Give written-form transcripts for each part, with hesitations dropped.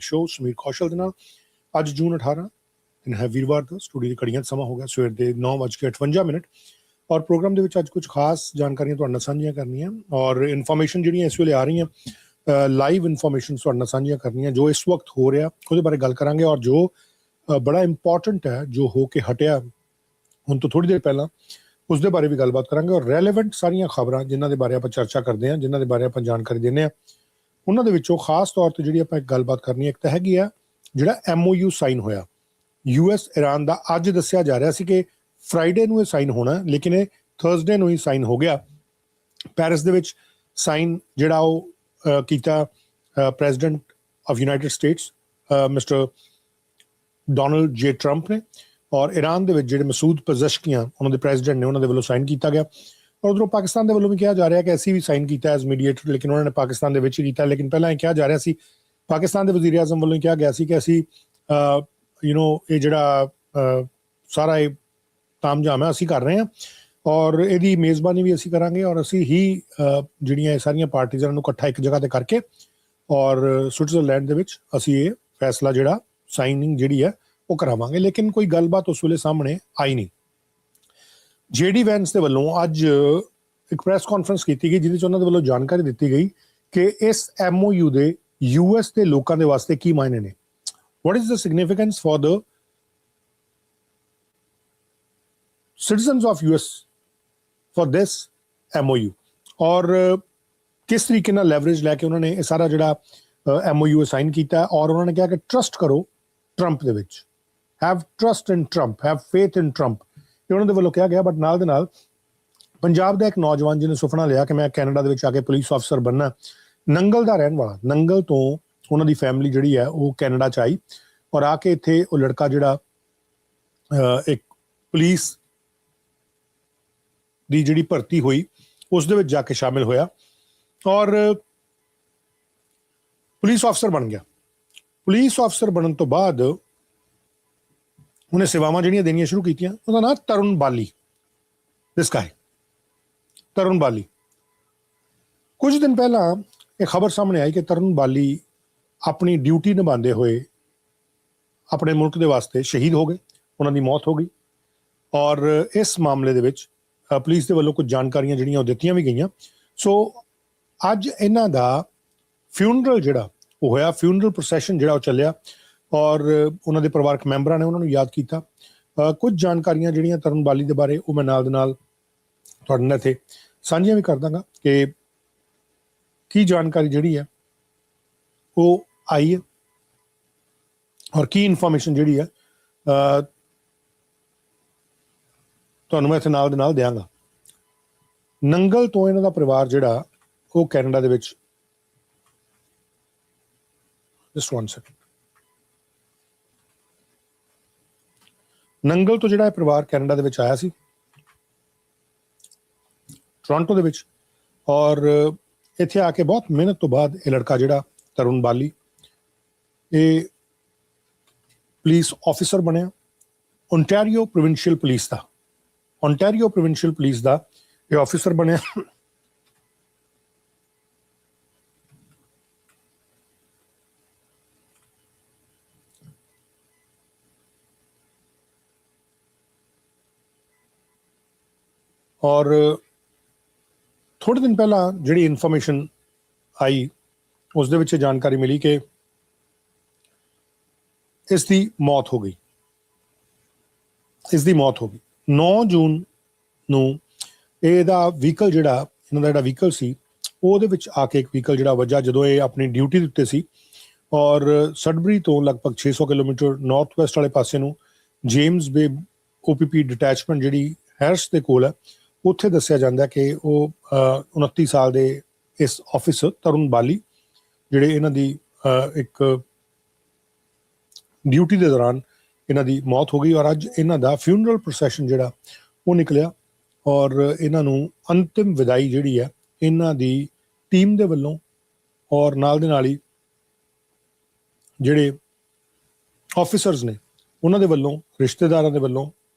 Show Sameer ਕੌਸ਼ਲ ਦੇ ਨਾਲ। ਅੱਜ ਜੂਨ 18 ਦਿਨ ਹੈ ਵੀਰਵਾਰ ਦਾ। ਸਟੂਡੀਓ ਦੀ ਘੜੀਆਂ ਸਮਾਂ ਹੋ ਗਿਆ ਸਵੇਰ ਦੇ 9:58 ਔਰ ਪ੍ਰੋਗਰਾਮ ਦੇ ਵਿੱਚ ਅੱਜ ਕੁਝ ਖਾਸ ਜਾਣਕਾਰੀਆਂ ਤੁਹਾਡੇ ਨਾਲ ਸਾਂਝੀਆਂ ਕਰਨੀਆਂ ਔਰ ਇਨਫੋਰਮੇਸ਼ਨ ਜਿਹੜੀਆਂ ਇਸ ਵੇਲੇ ਆ ਰਹੀਆਂ ਲਾਈਵ ਇਨਫੋਰਮੇਸ਼ਨ ਤੁਹਾਡੇ ਨਾਲ ਸਾਂਝੀਆਂ ਕਰਨੀਆਂ ਜੋ ਇਸ ਵਕਤ ਹੋ ਰਿਹਾ ਉਹਦੇ ਬਾਰੇ ਗੱਲ ਕਰਾਂਗੇ ਔਰ ਜੋ ਬੜਾ ਇੰਪੋਰਟੈਂਟ ਹੈ ਜੋ ਹੋ ਕੇ ਹਟਿਆ ਹੁਣ ਤੋਂ ਥੋੜੀ ਦੇਰ ਪਹਿਲਾਂ ਉਸ ਦੇ ਬਾਰੇ ਵੀ ਗੱਲਬਾਤ ਕਰਾਂਗੇ ਔਰ ਰੈਲੇਵੈਂਟ ਸਾਰੀਆਂ ਖਬਰਾਂ ਜਿਨ੍ਹਾਂ ਦੇ ਬਾਰੇ ਆਪਾਂ ਚਰਚਾ ਕਰਦੇ ਹਾਂ ਜਿਨ੍ਹਾਂ ਦੇ ਬਾਰੇ ਆਪਾਂ ਜਾਣਕਾਰੀ ਦਿੰਦੇ ਹਾਂ ਉਹਨਾਂ ਦੇ ਵਿੱਚੋਂ ਖਾਸ ਤੌਰ ਤੇ ਜਿਹੜੀ ਆਪਾਂ ਇੱਕ ਗੱਲਬਾਤ ਕਰਨੀ ਹੈ ਇੱਕ ਤਾਂ ਹੈਗੀ ਆ ਜਿਹੜਾ MOU ਸਾਈਨ ਹੋਇਆ US ਈਰਾਨ ਦਾ। ਅੱਜ ਦੱਸਿਆ ਜਾ ਰਿਹਾ ਸੀ ਕਿ ਫਰਾਈਡੇ ਨੂੰ ਇਹ ਸਾਈਨ ਹੋਣਾ ਲੇਕਿਨ ਇਹ ਥਰਸਡੇ ਨੂੰ ਹੀ ਸਾਈਨ ਹੋ ਗਿਆ ਪੈਰਿਸ ਦੇ ਵਿੱਚ। ਸਾਈਨ ਜਿਹੜਾ ਉਹ ਕੀਤਾ president of United States mister Donald ਜੇ ਟਰੰਪ ਨੇ ਔਰ ਈਰਾਨ ਦੇ ਵਿੱਚ ਜਿਹੜੇ ਮਸੂਦ ਪਜ਼ਸ਼ਕੀਆਂ ਉਹਨਾਂ ਦੇ ਪ੍ਰੈਜ਼ੀਡੈਂਟ ਨੇ ਉਹਨਾਂ ਦੇ ਵੱਲੋਂ ਸਾਈਨ ਕੀਤਾ ਗਿਆ। ਔਰ ਉਧਰੋਂ ਪਾਕਿਸਤਾਨ ਦੇ ਵੱਲੋਂ ਵੀ ਕਿਹਾ ਜਾ ਰਿਹਾ ਕਿ ਅਸੀਂ ਵੀ ਸਾਈਨ ਕੀਤਾ ਐਜ਼ ਮੀਡੀਏਟਰ ਲੇਕਿਨ ਉਹਨਾਂ ਨੇ ਪਾਕਿਸਤਾਨ ਦੇ ਵਿੱਚ ਹੀ ਕੀਤਾ। ਲੇਕਿਨ ਪਹਿਲਾਂ ਇਹ ਕਿਹਾ ਜਾ ਰਿਹਾ ਸੀ ਪਾਕਿਸਤਾਨ ਦੇ ਵਜ਼ੀਰ ਆਜ਼ਮ ਵੱਲੋਂ ਕਿਹਾ ਗਿਆ ਸੀ ਕਿ ਅਸੀਂ ਇਹ ਜਿਹੜਾ ਸਾਰਾ ਇਹ ਤਾਮਝਾਮ ਹੈ ਅਸੀਂ ਕਰ ਰਹੇ ਹਾਂ ਔਰ ਇਹਦੀ ਮੇਜ਼ਬਾਨੀ ਵੀ ਅਸੀਂ ਕਰਾਂਗੇ ਔਰ ਅਸੀਂ ਹੀ ਜਿਹੜੀਆਂ ਇਹ ਸਾਰੀਆਂ ਪਾਰਟੀਜ਼ਾਂ ਨੂੰ ਇਕੱਠਾ ਇੱਕ ਜਗ੍ਹਾ ਤੇ ਕਰਕੇ ਔਰ ਸਵਿਟਜ਼ਰਲੈਂਡ ਦੇ ਵਿੱਚ ਅਸੀਂ ਇਹ ਫੈਸਲਾ ਜਿਹੜਾ ਸਾਈਨਿੰਗ ਜਿਹੜੀ ਹੈ ਉਹ ਕਰਾਵਾਂਗੇ। ਲੇਕਿਨ ਕੋਈ ਗੱਲਬਾਤ ਉਸ ਵੇਲੇ ਸਾਹਮਣੇ ਆਈ ਨਹੀਂ। JD ਵੈਂਸ ਦੇ ਵੱਲੋਂ ਅੱਜ ਇੱਕ ਪ੍ਰੈਸ ਕਾਨਫਰੰਸ ਕੀਤੀ ਗਈ ਜਿਹਦੇ 'ਚ ਉਹਨਾਂ ਦੇ ਵੱਲੋਂ ਜਾਣਕਾਰੀ ਦਿੱਤੀ ਗਈ ਕਿ ਇਸ MOU ਦੇ US ਦੇ ਲੋਕਾਂ ਦੇ ਵਾਸਤੇ ਕੀ ਮਾਇਨੇ ਨੇ। What is the significance for the citizens of US for this MOU ਔਰ ਕਿਸ ਤਰੀਕੇ ਨਾਲ ਲੈਵਰੇਜ ਲੈ ਕੇ ਉਹਨਾਂ ਨੇ ਇਹ ਸਾਰਾ ਜਿਹੜਾ MOU ਸਾਈਨ ਕੀਤਾ ਔਰ ਉਹਨਾਂ ਨੇ ਕਿਹਾ ਕਿ ਟਰਸਟ ਕਰੋ ਟਰੰਪ ਦੇ ਵਿੱਚ। Have trust in Trump, have faith in Trump, ਇਹ ਉਹਨਾਂ ਦੇ ਵੱਲੋਂ ਕਿਹਾ ਗਿਆ। ਬਟ ਨਾਲ ਦੇ ਨਾਲ ਪੰਜਾਬ ਦਾ ਇੱਕ ਨੌਜਵਾਨ ਜਿਹਨੇ ਸੁਪਨਾ ਲਿਆ ਕਿ ਮੈਂ ਕੈਨੇਡਾ ਦੇ ਵਿੱਚ ਆ ਕੇ ਪੁਲਿਸ ਆਫਿਸਰ ਬਣਨਾ, ਨੰਗਲ ਦਾ ਰਹਿਣ ਵਾਲਾ, ਨੰਗਲ ਤੋਂ ਉਹਨਾਂ ਦੀ ਫੈਮਿਲੀ ਜਿਹੜੀ ਹੈ ਉਹ ਕੈਨੇਡਾ 'ਚ ਆਈ ਔਰ ਆ ਕੇ ਇੱਥੇ ਉਹ ਲੜਕਾ ਜਿਹੜਾ ਇੱਕ ਪੁਲਿਸ ਦੀ ਜਿਹੜੀ ਭਰਤੀ ਹੋਈ ਉਸ ਦੇ ਵਿੱਚ ਜਾ ਕੇ ਸ਼ਾਮਿਲ ਹੋਇਆ ਔਰ ਪੁਲਿਸ ਆਫਿਸਰ ਬਣ ਗਿਆ। ਪੁਲਿਸ ਆਫਿਸਰ ਬਣਨ ਤੋਂ ਬਾਅਦ ਉਹਨੇ ਸੇਵਾਵਾਂ ਜਿਹੜੀਆਂ ਦੇਣੀਆਂ ਸ਼ੁਰੂ ਕੀਤੀਆਂ। ਉਹਦਾ ਨਾਮ ਤਰੁਣ ਬਾਲੀ, ਦਿਸ ਗਾਇ ਤਰੁਣ ਬਾਲੀ। ਕੁਝ ਦਿਨ ਪਹਿਲਾਂ ਇਹ ਖਬਰ ਸਾਹਮਣੇ ਆਈ ਕਿ ਤਰੁਣ ਬਾਲੀ ਆਪਣੀ ਡਿਊਟੀ ਨਿਭਾਉਂਦੇ ਹੋਏ ਆਪਣੇ ਮੁਲਕ ਦੇ ਵਾਸਤੇ ਸ਼ਹੀਦ ਹੋ ਗਏ, ਉਹਨਾਂ ਦੀ ਮੌਤ ਹੋ ਗਈ ਔਰ ਇਸ ਮਾਮਲੇ ਦੇ ਵਿੱਚ ਪੁਲਿਸ ਦੇ ਵੱਲੋਂ ਕੁਝ ਜਾਣਕਾਰੀਆਂ ਜਿਹੜੀਆਂ ਉਹ ਦਿੱਤੀਆਂ ਵੀ ਗਈਆਂ। ਸੋ ਅੱਜ ਇਹਨਾਂ ਦਾ ਫਿਊਨਰਲ ਜਿਹੜਾ ਉਹ ਹੋਇਆ, ਫਿਊਨਰਲ ਪ੍ਰੋਸੈਸ਼ਨ ਜਿਹੜਾ ਉਹ ਚੱਲਿਆ ਔਰ ਉਹਨਾਂ ਦੇ ਪਰਿਵਾਰਕ ਮੈਂਬਰਾਂ ਨੇ ਉਹਨਾਂ ਨੂੰ ਯਾਦ ਕੀਤਾ। ਕੁਝ ਜਾਣਕਾਰੀਆਂ ਜਿਹੜੀਆਂ ਤਰੁਣ ਬਾਲੀ ਦੇ ਬਾਰੇ ਉਹ ਮੈਂ ਨਾਲ ਦੇ ਨਾਲ ਤੁਹਾਡੇ ਨਾਲ ਇੱਥੇ ਸਾਂਝੀਆਂ ਵੀ ਕਰ ਦਾਂਗਾ ਕਿ ਕੀ ਜਾਣਕਾਰੀ ਜਿਹੜੀ ਹੈ ਉਹ ਆਈ ਹੈ ਔਰ ਕੀ ਇਨਫੋਰਮੇਸ਼ਨ ਜਿਹੜੀ ਹੈ ਤੁਹਾਨੂੰ ਮੈਂ ਇੱਥੇ ਨਾਲ ਦੇ ਨਾਲ ਦਿਆਂਗਾ। ਨੰਗਲ ਤੋਂ ਇਹਨਾਂ ਦਾ ਪਰਿਵਾਰ ਜਿਹੜਾ ਉਹ ਕੈਨੇਡਾ ਦੇ ਵਿੱਚ ਜਸਟ 1 ਸੈਕਿੰਡ ਨੰਗਲ ਤੋਂ ਜਿਹੜਾ ਇਹ ਪਰਿਵਾਰ ਕੈਨੇਡਾ ਦੇ ਵਿੱਚ ਆਇਆ ਸੀ ਟੋਰਾਂਟੋ ਦੇ ਵਿੱਚ ਔਰ ਇੱਥੇ ਆ ਕੇ ਬਹੁਤ ਮਿਹਨਤ ਤੋਂ ਬਾਅਦ ਇਹ ਲੜਕਾ ਜਿਹੜਾ ਤਰੁਣ ਬਾਲੀ ਇਹ ਪੁਲਿਸ ਆਫਿਸਰ ਬਣਿਆ ਓਨਟਾਰੀਓ ਪ੍ਰੋਵਿੰਸ਼ੀਅਲ ਪੁਲਿਸ ਦਾ। ਓਨਟਾਰੀਓ ਪ੍ਰੋਵਿੰਸ਼ੀਅਲ ਪੁਲਿਸ ਦਾ ਇਹ ਆਫਿਸਰ ਬਣਿਆ ਔਰ ਥੋੜੇ ਦਿਨ ਪਹਿਲਾਂ ਜਿਹੜੀ ਇਨਫੋਰਮੇਸ਼ਨ ਆਈ ਉਸ ਦੇ ਵਿੱਚ ਜਾਣਕਾਰੀ ਮਿਲੀ ਕਿ ਇਸ ਦੀ ਮੌਤ ਹੋ ਗਈ। 9 ਜੂਨ ਨੂੰ ਇਹਦਾ ਵਹੀਕਲ ਜਿਹੜਾ ਇਹਨਾਂ ਦਾ ਜਿਹੜਾ ਵਹੀਕਲ ਸੀ ਉਹਦੇ ਵਿੱਚ ਆ ਕੇ ਇੱਕ ਵਹੀਕਲ ਜਿਹੜਾ ਵੱਜਾ ਜਦੋਂ ਇਹ ਆਪਣੀ ਡਿਊਟੀ ਦੇ ਉੱਤੇ ਸੀ ਔਰ ਸਡਬਰੀ ਤੋਂ ਲਗਭਗ 600 ਕਿਲੋਮੀਟਰ ਨਾਰਥ ਵੈਸਟ ਵਾਲੇ ਪਾਸੇ ਨੂੰ ਜੇਮਸ ਬੇ OPP ਡਿਟੈਚਮੈਂਟ ਜਿਹੜੀ ਹੈਰਸ ਦੇ ਕੋਲ ਹੈ ਉੱਥੇ ਦੱਸਿਆ ਜਾਂਦਾ ਕਿ ਉਹ 29 ਸਾਲ ਦੇ ਇਸ ਆਫਿਸਰ ਤਰੁਣ ਬਾਲੀ ਜਿਹੜੇ ਇਹਨਾਂ ਦੀ ਇੱਕ ਡਿਊਟੀ ਦੇ ਦੌਰਾਨ ਇਹਨਾਂ ਦੀ ਮੌਤ ਹੋ ਗਈ ਔਰ ਅੱਜ ਇਹਨਾਂ ਦਾ ਫਿਊਨਰਲ ਪ੍ਰੋਸੈਸ਼ਨ ਜਿਹੜਾ ਉਹ ਨਿਕਲਿਆ ਔਰ ਇਹਨਾਂ ਨੂੰ ਅੰਤਿਮ ਵਿਦਾਈ ਜਿਹੜੀ ਹੈ ਇਹਨਾਂ ਦੀ ਟੀਮ ਦੇ ਵੱਲੋਂ ਔਰ ਨਾਲ ਦੇ ਨਾਲ ਹੀ ਜਿਹੜੇ ਆਫਿਸਰਸ ਨੇ ਉਹਨਾਂ ਦੇ ਵੱਲੋਂ, ਰਿਸ਼ਤੇਦਾਰਾਂ ਦੇ ਵੱਲੋਂ,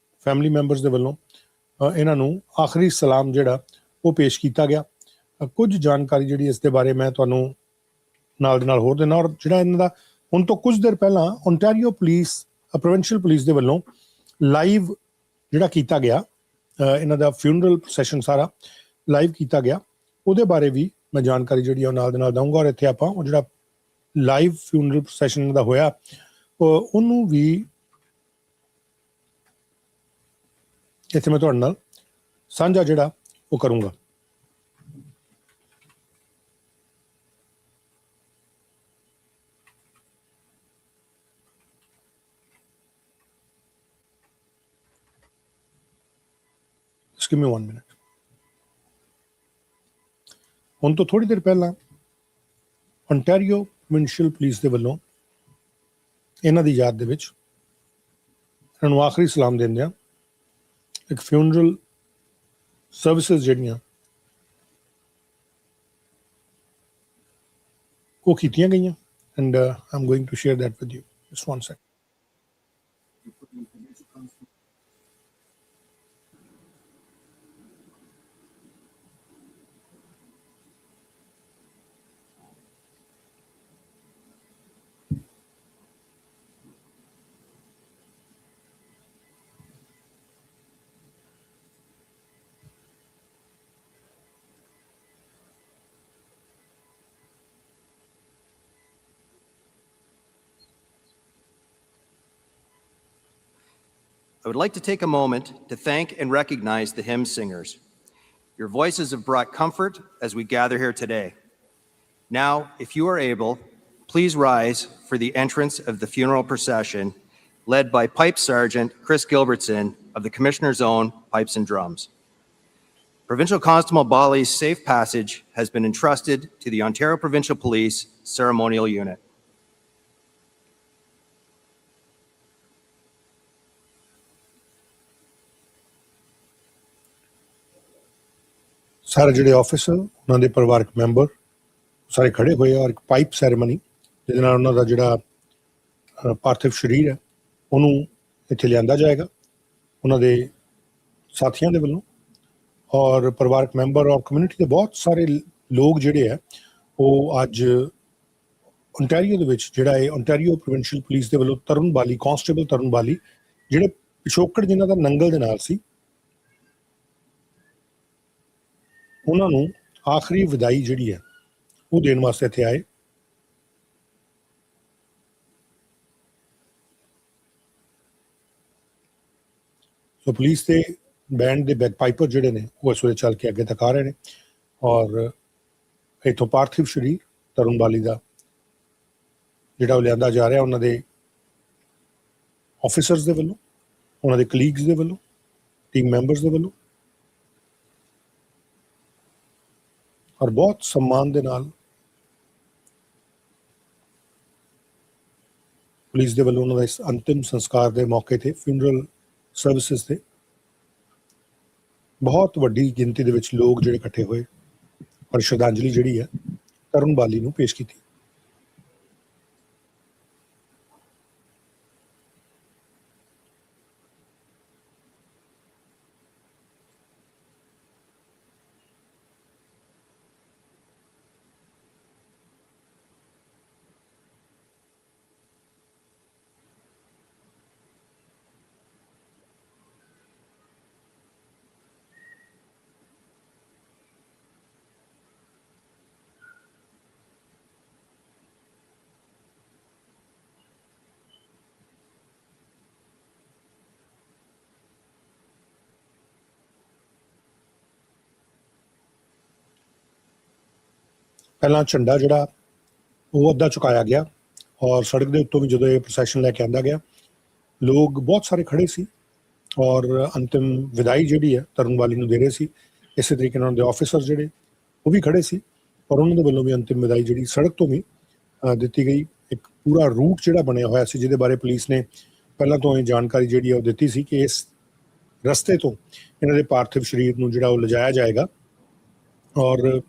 ਫੈਮਿਲੀ ਮੈਂਬਰਸ ਦੇ ਵੱਲੋਂ ਇਹਨਾਂ ਨੂੰ ਆਖਰੀ ਸਲਾਮ ਜਿਹੜਾ ਉਹ ਪੇਸ਼ ਕੀਤਾ ਗਿਆ। ਕੁਝ ਜਾਣਕਾਰੀ ਜਿਹੜੀ ਇਸ ਦੇ ਬਾਰੇ ਮੈਂ ਤੁਹਾਨੂੰ ਨਾਲ ਦੇ ਨਾਲ ਹੋਰ ਦੇਣਾ ਔਰ ਜਿਹੜਾ ਇਹਨਾਂ ਦਾ ਹੁਣ ਤੋਂ ਕੁਝ ਦੇਰ ਪਹਿਲਾਂ ਓਨਟਾਰੀਓ ਪੁਲਿਸ ਪ੍ਰੋਵਿੰਸ਼ੀਅਲ ਪੁਲਿਸ ਦੇ ਵੱਲੋਂ ਲਾਈਵ ਜਿਹੜਾ ਕੀਤਾ ਗਿਆ ਇਹਨਾਂ ਦਾ ਫਿਊਨਰਲ ਪ੍ਰੋਸੈਸ਼ਨ ਸਾਰਾ ਲਾਈਵ ਕੀਤਾ ਗਿਆ, ਉਹਦੇ ਬਾਰੇ ਵੀ ਮੈਂ ਜਾਣਕਾਰੀ ਜਿਹੜੀ ਉਹ ਨਾਲ ਦੇ ਨਾਲ ਦਊਂਗਾ। ਔਰ ਇੱਥੇ ਆਪਾਂ ਉਹ ਜਿਹੜਾ ਲਾਈਵ ਫਿਊਨਰਲ ਪ੍ਰੋਸੈਸ਼ਨ ਦਾ ਹੋਇਆ ਉਹਨੂੰ ਵੀ ਇੱਥੇ ਮੈਂ ਤੁਹਾਡੇ ਨਾਲ ਸਾਂਝਾ ਜਿਹੜਾ ਉਹ ਕਰੂੰਗਾ। Just give me 1 minute. ਹੁਣ ਤੋਂ ਥੋੜੀ ਦੇਰ ਪਹਿਲਾਂ ਓਨਟਾਰੀਓ ਪ੍ਰੋਵਿੰਸ਼ੀਅਲ ਪੁਲਿਸ ਦੇ ਵੱਲੋਂ ਇਹਨਾਂ ਦੀ ਯਾਦ ਦੇ ਵਿੱਚ ਇਹਨਾਂ ਨੂੰ ਆਖਰੀ ਸਲਾਮ ਦਿੰਦਿਆਂ ਇੱਕ ਫਿਊਨਰਲ ਸਰਵਿਸਿਜ਼ ਜਿਹੜੀਆਂ ਉਹ ਕੀਤੀਆਂ ਗਈਆਂ and I'm going to share that with you. Just 1 second. I would like to take a moment to thank and recognize the hymn singers. Your voices have brought comfort as we gather here today. Now, if you are able, please rise for the entrance of the funeral procession led by Pipe Sergeant Chris Gilbertson of the Commissioner's Own Pipes and Drums. Provincial Constable Bali's safe passage has been entrusted to the Ontario Provincial Police Ceremonial Unit. ਸਾਰੇ ਜਿਹੜੇ officer, ਉਹਨਾਂ ਦੇ ਪਰਿਵਾਰਕ member ਸਾਰੇ ਖੜੇ ਹੋਏ ਔਰ ਇੱਕ ਪਾਈਪ ਸੈਰੇਮਨੀ ਜਿਹਦੇ ਨਾਲ ਉਹਨਾਂ ਦਾ ਜਿਹੜਾ ਪਾਰਥਿਵ ਸਰੀਰ ਹੈ ਉਹਨੂੰ ਇੱਥੇ ਲਿਆਂਦਾ ਜਾਏਗਾ ਉਹਨਾਂ ਦੇ ਸਾਥੀਆਂ ਦੇ ਵੱਲੋਂ। ਔਰ ਪਰਿਵਾਰਕ ਮੈਂਬਰ ਔਰ ਕਮਿਊਨਿਟੀ ਦੇ ਬਹੁਤ ਸਾਰੇ ਲੋਕ ਜਿਹੜੇ ਹੈ ਉਹ ਅੱਜ ਓਨਟਾਰੀਓ ਦੇ ਵਿੱਚ ਜਿਹੜਾ ਹੈ ਓਨਟਾਰੀਓ ਪ੍ਰੋਵਿੰਸ਼ੀਅਲ ਪੁਲਿਸ ਦੇ ਵੱਲੋਂ ਤਰੁਣ ਬਾਲੀ, ਕਾਂਸਟੇਬਲ ਤਰੁਣ ਬਾਲੀ ਜਿਹੜੇ ਪਿਛੋਕੜ ਜਿਨ੍ਹਾਂ ਦਾ ਨੰਗਲ ਦੇ ਨਾਲ ਸੀ, ਉਹਨਾਂ ਨੂੰ ਆਖਰੀ ਵਿਦਾਈ ਜਿਹੜੀ ਹੈ ਉਹ ਦੇਣ ਵਾਸਤੇ ਇੱਥੇ ਆਏ। ਸੋ ਪੁਲਿਸ ਦੇ ਬੈਂਡ ਦੇ ਬੈਕ ਪਾਈਪਰ ਜਿਹੜੇ ਨੇ ਉਹ ਇਸ ਵੇਲੇ ਚੱਲ ਕੇ ਅੱਗੇ ਤੱਕ ਆ ਰਹੇ ਨੇ ਔਰ ਇੱਥੋਂ ਪਾਰਥਿਵ ਸਰੀਰ ਤਰੁਣ ਬਾਲੀ ਦਾ ਜਿਹੜਾ ਉਹ ਲਿਆਂਦਾ ਜਾ ਰਿਹਾ ਉਹਨਾਂ ਦੇ ਆਫਿਸਰਸ ਦੇ ਵੱਲੋਂ, ਉਹਨਾਂ ਦੇ ਕਲੀਗਸ ਦੇ ਵੱਲੋਂ, ਟੀਮ ਮੈਂਬਰਸ ਦੇ ਵੱਲੋਂ ਔਰ ਬਹੁਤ ਸਨਮਾਨ ਦੇ ਨਾਲ ਪੁਲਿਸ ਦੇ ਵੱਲੋਂ ਉਹਨਾਂ ਦਾ ਇਸ ਅੰਤਿਮ ਸੰਸਕਾਰ ਦੇ ਮੌਕੇ ਤੇ ਫਿਊਨਰਲ ਸਰਵਿਸਿਜ਼ ਤੇ ਬਹੁਤ ਵੱਡੀ ਗਿਣਤੀ ਦੇ ਵਿੱਚ ਲੋਕ ਜਿਹੜੇ ਇਕੱਠੇ ਹੋਏ ਔਰ ਸ਼ਰਧਾਂਜਲੀ ਜਿਹੜੀ ਹੈ ਤਰੁਣ ਬਾਲੀ ਨੂੰ ਪੇਸ਼ ਕੀਤੀ। ਪਹਿਲਾਂ ਝੰਡਾ ਜਿਹੜਾ ਉਹ ਅੱਧਾ ਚੁਕਾਇਆ ਗਿਆ ਔਰ ਸੜਕ ਦੇ ਉੱਤੋਂ ਵੀ ਜਦੋਂ ਇਹ ਪ੍ਰੋਸੈਸ਼ਨ ਲੈ ਕੇ ਆਂਦਾ ਗਿਆ ਲੋਕ ਬਹੁਤ ਸਾਰੇ ਖੜੇ ਸੀ ਔਰ ਅੰਤਿਮ ਵਿਦਾਈ ਜਿਹੜੀ ਹੈ ਤਰੁਣ ਬਾਲੀ ਨੂੰ ਦੇ ਰਹੇ ਸੀ। ਇਸੇ ਤਰੀਕੇ ਨਾਲ ਉਹਨਾਂ ਦੇ ਆਫਿਸਰ ਜਿਹੜੇ ਉਹ ਵੀ ਖੜੇ ਸੀ ਔਰ ਉਹਨਾਂ ਦੇ ਵੱਲੋਂ ਵੀ ਅੰਤਿਮ ਵਿਦਾਈ ਜਿਹੜੀ ਸੜਕ ਤੋਂ ਵੀ ਦਿੱਤੀ ਗਈ। ਇੱਕ ਪੂਰਾ ਰੂਟ ਜਿਹੜਾ ਬਣਿਆ ਹੋਇਆ ਸੀ ਜਿਹਦੇ ਬਾਰੇ ਪੁਲਿਸ ਨੇ ਪਹਿਲਾਂ ਤੋਂ ਇਹ ਜਾਣਕਾਰੀ ਜਿਹੜੀ ਹੈ ਉਹ ਦਿੱਤੀ ਸੀ ਕਿ ਇਸ ਰਸਤੇ ਤੋਂ ਇਹਨਾਂ ਦੇ ਪਾਰਥਿਵ ਸਰੀਰ ਨੂੰ ਜਿਹੜਾ ਉਹ ਲਿਜਾਇਆ ਜਾਏਗਾ ਔਰ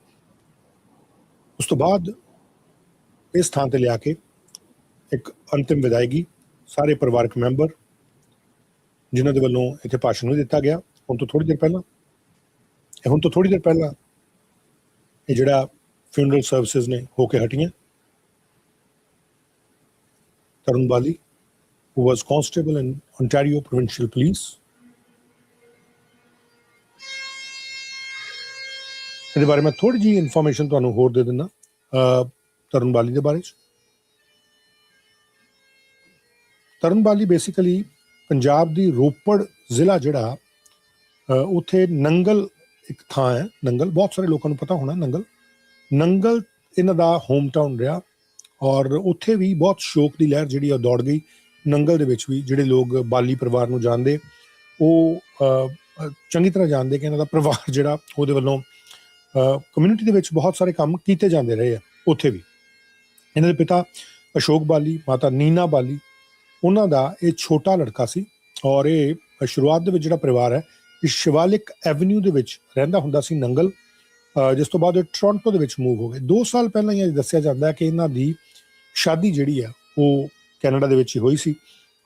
ਉਸ ਤੋਂ ਬਾਅਦ ਇਸ ਥਾਂ ਤੇ ਲਿਆ ਕੇ ਇੱਕ ਅੰਤਿਮ ਵਿਦਾਇਗੀ ਸਾਰੇ ਪਰਿਵਾਰਕ ਮੈਂਬਰ ਜਿਨ੍ਹਾਂ ਦੇ ਵੱਲੋਂ ਇੱਥੇ ਭਾਸ਼ਣ ਵੀ ਦਿੱਤਾ ਗਿਆ ਹੁਣ ਤੋਂ ਥੋੜੀ ਦੇਰ ਪਹਿਲਾਂ ਇਹ ਜਿਹੜਾ ਫਿਊਨਰਲ ਸਰਵਿਸਿਜ਼ ਨੇ ਹੋ ਕੇ ਹਟੀਆਂ Tarun Bali, who was constable in Ontario Provincial Police. ਇਹਦੇ ਬਾਰੇ ਮੈਂ ਥੋੜੀ ਜਿਹੀ ਇਨਫੋਰਮੇਸ਼ਨ ਤੁਹਾਨੂੰ ਹੋਰ ਦੇ ਦਿੰਦਾ ਤਰੁਣ ਬਾਲੀ ਦੇ ਬਾਰੇ 'ਚ। ਤਰੁਣ ਬਾਲੀ ਬੇਸਿਕਲੀ ਪੰਜਾਬ ਦੀ ਰੋਪੜ ਜ਼ਿਲ੍ਹਾ ਜਿਹੜਾ ਉੱਥੇ ਨੰਗਲ ਇੱਕ ਥਾਂ ਹੈ, ਨੰਗਲ ਬਹੁਤ ਸਾਰੇ ਲੋਕਾਂ ਨੂੰ ਪਤਾ ਹੋਣਾ। ਨੰਗਲ ਇਹਨਾਂ ਦਾ ਹੋਮ ਟਾਊਨ ਰਿਹਾ ਔਰ ਉੱਥੇ ਵੀ ਬਹੁਤ ਸ਼ੌਕ ਦੀ ਲਹਿਰ ਜਿਹੜੀ ਆ ਦੌੜ ਗਈ। ਨੰਗਲ ਦੇ ਵਿੱਚ ਵੀ ਜਿਹੜੇ ਲੋਕ ਬਾਲੀ ਪਰਿਵਾਰ ਨੂੰ ਜਾਣਦੇ ਉਹ ਚੰਗੀ ਤਰ੍ਹਾਂ ਜਾਣਦੇ ਕਿ ਇਹਨਾਂ ਦਾ ਪਰਿਵਾਰ ਜਿਹੜਾ ਉਹਦੇ ਵੱਲੋਂ ਕਮਿਊਨਿਟੀ ਦੇ ਵਿੱਚ ਬਹੁਤ ਸਾਰੇ ਕੰਮ ਕੀਤੇ ਜਾਂਦੇ ਰਹੇ ਆ। ਉੱਥੇ ਵੀ ਇਹਨਾਂ ਦੇ ਪਿਤਾ ਅਸ਼ੋਕ ਬਾਲੀ, ਮਾਤਾ ਨੀਨਾ ਬਾਲੀ, ਉਹਨਾਂ ਦਾ ਇਹ ਛੋਟਾ ਲੜਕਾ ਸੀ ਔਰ ਇਹ ਸ਼ੁਰੂਆਤ ਦੇ ਵਿੱਚ ਜਿਹੜਾ ਪਰਿਵਾਰ ਹੈ ਇਹ ਸ਼ਿਵਾਲਿਕ ਐਵਨਿਊ ਦੇ ਵਿੱਚ ਰਹਿੰਦਾ ਹੁੰਦਾ ਸੀ ਨੰਗਲ, ਜਿਸ ਤੋਂ ਬਾਅਦ ਇਹ ਟੋਰਾਂਟੋ ਦੇ ਵਿੱਚ ਮੂਵ ਹੋ ਗਏ। 2 ਸਾਲ ਪਹਿਲਾਂ ਹੀ ਦੱਸਿਆ ਜਾਂਦਾ ਹੈ ਕਿ ਇਹਨਾਂ ਦੀ ਸ਼ਾਦੀ ਜਿਹੜੀ ਆ ਉਹ ਕੈਨੇਡਾ ਦੇ ਵਿੱਚ ਹੀ ਹੋਈ ਸੀ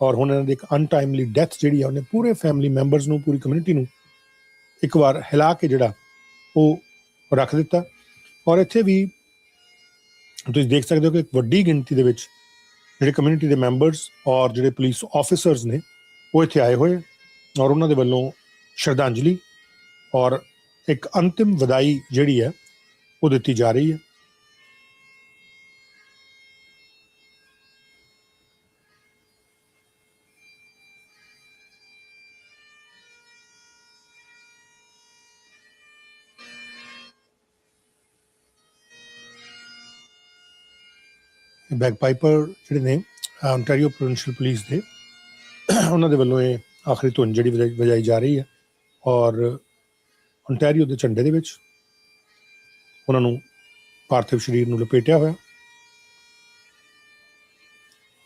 ਔਰ ਹੁਣ ਇਹਨਾਂ ਦੀ ਇੱਕ ਅਨਟਾਈਮਲੀ ਡੈਥ ਜਿਹੜੀ ਆ ਉਹਨੇ ਪੂਰੇ ਫੈਮਿਲੀ ਮੈਂਬਰਸ ਨੂੰ, ਪੂਰੀ ਕਮਿਊਨਿਟੀ ਨੂੰ ਇੱਕ ਵਾਰ ਹਿਲਾ ਕੇ ਜਿਹੜਾ ਉਹ ਰੱਖ ਦਿੱਤਾ। ਔਰ ਇੱਥੇ ਵੀ ਤੁਸੀਂ ਦੇਖ ਸਕਦੇ ਹੋ ਕਿ ਇੱਕ ਵੱਡੀ ਗਿਣਤੀ ਦੇ ਵਿੱਚ ਜਿਹੜੇ ਕਮਿਊਨਿਟੀ ਦੇ ਮੈਂਬਰਸ ਔਰ ਜਿਹੜੇ ਪੁਲਿਸ ਆਫਿਸਰਸ ਨੇ ਉਹ ਇੱਥੇ ਆਏ ਹੋਏ ਔਰ ਉਹਨਾਂ ਦੇ ਵੱਲੋਂ ਸ਼ਰਧਾਂਜਲੀ ਔਰ ਇੱਕ ਅੰਤਿਮ ਵਿਦਾਈ ਜਿਹੜੀ ਹੈ ਉਹ ਦਿੱਤੀ ਜਾ ਰਹੀ ਹੈ। ਬੈਗਪਾਈਪਰ ਜਿਹੜੇ ਨੇ ontario provincial ਪੁਲਿਸ ਦੇ, ਉਹਨਾਂ ਦੇ ਵੱਲੋਂ ਇਹ ਆਖਰੀ ਧੁਨ ਜਿਹੜੀ ਵਜਾਈ ਜਾ ਰਹੀ ਹੈ ਔਰ ontario ਦੇ ਝੰਡੇ ਦੇ ਵਿੱਚ ਉਹਨਾਂ ਨੂੰ ਪਾਰਥਿਵ ਸਰੀਰ ਨੂੰ ਲਪੇਟਿਆ ਹੋਇਆ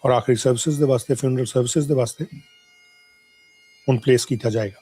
ਔਰ ਆਖਰੀ ਸਰਵਿਸਿਜ਼ ਦੇ ਵਾਸਤੇ, ਫਿਊਨਰਲ ਸਰਵਿਸਿਜ਼ ਦੇ ਵਾਸਤੇ ਹੁਣ ਪਲੇਸ ਕੀਤਾ ਜਾਏਗਾ।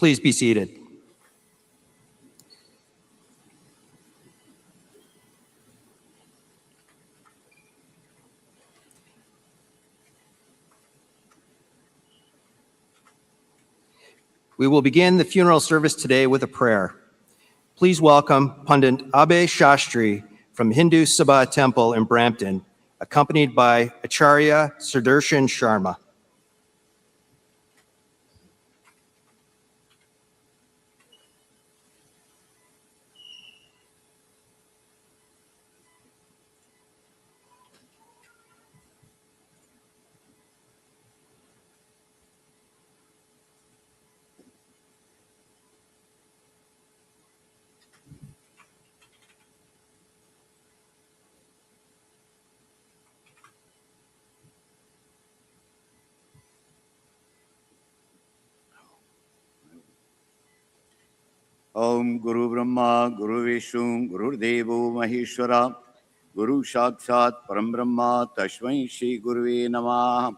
Please be seated. We will begin the funeral service today with a prayer. Please welcome Pandit Abhay Shastri from Hindu Sabha Temple in Brampton, accompanied by Acharya Sudarshan Sharma. Om Guru Brahma, Guru Vishnu, Guru Devo Maheshwara, Guru Sakshat Param Brahma, Tashmai Shri Guruve Namah.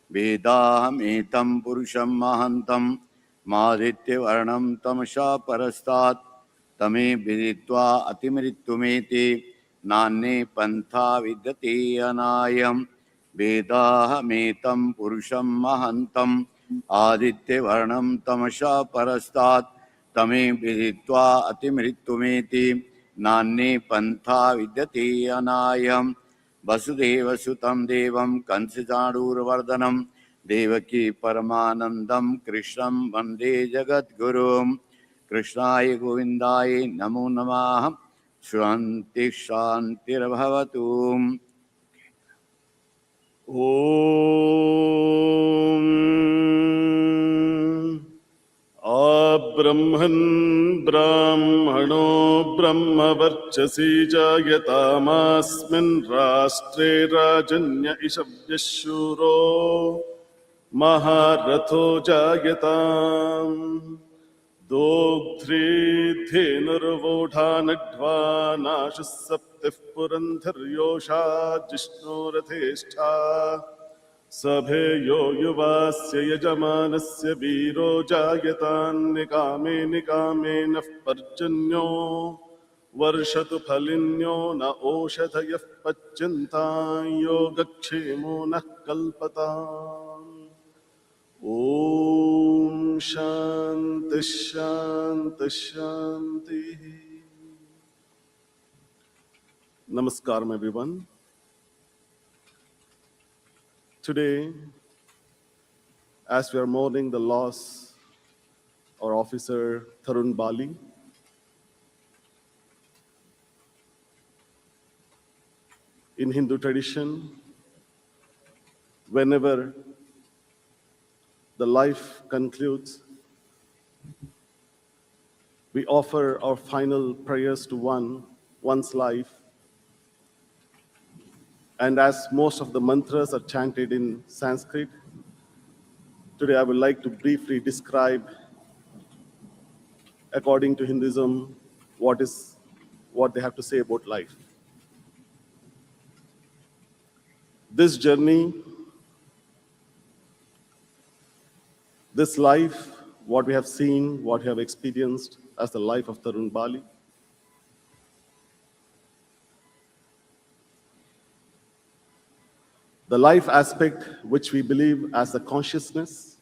Vedaham etam purusham mahantam, maditya varnam tamasha parastat, tame viditva atimritumeti, nane pantha vidyate anayam. Vedaham etam purusham mahantam, aditya varnam tamasha parastat, tame viditva atimritumeti, nane pantha vidyate anayam. Vasudeva Sutam Devam Kansijanurvardhanam Devaki Paramanandam Krishnam Vande Jagat Gurum Krishnaya Govindaya Namo Namah Shanti Shantirabhavatum. Om Abrahman Brahmano Brahmavarchasi Jayatamasmin Rastre Rajanya Ishavyashuro Maharatho Jayatam Dogdri Dhenurvodha Nagdva Nashus Saptif Purandharyosha Jishno Ratheshtha Sabhe yo yuvasya yajamanasya viro jayatan nikame naf parjanyo varshatu phalinyo na oshadhayah pacyantan yogakshemo nah kalpatam. Om Shanti Shanti Shanti. Namaskaram everyone. Today, as we are mourning the loss of our officer Tarun Bali, in Hindu tradition, whenever the life concludes, we offer our final prayers to one's life. And as most of the mantras are chanted in Sanskrit, today I would like to briefly describe, according to Hinduism, what they have to say about life. This journey, this life, what we have seen, what we have experienced as the life of Tarun Bali, the life aspect which we believe as the consciousness,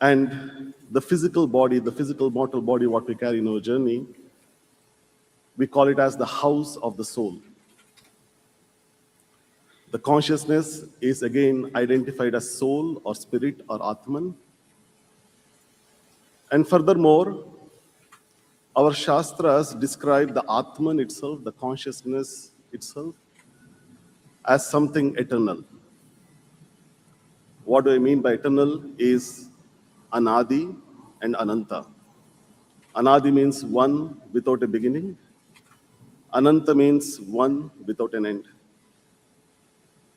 and the physical body, the physical mortal body, what we carry in our journey, we call it as the house of the soul. The consciousness is again identified as soul or spirit or Atman. And furthermore, our Shastras describe the Atman itself, the consciousness itself, as something eternal. What do I mean by eternal is Anadi and Ananta. Anadi means one without a beginning. Ananta means one without an end.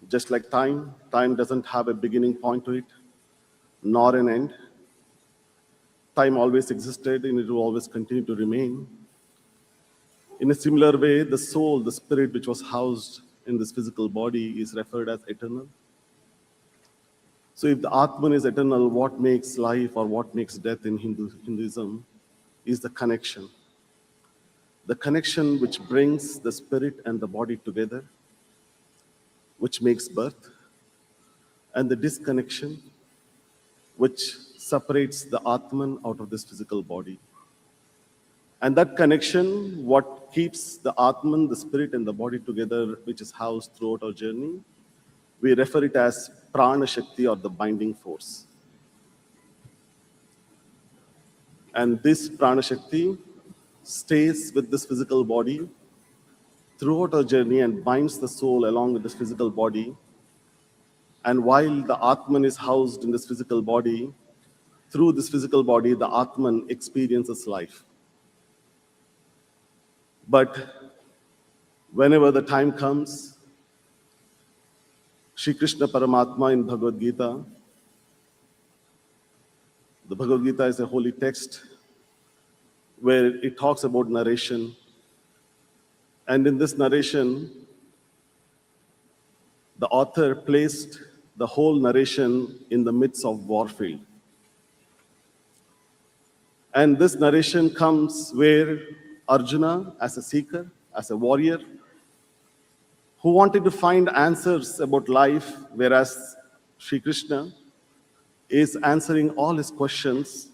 Just like time doesn't have a beginning point to it, nor an end. Time always existed and it will always continue to remain. In a similar way, the soul, the spirit which was housed in this physical body is referred as eternal. So if the Atman is eternal, what makes life or what makes death in Hinduism is the connection. The connection which brings the spirit and the body together, which makes birth, and the disconnection which separates the Atman out of this physical body. And that connection, what keeps the Atman, the spirit, and the body together, which is housed throughout our journey, we refer it as Prana Shakti, or the binding force. And this Prana Shakti stays with this physical body throughout our journey and binds the soul along with this physical body. And while the Atman is housed in this physical body, through this physical body, the Atman experiences life. But whenever the time comes, Shri Krishna Paramatma in Bhagavad Gita, the Bhagavad Gita is a holy text where it talks about narration. And in this narration, the author placed the whole narration in the midst of warfield. And this narration comes where Arjuna, as a seeker, as a warrior, who wanted to find answers about life, whereas Sri Krishna is answering all his questions.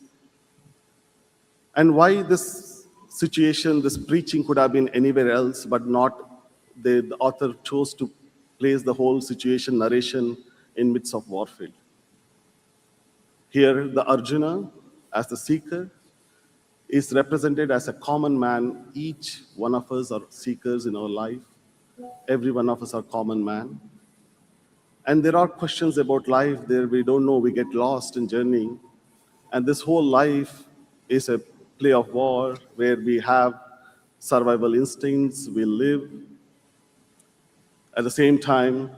And why this situation, this preaching could have been anywhere else, but not, the author chose to place the whole situation, narration, in midst of warfield. Here, the Arjuna, as the seeker, is represented as a common man. Each one of us are seekers in our life. Every one of us are common man. And there are questions about life there we don't know, we get lost in journey. And this whole life is a play of war where we have survival instincts, we live. At the same time,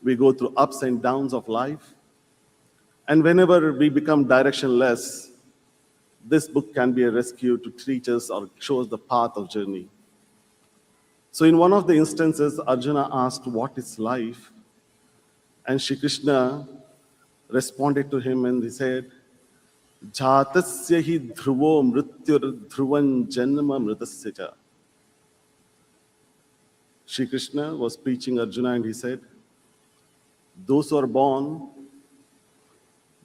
we go through ups and downs of life. And whenever we become directionless, this book can be a rescue to teach us or show us the path of journey. So in one of the instances, Arjuna asked, what is life? And Shri Krishna responded to him and he said, Jatasya hi dhruvo mrityur dhruvan janma mritasya cha. Shri Krishna was preaching Arjuna and he said, those who are born,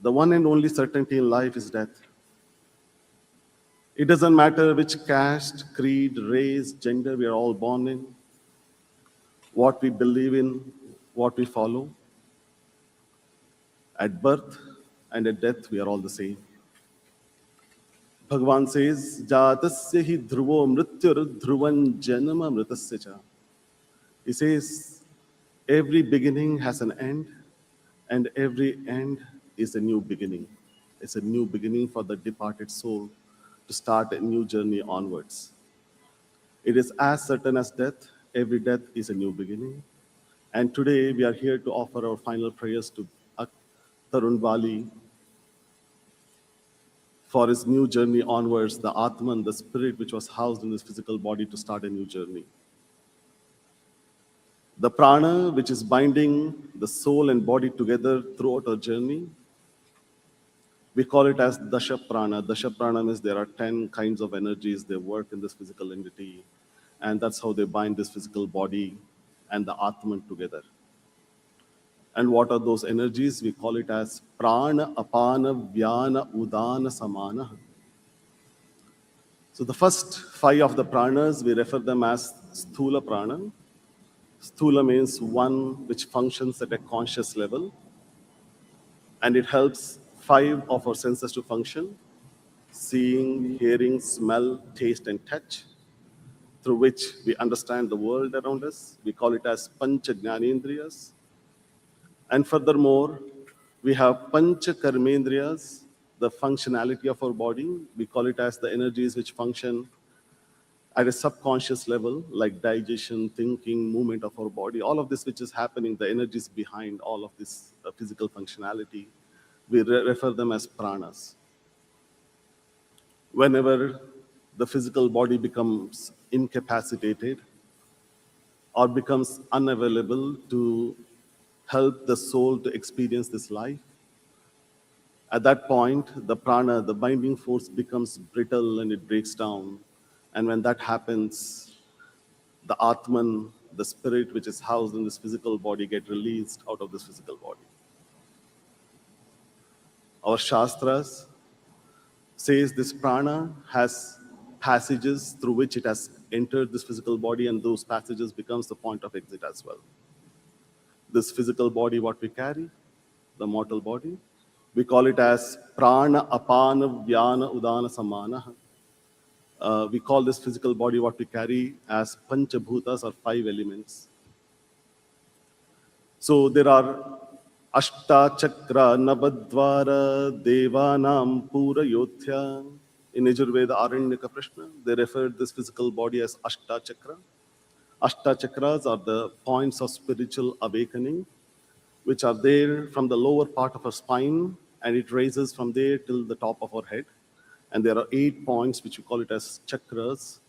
the one and only certainty in life is death. It doesn't matter which caste, creed, race, gender we are all born in, what we believe in, what we follow. At birth and at death, we are all the same. Bhagavan says, Jatasya hi dhruvo mrityur dhruvan janma mritasya cha. He says, every beginning has an end, and every end is a new beginning. It's a new beginning for the departed soul to start a new journey onwards. It is as certain as death. Every death is a new beginning. And today we are here to offer our final prayers to Tarun Bali for his new journey onwards, the Atman, the spirit which was housed in this physical body, to start a new journey. The prana, which is binding the soul and body together throughout our journey, we call it as Dasha Prana. Dasha Prana means there are 10 kinds of energies, they work in this physical entity, and that's how they bind this physical body and the Atman together. And what are those energies? We call it as Prana, Apana, Vyana, Udana, Samana. So the first 5 of the pranas, we refer them as Sthula Prana. Sthula means one which functions at a conscious level, and it helps 5 of our senses to function: seeing, hearing, smell, taste, and touch, through which we understand the world around us. We call it as Pancha Jnanendriyas. And furthermore, we have Pancha Karmendriyas, the functionality of our body. We call it as the energies which function at a subconscious level, like digestion, thinking, movement of our body. All of this which is happening, the energies behind all of this physical functionality, we refer them as pranas. Whenever the physical body becomes incapacitated or becomes unavailable to help the soul to experience this life, At that point, the prana, the binding force, becomes brittle and it breaks down. And when that happens, the Atman, the spirit which is housed in this physical body, get released out of this physical body. Our Shastras says this prana has passages through which it has entered this physical body, and those passages becomes the point of exit as well. This physical body, what we carry, the mortal body, we call it as prana apana vyana udana samana. We call this physical body what we carry as panchabhutas, or 5 elements. So there are Ashta Chakra Navadvara Devanam Pura Yothya. In Yajurveda Aranyaka Prashna, they refer this physical body as Ashta Chakra. Ashta Chakras are the points of spiritual awakening, which are there from the lower part of our spine, and it raises from there till the top of our head. And there are 8 points, which we call it as chakras.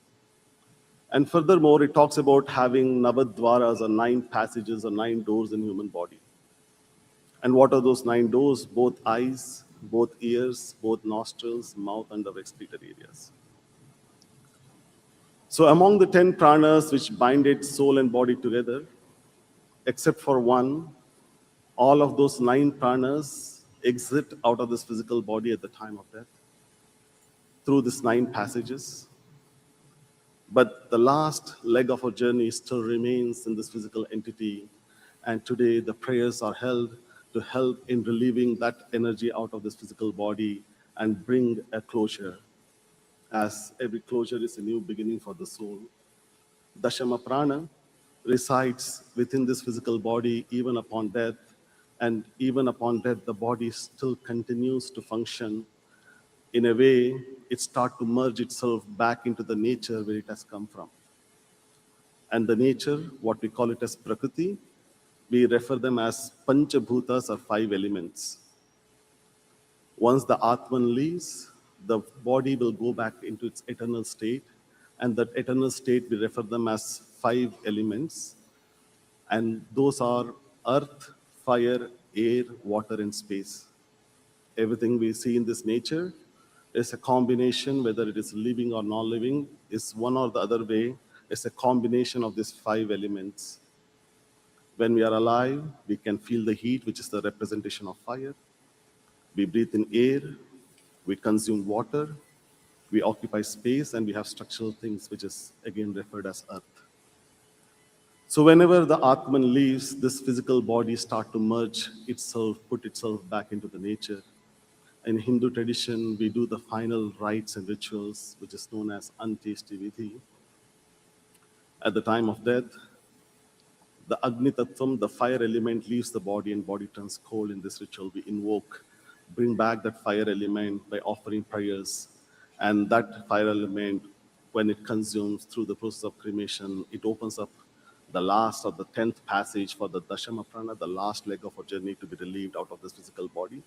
And furthermore, it talks about having Navadvaras, or 9 passages, or 9 doors in human body. And what are those 9 doors? Both eyes, both ears, both nostrils, mouth, and the respiratory areas. So among the 10 pranas which binded soul and body together, except for one, all of those 9 pranas exit out of this physical body at the time of death through these 9 passages. But the last leg of our journey still remains in this physical entity. And today the prayers are held to help in relieving that energy out of this physical body and bring a closure. As every closure is a new beginning for the soul. Dashama Prana resides within this physical body even upon death. And even upon death, the body still continues to function. In a way, it starts to merge itself back into the nature where it has come from. And the nature, what we call it as Prakriti, we refer them as Panchabhutas, or 5 elements. Once the Atman leaves, the body will go back into its eternal state. And that eternal state, we refer them as 5 elements. And those are earth, fire, air, water, and space. Everything we see in this nature is a combination, whether it is living or non-living, is one or the other way, it's a combination of these 5 elements. When we are alive, we can feel the heat, which is the representation of fire. We breathe in air, we consume water, we occupy space, and we have structural things, which is again referred as earth. So whenever the Atman leaves, this physical body starts to merge itself, put itself back into the nature. In Hindu tradition, we do the final rites and rituals, which is known as Antyeshti Vidhi. At the time of death, the Agni Tattvam, the fire element, leaves the body and body turns cold. In this ritual, we invoke, bring back that fire element by offering prayers. And that fire element, when it consumes through the process of cremation, it opens up the last or the 10th passage for the Dashama Prana, the last leg of our journey to be relieved out of this physical body.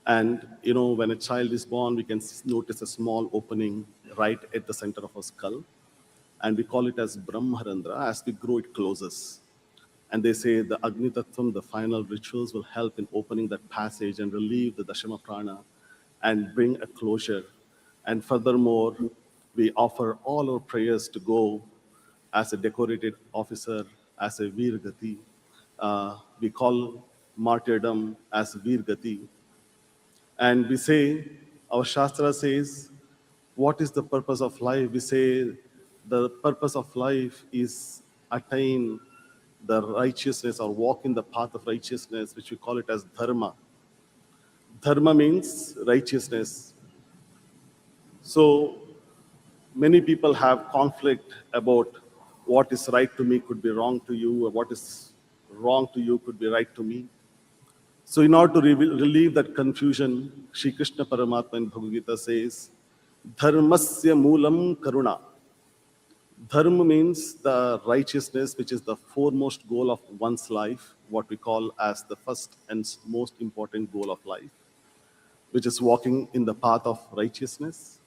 And, when a child is born, we can notice a small opening right at the center of our skull. And we call it as Brahmarandra. As we grow, it closes. And they say the Agni Tattvam, the final rituals, will help in opening that passage and relieve the Dashama Prana and bring a closure. And furthermore, we offer all our prayers to go as a decorated officer, as a Veer Gati. We call martyrdom as Veer Gati. And we say, our Shastra says, what is the purpose of life? We say the purpose of life is attain the righteousness or walk in the path of righteousness, which we call it as dharma. Dharma means righteousness. So many people have conflict about what is right to me could be wrong to you, or what is wrong to you could be right to me. So in order to relieve that confusion, Shri Krishna Paramatma in Bhagavad Gita says, Dharmasya moolam karuna. Dharma means the righteousness, which is the foremost goal of one's life, what we call as the first and most important goal of life, which is walking in the path of righteousness.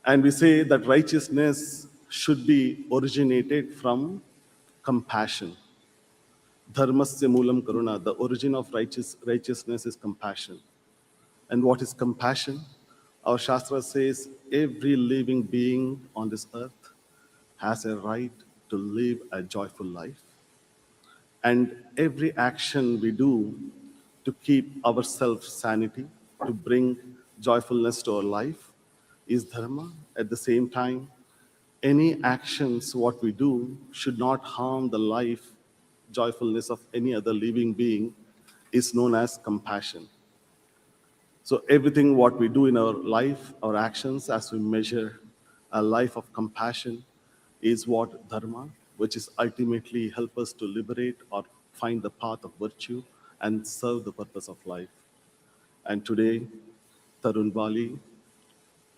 And we say that righteousness should be originated from compassion. Dharmasya moolam karuna. The origin of righteousness is compassion. And what is compassion? Our Shastra says every living being on this earth has a right to live a joyful life. And every action we do to keep ourselves sanity, to bring joyfulness to our life, is dharma. At the same time, any actions what we do should not harm the life, joyfulness of any other living being, is known as compassion. So everything what we do in our life, our actions, as we measure a life of compassion, is what dharma, which is ultimately help us to liberate or find the path of virtue and serve the purpose of life. And today, Tarun Bali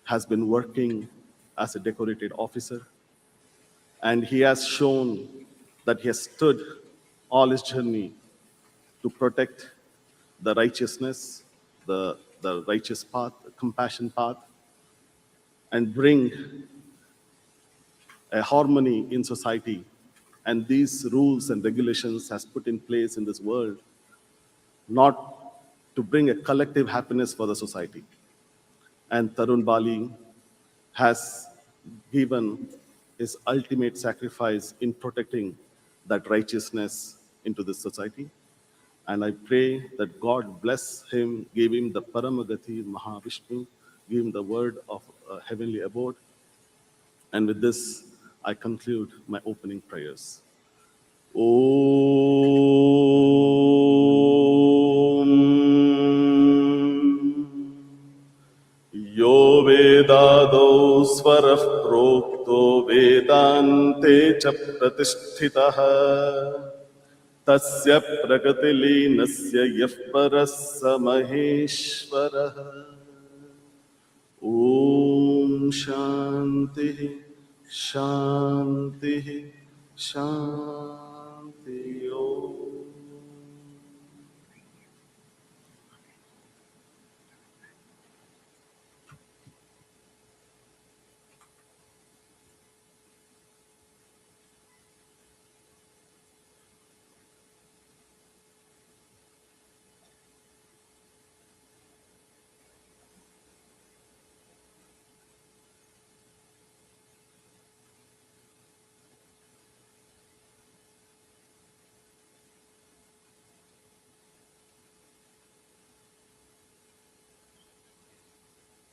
has been working as a decorated officer, and he has shown that he has stood all his journey to protect the righteousness, the righteous path, the compassion path, and bring a harmony in society. And these rules and regulations has put in place in this world not to bring a collective happiness for the society. And Tarun Bali has given his ultimate sacrifice in protecting that righteousness into this society. And I pray that God bless him, give him the Paramagati Mahavishnu, give him the word of heavenly abode. And with this, I conclude my opening prayers. Om Yo Vedado Svarah Prokto Vedante Cha Pratisthitah Tasya Prakatilinasya Yah Parassa Maheshwarah. Om Shanti Shanti Shanti Om.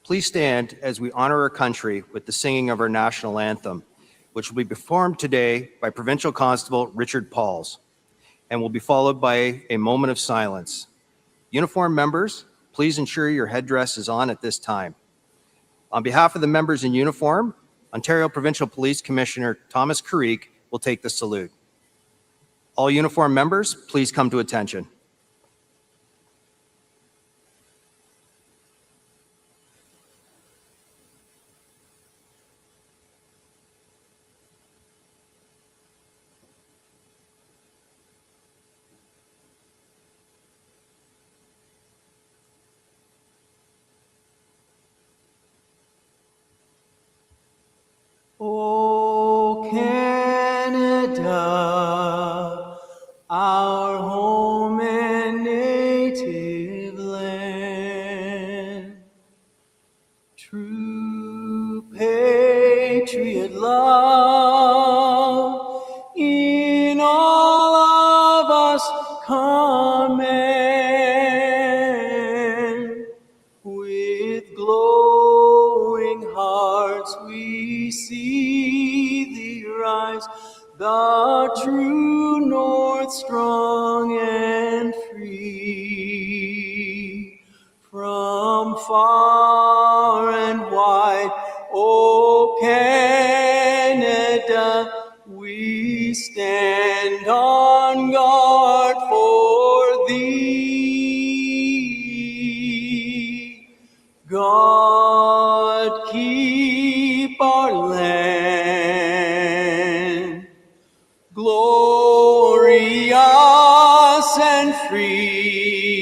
Please stand as we honor our country with the singing of our national anthem, which will be performed today by Provincial Constable Richard Pauls, and will be followed by a moment of silence. Uniformed members, please ensure your headdress is on at this time. On behalf of the members in uniform, Ontario Provincial Police Commissioner Thomas Carrique will take the salute. All uniformed members, please come to attention. O Canada, our home and native land, true patriot love in all of us command. With glowing hearts we see thee rise, the true north, strong and free. From far and wide, O Canada, we stand on guard for thee. God keep our land glorious and free.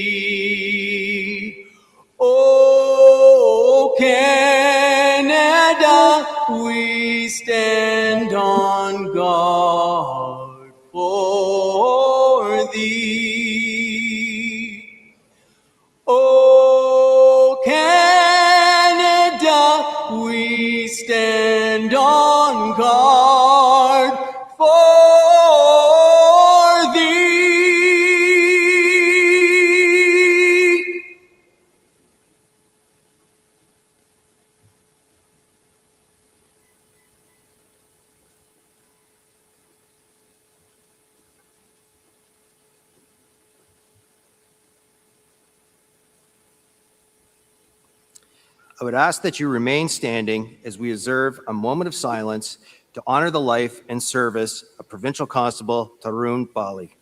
O Canada, we stand on guard for guard for thee. I would ask that you remain standing as we observe a moment of silence to honor the life and service of Provincial Constable Tarun Bali.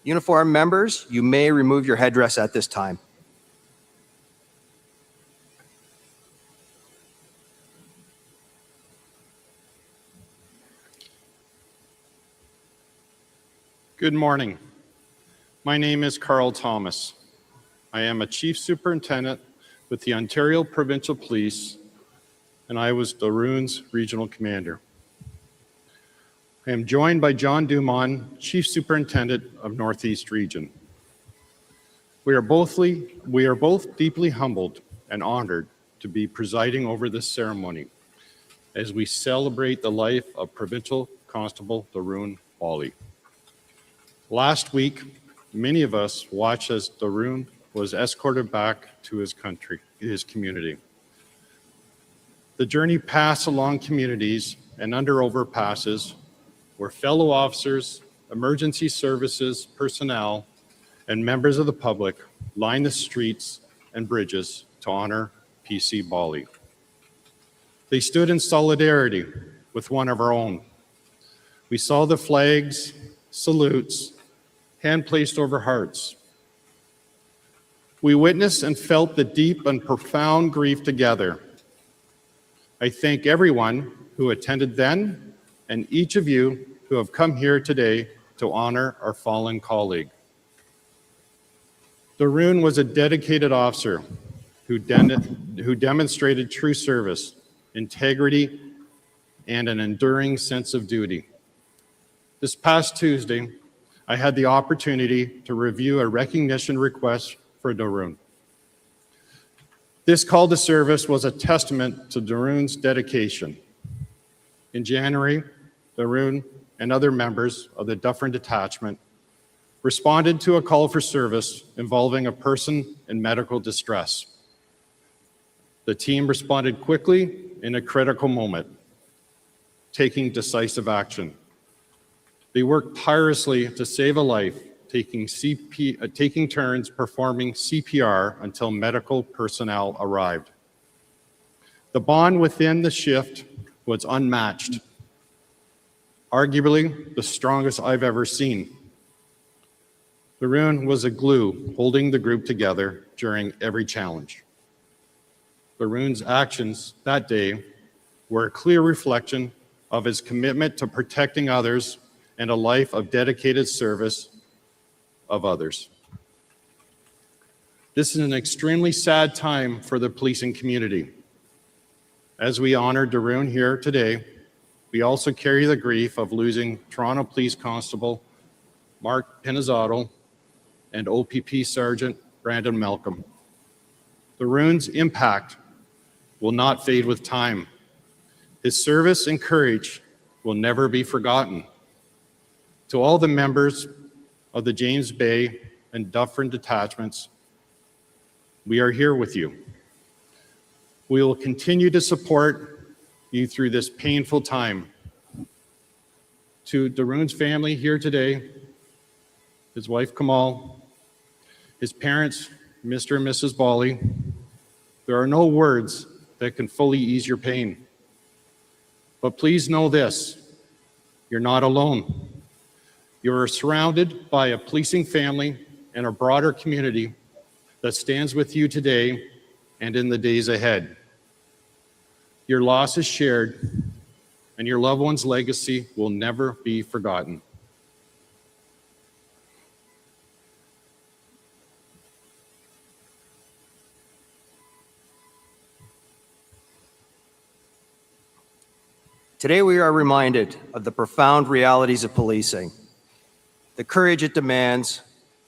Uniform members, you may remove your headdress at this time. Good morning. My name is Carl Thomas. I am a Chief Superintendent with the Ontario Provincial Police, and I was Darun's Regional Commander. I am joined by John Dumont, Chief Superintendent of Northeast Region. We are both deeply humbled and honored to be presiding over this ceremony as we celebrate the life of Provincial Constable Tarun Bali. Last week, many of us watched as Tarun was escorted back to his community. The journey passed along communities and under overpasses where fellow officers, emergency services personnel, and members of the public lined the streets and bridges to honor PC Bali. They stood in solidarity with one of our own. We saw the flags, salutes, hand placed over hearts. We witnessed and felt the deep and profound grief together. I thank everyone who attended then and each of you who have come here today to honor our fallen colleague. Tarun was a dedicated officer who demonstrated true service, integrity, and an enduring sense of duty. This past Tuesday, I had the opportunity to review a recognition request for Tarun. This call to service was a testament to Tarun's dedication. In January, Tarun and other members of the Dufferin Detachment responded to a call for service involving a person in medical distress. The team responded quickly in a critical moment, taking decisive action. They worked tirelessly to save a life, taking turns performing CPR until medical personnel arrived. The bond within the shift was unmatched, arguably the strongest I've ever seen. Tarun was a glue holding the group together during every challenge. Tarun's actions that day were a clear reflection of his commitment to protecting others and a life of dedicated service of others. This is an extremely sad time for the policing community. As we honor Tarun here today, we also carry the grief of losing Toronto Police Constable Mark Pinizzato and OPP Sergeant Brandon Malcolm. Tarun's impact will not fade with time. His service and courage will never be forgotten. To all the members of the James Bay and Dufferin detachments, we are here with you. We will continue to support you through this painful time. To Tarun's family here today, his wife Kamal, his parents, Mr. and Mrs. Bali, there are no words that can fully ease your pain. But please know this, you're not alone. You are surrounded by a policing family and a broader community that stands with you today and in the days ahead. Your loss is shared, and your loved one's legacy will never be forgotten. Today we are reminded of the profound realities of policing, the courage it demands,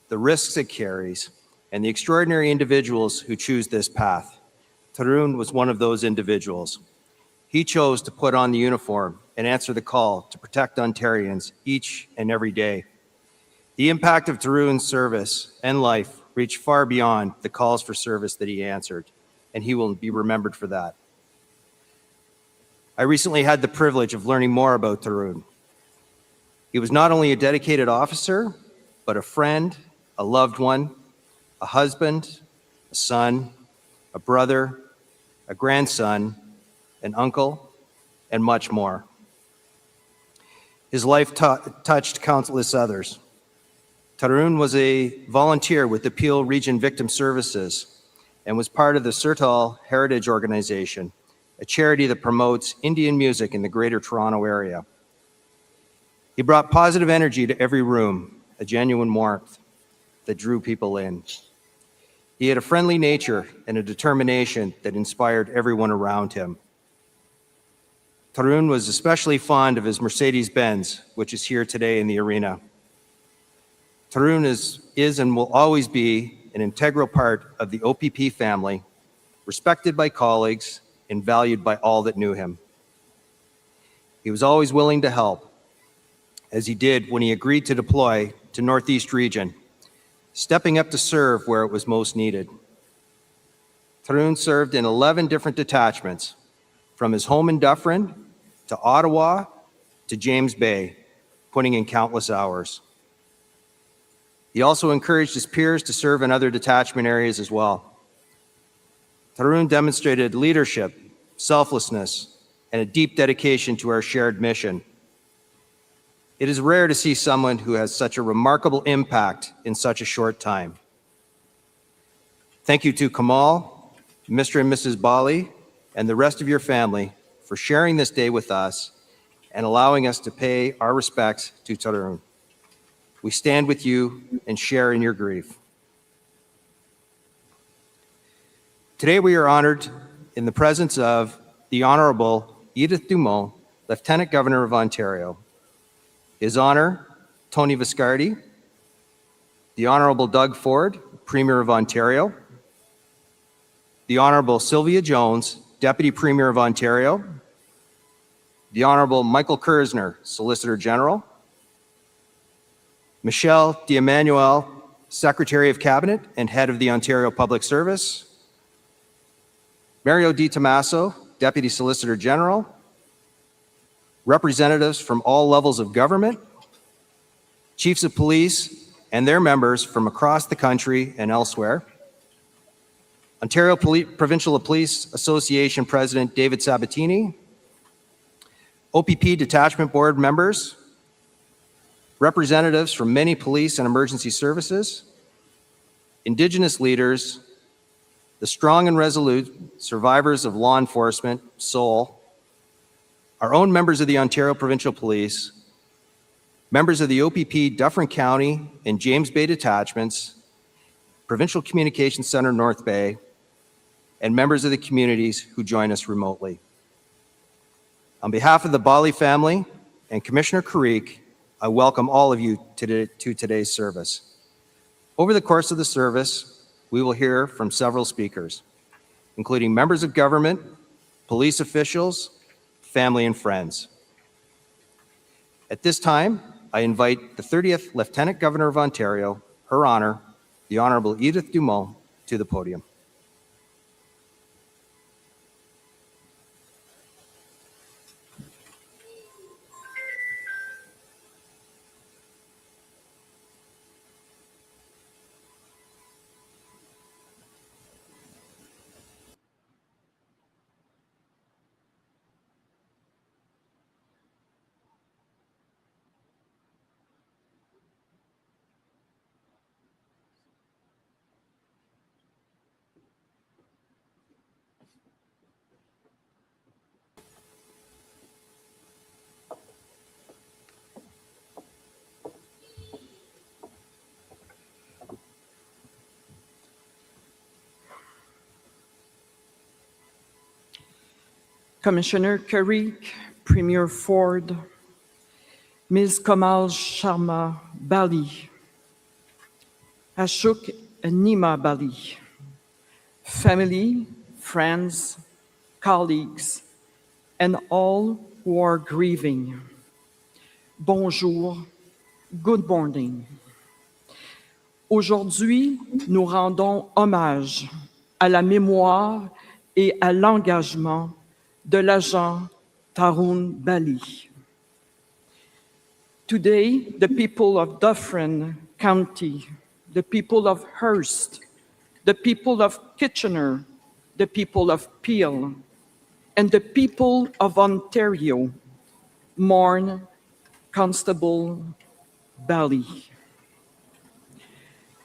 the risks it carries, and the extraordinary individuals who choose this path. Tarun was one of those individuals. He chose to put on the uniform and answer the call to protect Ontarians each and every day. The impact of Tarun's service and life reached far beyond the calls for service that he answered, and he will be remembered for that. I recently had the privilege of learning more about Tarun. He was not only a dedicated officer, but a friend, a loved one, a husband, a son, a brother, a grandson, an uncle, and much more. His life touched countless others. Tarun was a volunteer with the Peel Region Victim Services and was part of the Sertal Heritage Organization, a charity that promotes Indian music in the Greater Toronto Area. He brought positive energy to every room, a genuine warmth that drew people in. He had a friendly nature and a determination that inspired everyone around him. Tarun was especially fond of his Mercedes-Benz, which is here today in the arena. Tarun is and will always be an integral part of the OPP family, respected by colleagues and valued by all that knew him. He was always willing to help, as he did when he agreed to deploy to Northeast Region, stepping up to serve where it was most needed. Tarun served in 11 different detachments, from his home in Dufferin to Ottawa to James Bay, putting in countless hours. He also encouraged his peers to serve in other detachment areas as well. Tarun demonstrated leadership, selflessness, and a deep dedication to our shared mission. It is rare to see someone who has such a remarkable impact in such a short time. Thank you to Kamal, Mr. and Mrs. Bali, and the rest of your family for sharing this day with us and allowing us to pay our respects to Tarun. We stand with you and share in your grief. Today we are honored in the presence of the Honorable Edith Dumont, Lieutenant Governor of Ontario, His Honor Tony Viscardi, the Honorable Doug Ford, Premier of Ontario, the Honorable Sylvia Jones, Deputy Premier of Ontario, the Honorable Michael Kersner, Solicitor General, Michelle D'Emmanuel, Secretary of Cabinet and Head of the Ontario Public Service, Mario Di Tommaso, Deputy Solicitor General, representatives from all levels of government, chiefs of police and their members from across the country and elsewhere, Ontario Provincial Police Association President David Sabatini, OPP Detachment Board members, representatives from many police and emergency services, Indigenous leaders, the strong and resolute survivors of law enforcement, SOUL, our own members of the Ontario Provincial Police, members of the OPP Dufferin County and James Bay detachments, Provincial Communications Center North Bay, and members of the communities who join us remotely. On behalf of the Bali family and Commissioner Karik, I welcome all of you to today's service. Over the course of the service, we will hear from several speakers, including members of government, police officials, family, and friends. At this time, I invite the 30th Lieutenant Governor of Ontario, Her Honor, the Honorable Edith Dumont, to the podium. Commissioner Karik, Premier Ford, Ms. Kamal Sharma Bali, Ashok and Nima Bali, family, friends, colleagues, and all who are grieving. Bonjour, good morning. Aujourd'hui, nous rendons hommage à la mémoire et à l'engagement de l'agent Tarun Bali. Today, the people of Dufferin County, the people of Hearst, the people of Kitchener, the people of Peel, and the people of Ontario mourn Constable Bali.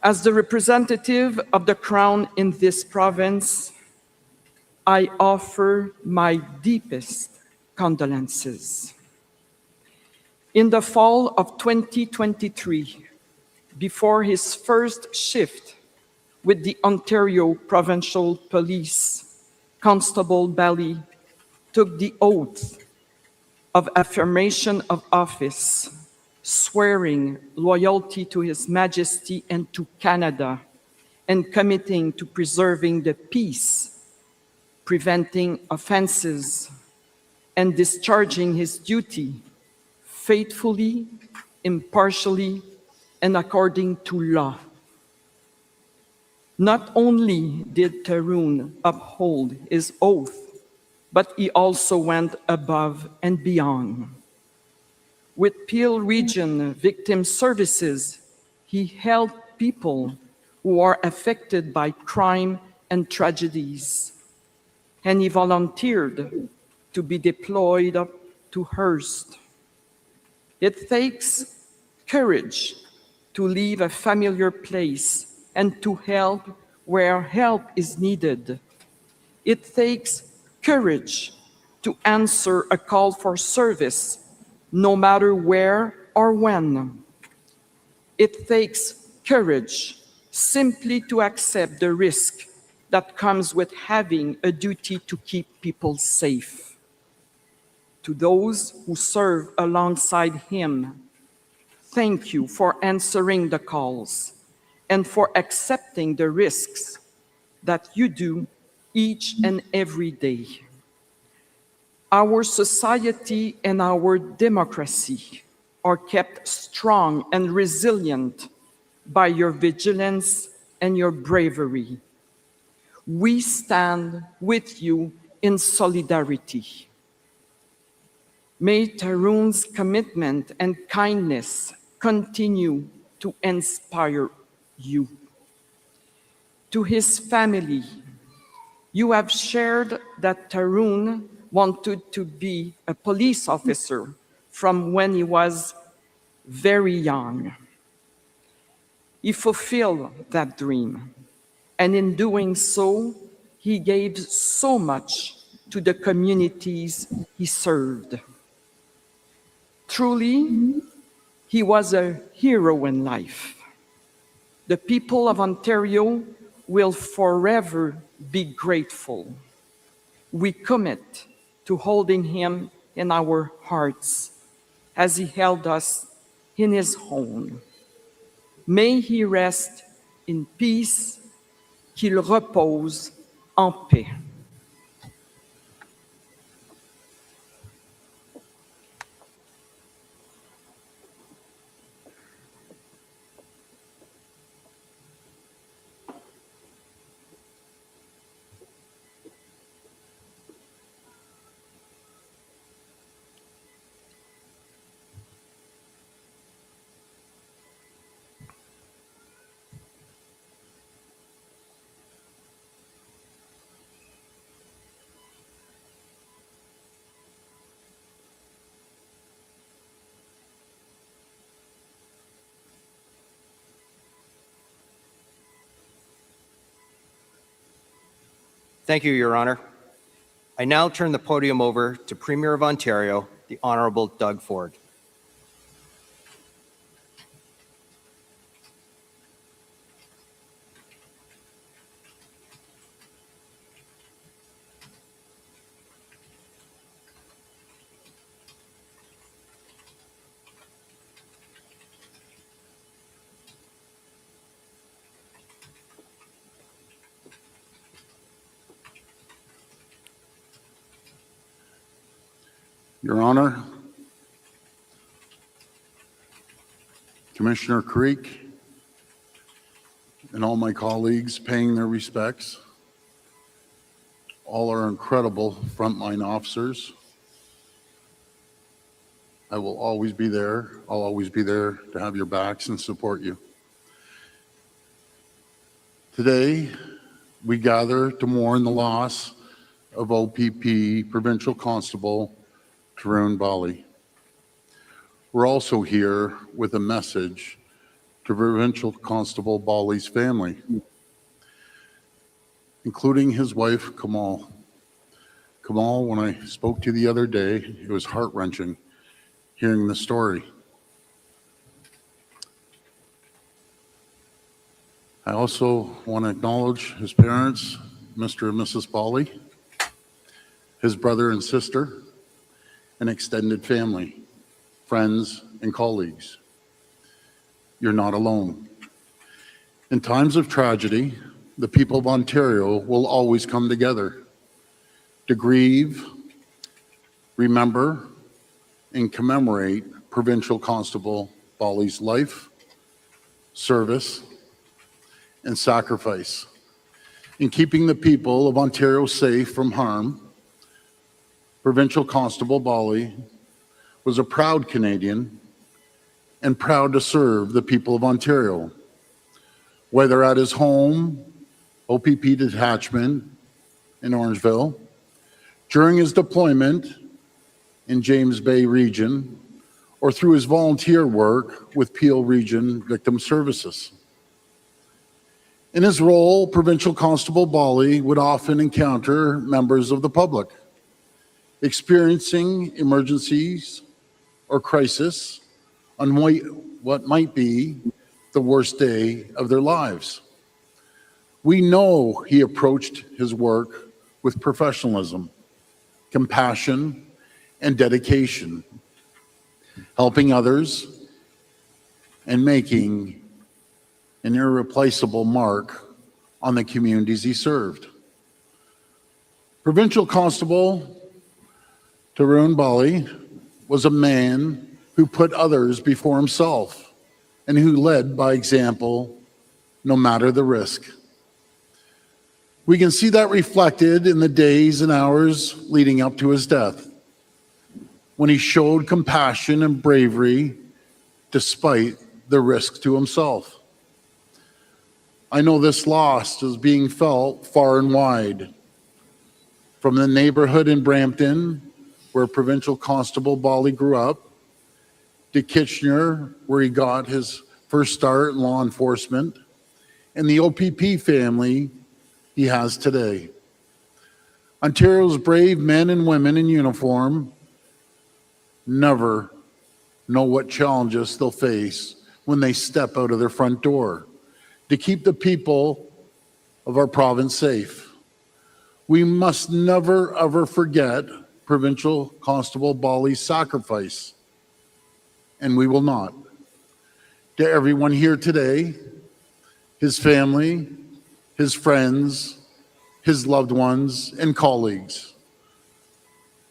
As the representative of the Crown in this province, I offer my deepest condolences. In the fall of 2023, before his first shift with the Ontario Provincial Police, Constable Bali took the oath of affirmation of office, swearing loyalty to His Majesty and to Canada, and committing to preserving the peace, preventing offenses, and discharging his duty faithfully, impartially, and according to law. Not only did Tarun uphold his oath, but he also went above and beyond. With Peel Region Victim Services, he helped people who are affected by crime and tragedies, and he volunteered to be deployed to Hearst. It takes courage to leave a familiar place and to help where help is needed. It takes courage to answer a call for service, no matter where or when. It takes courage simply to accept the risk that comes with having a duty to keep people safe. To those who serve alongside him, thank you for answering the calls and for accepting the risks that you do each and every day. Our society and our democracy are kept strong and resilient by your vigilance and your bravery. We stand with you in solidarity. May Tarun's commitment and kindness continue to inspire you. To his family, you have shared that Tarun wanted to be a police officer from when he was very young. He fulfilled that dream, and in doing so, he gave so much to the communities he served. Truly, he was a hero in life. The people of Ontario will forever be grateful. We commit to holding him in our hearts as he held us in his home. May he rest in peace, qu'il repose en paix. Thank you, Your Honor. I now turn the podium over to Premier of Ontario, the Honorable Doug Ford. Your Honor, Commissioner Creek, and all my colleagues paying their respects, all our incredible frontline officers. I will always be there. I'll always be there to have your backs and support you. Today, we gather to mourn the loss of OPP Provincial Constable Tarun Bali. We're also here with a message to Provincial Constable Bali's family, including his wife, Kamal. Kamal, when I spoke to you the other day, it was heart-wrenching hearing the story. I also want to acknowledge his parents, Mr. and Mrs. Bali, his brother and sister, and extended family, friends, and colleagues. You're not alone. In times of tragedy, the people of Ontario will always come together to grieve, remember, and commemorate Provincial Constable Bali's life, service, and sacrifice in keeping the people of Ontario safe from harm. Provincial Constable Bali was a proud Canadian and proud to serve the people of Ontario, whether at his home, OPP detachment in Orangeville, during his deployment in James Bay region, or through his volunteer work with Peel Region Victim Services. In his role, Provincial Constable Bali would often encounter members of the public, experiencing emergencies or crisis on what might be the worst day of their lives. We know he approached his work with professionalism, compassion, and dedication, helping others and making an irreplaceable mark on the communities he served. Provincial Constable Tarun Bali was a man who put others before himself and who led by example no matter the risk. We can see that reflected in the days and hours leading up to his death, when he showed compassion and bravery despite the risk to himself. I know this loss is being felt far and wide, from the neighborhood in Brampton, where Provincial Constable Bali grew up, to Kitchener, where he got his first start in law enforcement, and the OPP family he has today. Ontario's brave men and women in uniform never know what challenges they'll face when they step out of their front door to keep the people of our province safe. We must never, ever forget Provincial Constable Bali's sacrifice, and we will not. To everyone here today, his family, his friends, his loved ones, and colleagues,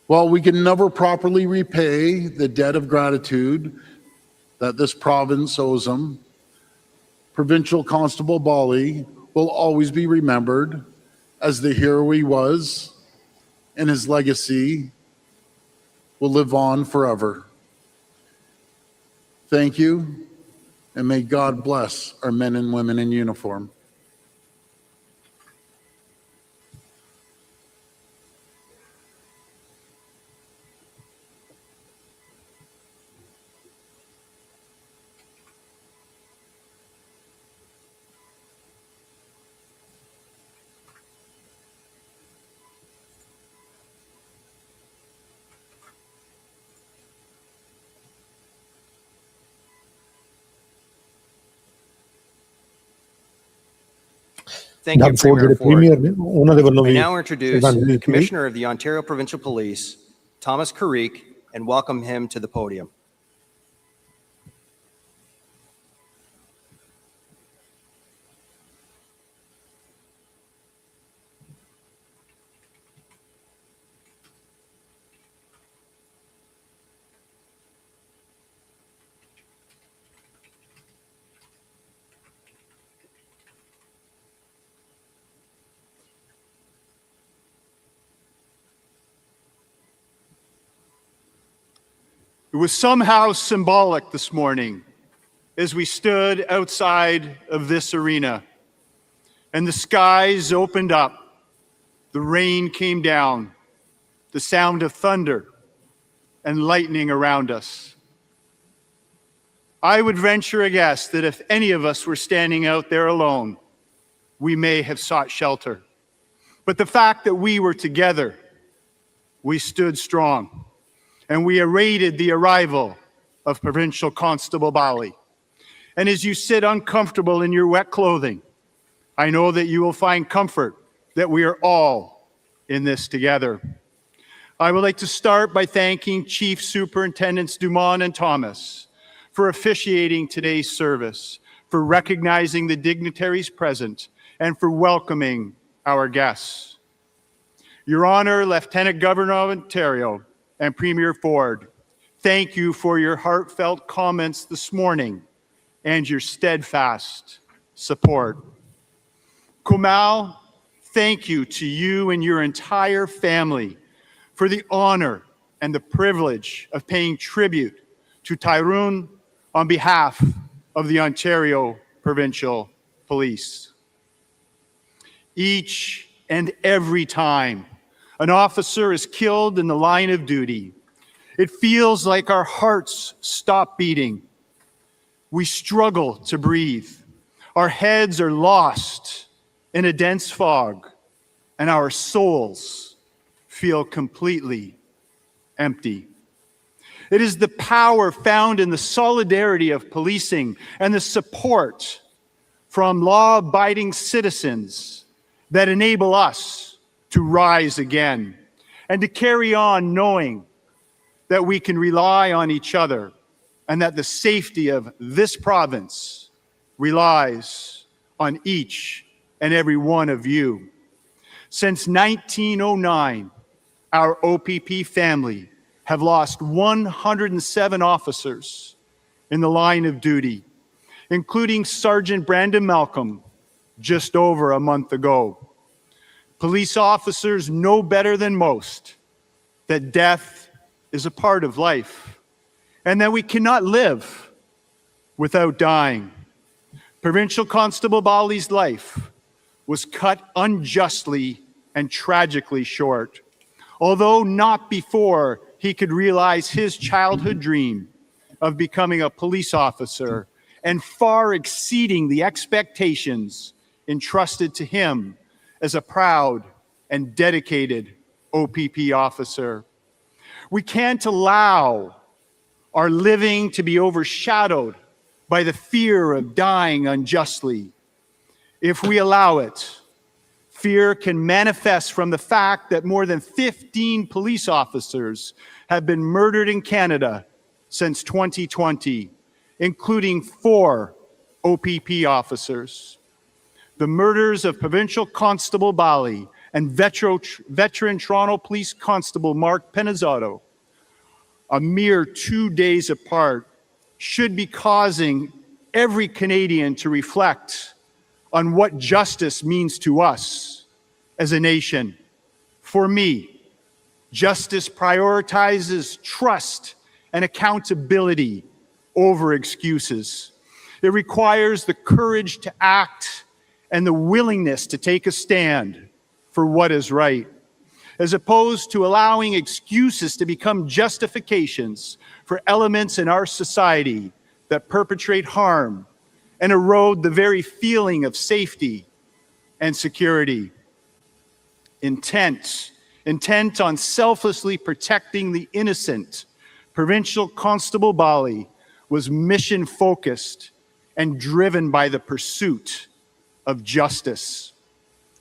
while we can never properly repay the debt of gratitude that this province owes him, Provincial Constable Bali will always be remembered as the hero he was, and his legacy will live on forever. Thank you, and may God bless our men and women in uniform. Thank you for your ਜਿਹੜੇ report. Premier ਨੇ ਉਹਨਾਂ ਦੇ ਵੱਲੋਂ I we now introduce ਸ਼ਰਧਾਂਜਲੀ the ਦਿੱਤੀ ਗਈ। Commissioner of the Ontario Provincial Police, Thomas Carrick, and welcome him to the podium. It was somehow symbolic this morning as we stood outside of this arena and the skies opened up, the rain came down, the sound of thunder and lightning around us. I would venture a guess that if any of us were standing out there alone, we may have sought shelter. But the fact that we were together, we stood strong, and we awaited the arrival of Provincial Constable Bali. And as you sit uncomfortable in your wet clothing, I know that you will find comfort that we are all in this together. I would like to start by thanking Chief Superintendents Dumont and Thomas for officiating today's service, for recognizing the dignitaries present, and for welcoming our guests. Your Honor, Lieutenant Governor of Ontario and Premier Ford, thank you for your heartfelt comments this morning and your steadfast support. Kumal, thank you to you and your entire family for the honor and the privilege of paying tribute to Tarun on behalf of the Ontario Provincial Police. Each and every time an officer is killed in the line of duty, it feels like our hearts stop beating. We struggle to breathe. Our heads are lost in a dense fog, and our souls feel completely empty. It is the power found in the solidarity of policing and the support from law-abiding citizens that enable us to rise again and to carry on knowing that we can rely on each other and that the safety of this province relies on each and every one of you. Since 1909, our OPP family have lost 107 officers in the line of duty, including Sergeant Brandon Malcolm just over a month ago. Police officers know better than most that death is a part of life and that we cannot live without dying. Provincial Constable Bali's life was cut unjustly and tragically short, although not before he could realize his childhood dream of becoming a police officer and far exceeding the expectations entrusted to him as a proud and dedicated OPP officer. We can't allow our living to be overshadowed by the fear of dying unjustly. If we allow it, fear can manifest from the fact that more than 15 police officers have been murdered in Canada since 2020, including 4 OPP officers. The murders of Provincial Constable Bali and veteran Toronto Police Constable Mark Penizzotto, a mere 2 days apart, should be causing every Canadian to reflect on what justice means to us as a nation. For me, justice prioritizes trust and accountability over excuses. It requires the courage to act and the willingness to take a stand for what is right, as opposed to allowing excuses to become justifications for elements in our society that perpetrate harm and erode the very feeling of safety and security. Intent on selflessly protecting the innocent, Provincial Constable Bali was mission-focused and driven by the pursuit of justice.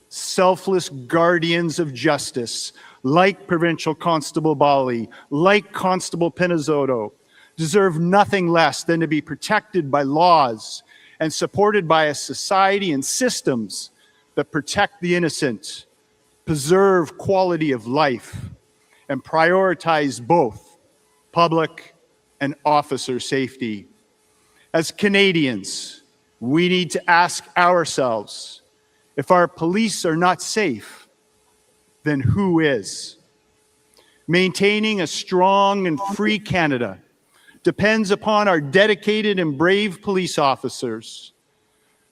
Selfless guardians of justice, like Provincial Constable Bali, like Constable Penizzotto, deserve nothing less than to be protected by laws and supported by a society and systems that protect the innocent, preserve quality of life, and prioritize both public and officer safety. As Canadians, we need to ask ourselves, if our police are not safe, then who is? Maintaining a strong and free Canada depends upon our dedicated and brave police officers.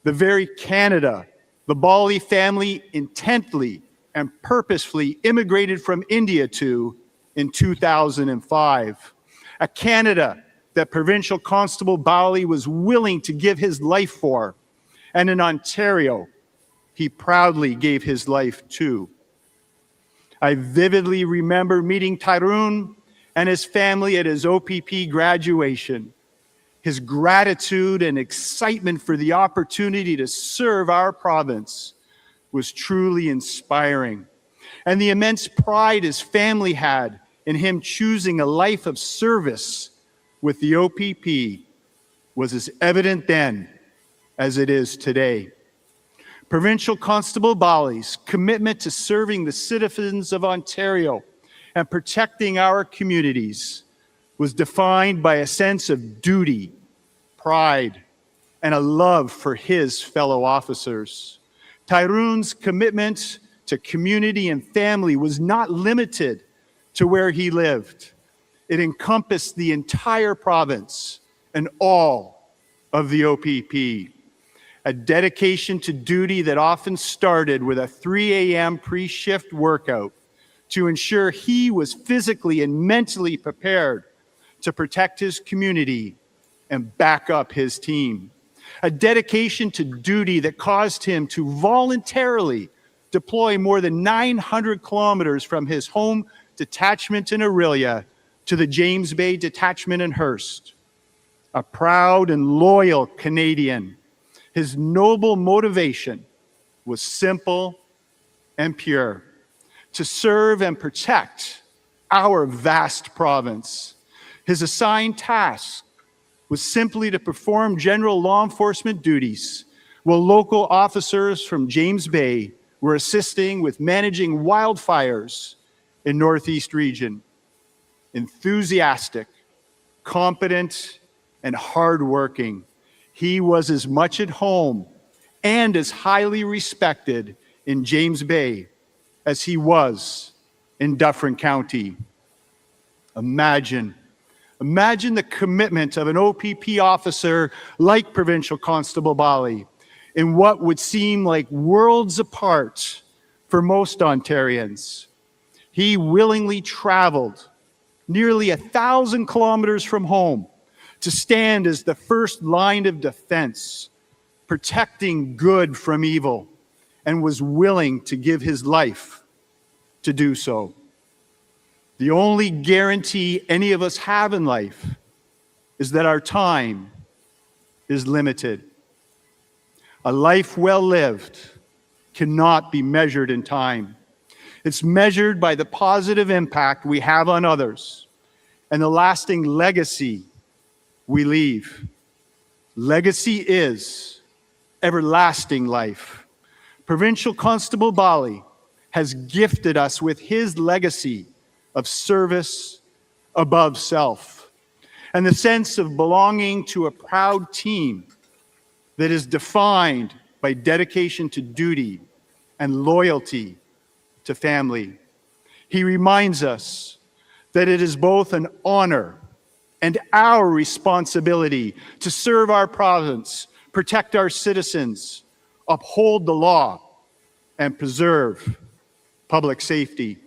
The very Canada the Bali family intently and purposefully immigrated from India to in 2005. A Canada that Provincial Constable Bali was willing to give his life for, and in Ontario, he proudly gave his life to. I vividly remember meeting Tarun and his family at his OPP graduation. His gratitude and excitement for the opportunity to serve our province was truly inspiring. And the immense pride his family had in him choosing a life of service with the OPP was as evident then as it is today. Provincial Constable Bali's commitment to serving the citizens of Ontario and protecting our communities was defined by a sense of duty, pride, and a love for his fellow officers. Tarun's commitment to community and family was not limited to where he lived. It encompassed the entire province and all of the OPP. A dedication to duty that often started with a 3 a.m. pre-shift workout to ensure he was physically and mentally prepared to protect his community and back up his team. A dedication to duty that caused him to voluntarily deploy more than 900 kilometers from his home detachment in Aurelia to the James Bay detachment in Hearst. A proud and loyal Canadian, his noble motivation was simple and pure: to serve and protect our vast province. His assigned task was simply to perform general law enforcement duties, while local officers from James Bay were assisting with managing wildfires in Northeast region. Enthusiastic, competent, and hardworking, he was as much at home and as highly respected in James Bay as he was in Dufferin County. Imagine the commitment of an OPP officer like Provincial Constable Bali in what would seem like worlds apart for most Ontarians. He willingly traveled nearly 1,000 kilometers from home to stand as the first line of defense, protecting good from evil, and was willing to give his life to do so. The only guarantee any of us have in life is that our time is limited. A life well lived cannot be measured in time. It's measured by the positive impact we have on others and the lasting legacy we leave. Legacy is everlasting life. Provincial Constable Bali has gifted us with his legacy of service above self and the sense of belonging to a proud team that is defined by dedication to duty and loyalty to family. He reminds us that it is both an honor and our responsibility to serve our province, protect our citizens, uphold the law, and preserve public safety.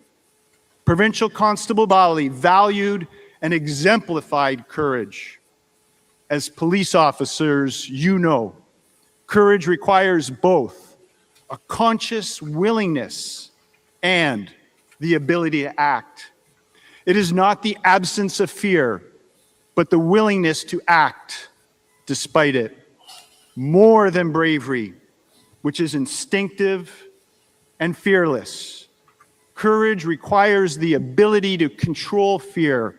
Provincial Constable Bali valued and exemplified courage. As police officers, you know, courage requires both a conscious willingness and the ability to act. It is not the absence of fear, but the willingness to act despite it. More than bravery, which is instinctive and fearless. Courage requires the ability to control fear,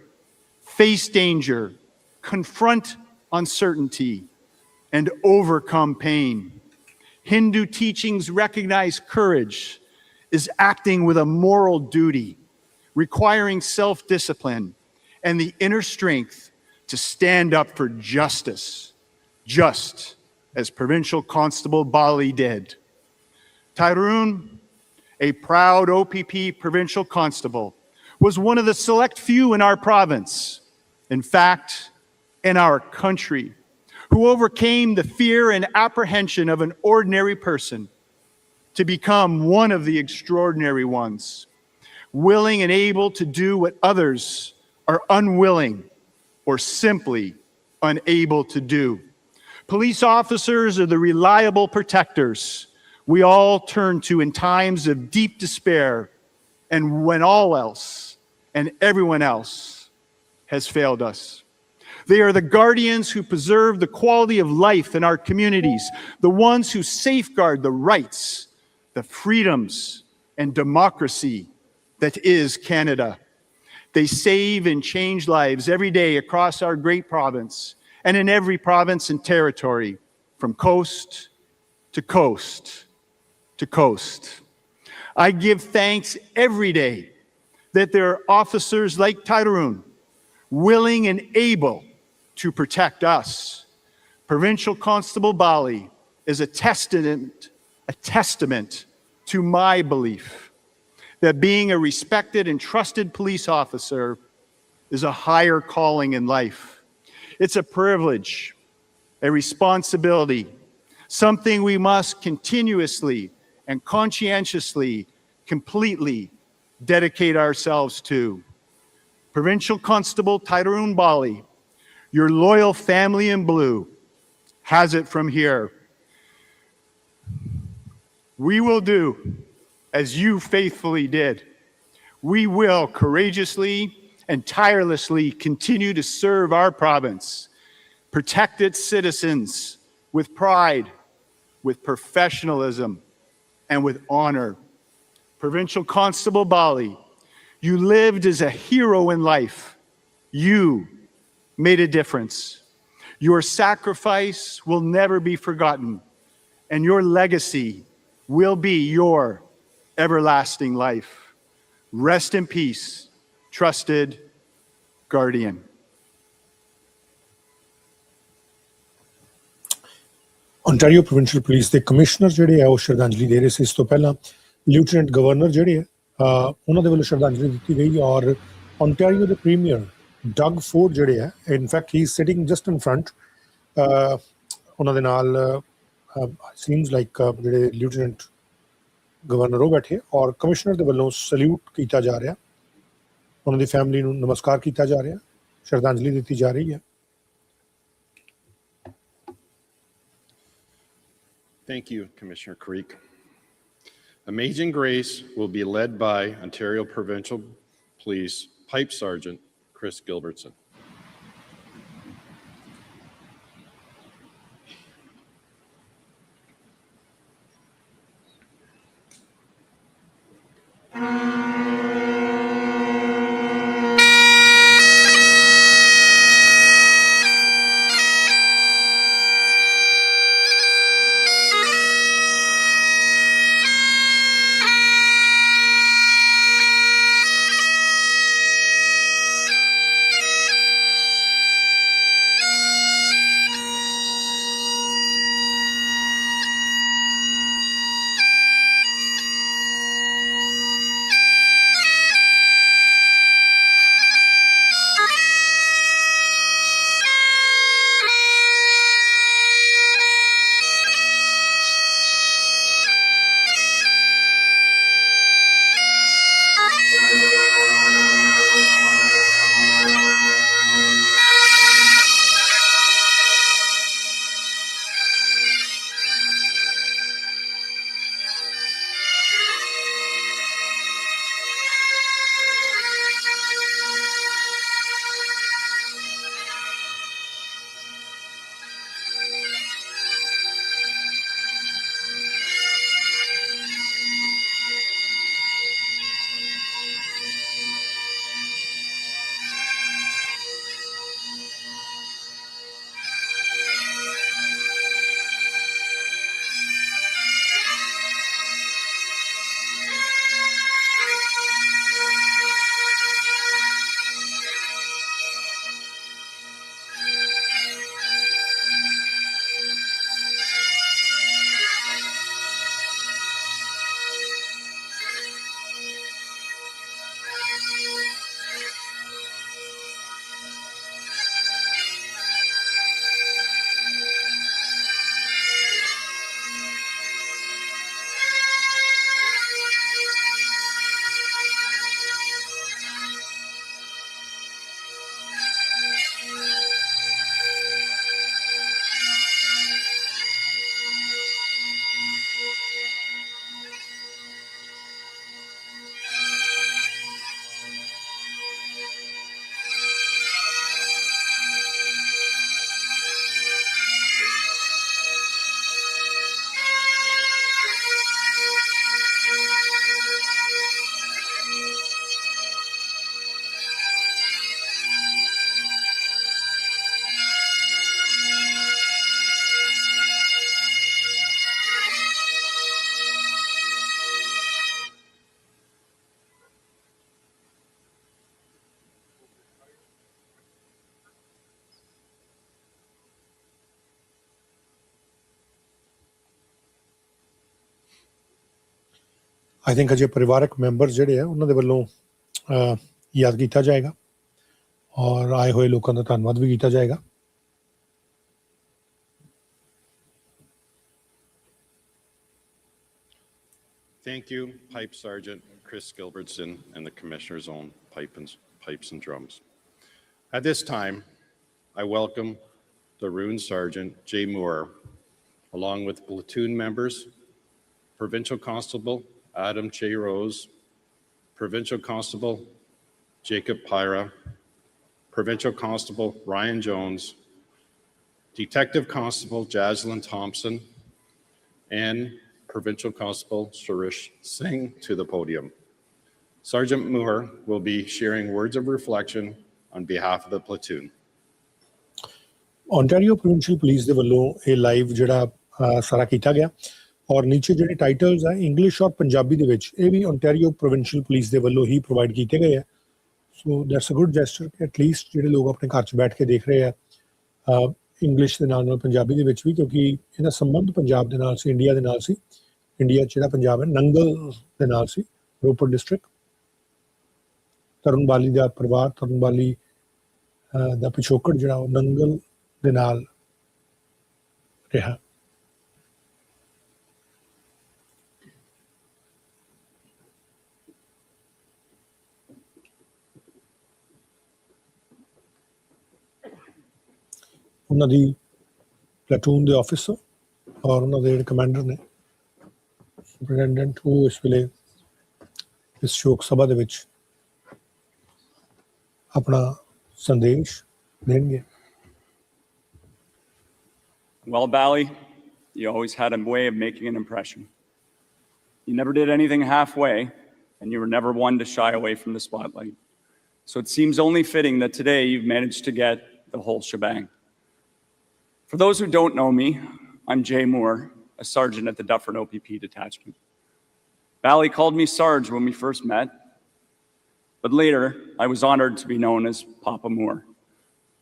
face danger, confront uncertainty, and overcome pain. Hindu teachings recognize courage is acting with a moral duty, requiring self-discipline and the inner strength to stand up for justice, just as Provincial Constable Bali did. Tarun, a proud OPP provincial constable, was one of the select few in our province. In fact, in our country, who overcame the fear and apprehension of an ordinary person to become one of the extraordinary ones, willing and able to do what others are unwilling or simply unable to do. Police officers are the reliable protectors we all turn to in times of deep despair and when all else and everyone else has failed us. They are the guardians who preserve the quality of life in our communities, the ones who safeguard the rights, the freedoms, and democracy that is Canada. They save and change lives every day across our great province and in every province and territory, from coast to coast to coast. I give thanks every day that there are officers like Tarun, willing and able to protect us. Provincial Constable Bali is a testament to my belief that being a respected and trusted police officer is a higher calling in life. It's a privilege, a responsibility, something we must continuously and conscientiously, completely dedicate ourselves to. Provincial Constable Tarun Bali, your loyal family in blue, has it from here. We will do as you faithfully did. We will courageously and tirelessly continue to serve our province, protect its citizens with pride, with professionalism, and with honor. Provincial Constable Bali, you lived as a hero in life. You made a difference. Your sacrifice will never be forgotten, and your legacy will be your everlasting life. Rest in peace, trusted guardian. Ontario Provincial Police ਦੇ commissioner ਜਿਹੜੇ ਆ ਉਹ ਸ਼ਰਧਾਂਜਲੀ ਦੇ ਰਹੇ ਸੀ। ਇਸ ਤੋਂ ਪਹਿਲਾਂ ਲੈਫਟੀਨੈਂਟ ਗਵਰਨਰ ਜਿਹੜੇ ਆ ਉਹਨਾਂ ਦੇ ਵੱਲੋਂ ਸ਼ਰਧਾਂਜਲੀ ਦਿੱਤੀ ਗਈ ਔਰ Ontario ਦੇ ਪ੍ਰੀਮੀਅਰ ਡਗ ਫੋਰਡ ਜਿਹੜੇ ਆ in fact he is sitting just in front ਉਹਨਾਂ ਦੇ ਨਾਲ ਸੀਮਸ ਲਾਈਕ ਜਿਹੜੇ ਲੈਫਟੀਨੈਂਟ ਗਵਰਨਰ ਉਹ ਬੈਠੇ ਔਰ ਕਮਿਸ਼ਨਰ ਦੇ ਵੱਲੋਂ ਸਲੂਟ ਕੀਤਾ ਜਾ ਰਿਹਾ, ਉਹਨਾਂ ਦੀ ਫੈਮਿਲੀ ਨੂੰ ਨਮਸਕਾਰ ਕੀਤਾ ਜਾ ਰਿਹਾ, ਸ਼ਰਧਾਂਜਲੀ ਦਿੱਤੀ ਜਾ ਰਹੀ ਹੈ। Thank you, Commissioner Creek. Amazing Grace will be led by Ontario Provincial Police Pipe Sergeant Chris Gilbertson. I think ਅਜੇ ਪਰਿਵਾਰਕ ਮੈਂਬਰ ਜਿਹੜੇ ਆ ਉਹਨਾਂ ਦੇ ਵੱਲੋਂ ਯਾਦ ਕੀਤਾ ਜਾਏਗਾ ਔਰ ਆਏ ਹੋਏ ਲੋਕਾਂ ਦਾ ਧੰਨਵਾਦ ਵੀ ਕੀਤਾ ਜਾਏਗਾ। Thank you, Pipe Sergeant Chris Gilbertson and the Commissioner's own pipes and drums. At this time, I welcome the Tarun Sergeant Jay Moore, along with platoon members, Provincial Constable Adam J. Rose, Provincial Constable Jacob Pyra, Provincial Constable Ryan Jones, Detective Constable Jaslyn Thompson, and Provincial Constable Suresh Singh to the podium. Sergeant Moore will be sharing words of reflection on behalf of the platoon. Ontario Provincial Police ਦੇ ਵੱਲੋਂ ਇਹ live ਜਿਹੜਾ ਸਾਰਾ ਕੀਤਾ ਗਿਆ ਔਰ ਨੀਚੇ ਜਿਹੜੇ ਟਾਈਟਲਸ ਆ ਇੰਗਲਿਸ਼ ਔਰ ਪੰਜਾਬੀ ਦੇ ਵਿੱਚ ਇਹ ਵੀ Ontario Provincial Police ਦੇ ਵੱਲੋਂ ਹੀ ਪ੍ਰੋਵਾਈਡ ਕੀਤੇ ਗਏ ਆ। So that's a good gesture ਕਿ ਐਟਲੀਸਟ ਜਿਹੜੇ ਲੋਕ ਆਪਣੇ ਘਰ 'ਚ ਬੈਠ ਕੇ ਦੇਖ ਰਹੇ ਆ ਇੰਗਲਿਸ਼ ਦੇ ਨਾਲ ਪੰਜਾਬੀ ਦੇ ਵਿੱਚ ਵੀ, ਕਿਉਂਕਿ ਇਹਦਾ ਸੰਬੰਧ ਪੰਜਾਬ ਦੇ ਨਾਲ ਸੀ, ਇੰਡੀਆ ਦੇ ਨਾਲ ਸੀ। ਇੰਡੀਆ 'ਚ ਜਿਹੜਾ ਪੰਜਾਬ ਹੈ ਨੰਗਲ ਦੇ ਨਾਲ ਸੀ, ਰੋਪੜ ਡਿਸਟ੍ਰਿਕਟ। ਤਰੁਣ ਬਾਲੀ ਦਾ ਪਰਿਵਾਰ, ਤਰੁਣ ਬਾਲੀ ਦਾ ਪਿਛੋਕੜ ਜਿਹੜਾ ਉਹ ਨੰਗਲ ਦੇ ਨਾਲ ਰਿਹਾ। ਉਹਨਾਂ ਦੀ ਪਲਟੂਨ ਦੇ ਆਫਿਸਰ ਔਰ ਉਹਨਾਂ ਦੇ ਜਿਹੜੇ ਕਮਾਂਡਰ ਨੇ ਸੁਪਰਡੈਂਟੈਂਟ ਉਹ ਇਸ ਵੇਲੇ ਇਸ ਸ਼ੋਕ ਸਭਾ ਦੇ ਵਿੱਚ ਆਪਣਾ ਸੰਦੇਸ਼ ਦੇਣਗੇ। Well, Bali, you always had a way of making an impression. You never did anything halfway, and you were never one to shy away from the spotlight. So it seems only fitting that today you've managed to get the whole shebang. For those who don't know me, I'm Jay Moore, a sergeant at the Dufferin OPP detachment. Bali called me Sarge when we first met, but later I was honored to be known as Papa Moore,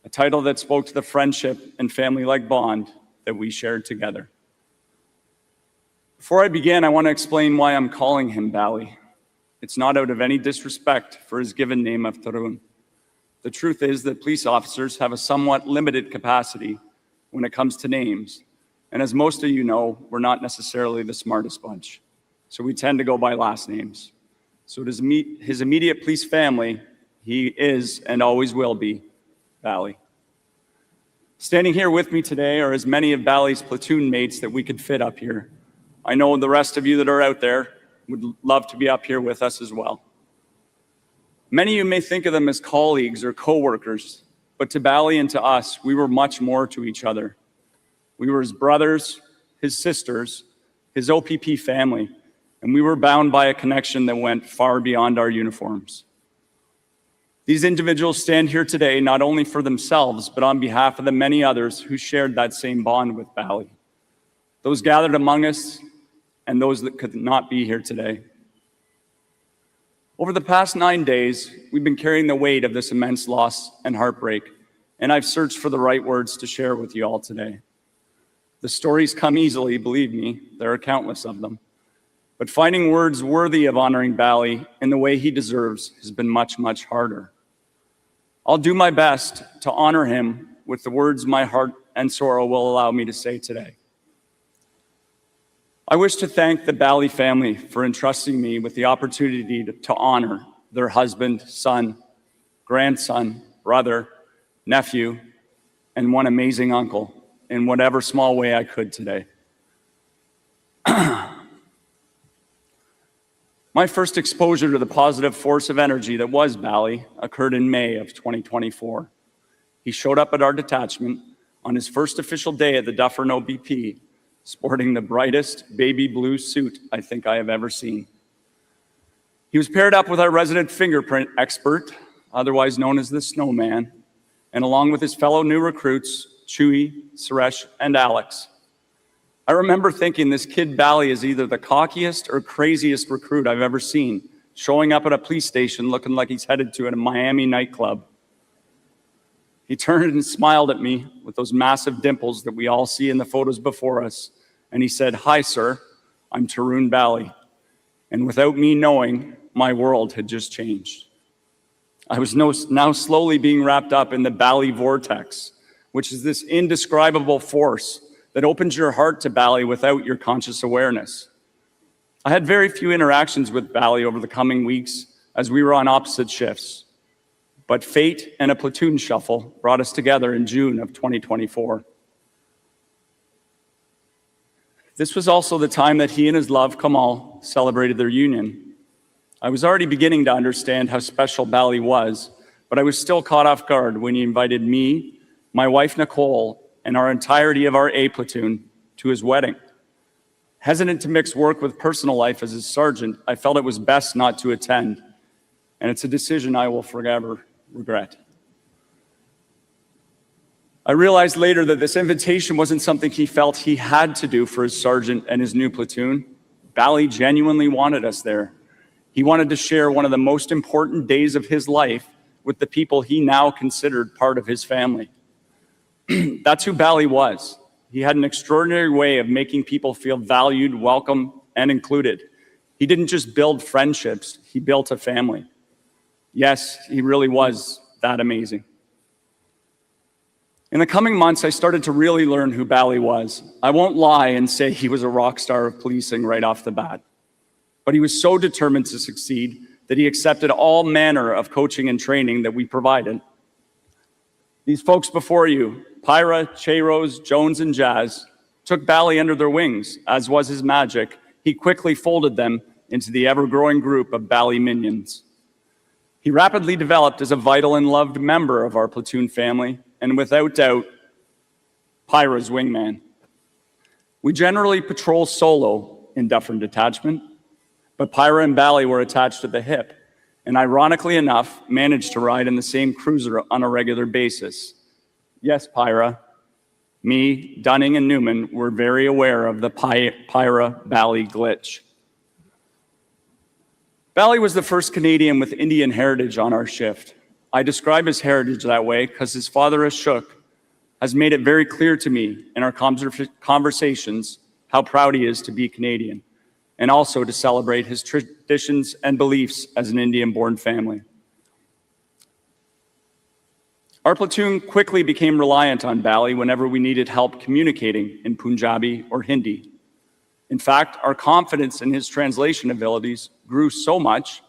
a title that spoke to the friendship and family-like bond that we shared together. Before I begin, I want to explain why I'm calling him Bali. It's not out of any disrespect for his given name of Tarun. The truth is that police officers have a somewhat limited capacity when it comes to names. And as most of you know, we're not necessarily the smartest bunch. So we tend to go by last names. So to his immediate police family, he is and always will be Bali. Standing here with me today are as many of Bali's platoon mates that we could fit up here. I know the rest of you that are out there would love to be up here with us as well. Many of you may think of them as colleagues or co-workers, but to Bali and to us, we were much more to each other. We were his brothers, his sisters, his OPP family, and we were bound by a connection that went far beyond our uniforms. These individuals stand here today not only for themselves, but on behalf of the many others who shared that same bond with Bali. Those gathered among us and those that could not be here today. Over the past 9 days, we've been carrying the weight of this immense loss and heartbreak, and I've searched for the right words to share with you all today. The stories come easily, believe me, there are countless of them. But finding words worthy of honoring Bali in the way he deserves has been much, much harder. I'll do my best to honor him with the words my heart and sorrow will allow me to say today. I wish to thank the Bali family for entrusting me with the opportunity to honor their husband, son, grandson, brother, nephew, and one amazing uncle in whatever small way I could today. My first exposure to the positive force of energy that was Bali occurred in May of 2024. He showed up at our detachment on his first official day at the Dufferin OPP, sporting the brightest baby blue suit I think I have ever seen. He was paired up with our resident fingerprint expert, otherwise known as the Snowman, and along with his fellow new recruits, Chewy, Suresh, and Alex. I remember thinking this kid Bali is either the cockiest or craziest recruit I've ever seen, showing up at a police station looking like he's headed to a Miami nightclub. He turned and smiled at me with those massive dimples that we all see in the photos before us, and he said, "Hi, sir, I'm Tarun Bali." And without me knowing, my world had just changed. I was now slowly being wrapped up in the Bali vortex, which is this indescribable force that opens your heart to Bali without your conscious awareness. I had very few interactions with Bali over the coming weeks as we were on opposite shifts, but fate and a platoon shuffle brought us together in June of 2024. This was also the time that he and his love, Kamal, celebrated their union. I was already beginning to understand how special Bali was, but I was still caught off guard when he invited me, my wife Nicole, and our entirety of our A platoon to his wedding. Hesitant to mix work with personal life as his sergeant, I felt it was best not to attend, and it's a decision I will forever regret. I realized later that this invitation wasn't something he felt he had to do for his sergeant and his new platoon. Bali genuinely wanted us there. He wanted to share one of the most important days of his life with the people he now considered part of his family. That's who Bali was. He had an extraordinary way of making people feel valued, welcome, and included. He didn't just build friendships, he built a family. Yes, he really was that amazing. In the coming months, I started to really learn who Bali was. I won't lie and say he was a rock star of policing right off the bat, but he was so determined to succeed that he accepted all manner of coaching and training that we provided. These folks before you, Pyra, Che-Rose, Jones, and Jazz, took Bali under their wings, as was his magic. He quickly folded them into the ever-growing group of Bali minions. He rapidly developed as a vital and loved member of our platoon family, and without doubt, Pyra's wingman. We generally patrol solo in Dufferin Detachment, but Pyra and Bali were attached at the hip, and ironically enough, managed to ride in the same cruiser on a regular basis. Yes, Pyra, me, Dunning, and Newman were very aware of the Pyra-Bali glitch. Bali was the first Canadian with Indian heritage on our shift. I describe his heritage that way because his father, Ashok, has made it very clear to me in our conversations how proud he is to be Canadian, and also to celebrate his traditions and beliefs as an Indian-born family. Our platoon quickly became reliant on Bali whenever we needed help communicating in Punjabi or Hindi. In fact, our confidence in his translation abilities grew so much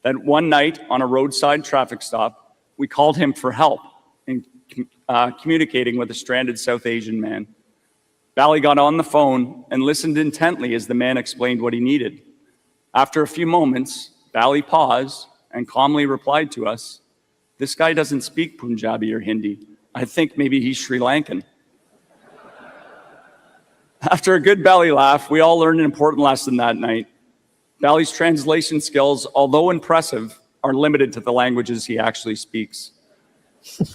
that one night on a roadside traffic stop, we called him for help in communicating with a stranded South Asian man. Bali got on the phone and listened intently as the man explained what he needed. After a few moments, Bali paused and calmly replied to us, "This guy doesn't speak Punjabi or Hindi. I think maybe he's Sri Lankan." After a good Bali laugh, we all learned an important lesson that night. Bali's translation skills, although impressive, are limited to the languages he actually speaks.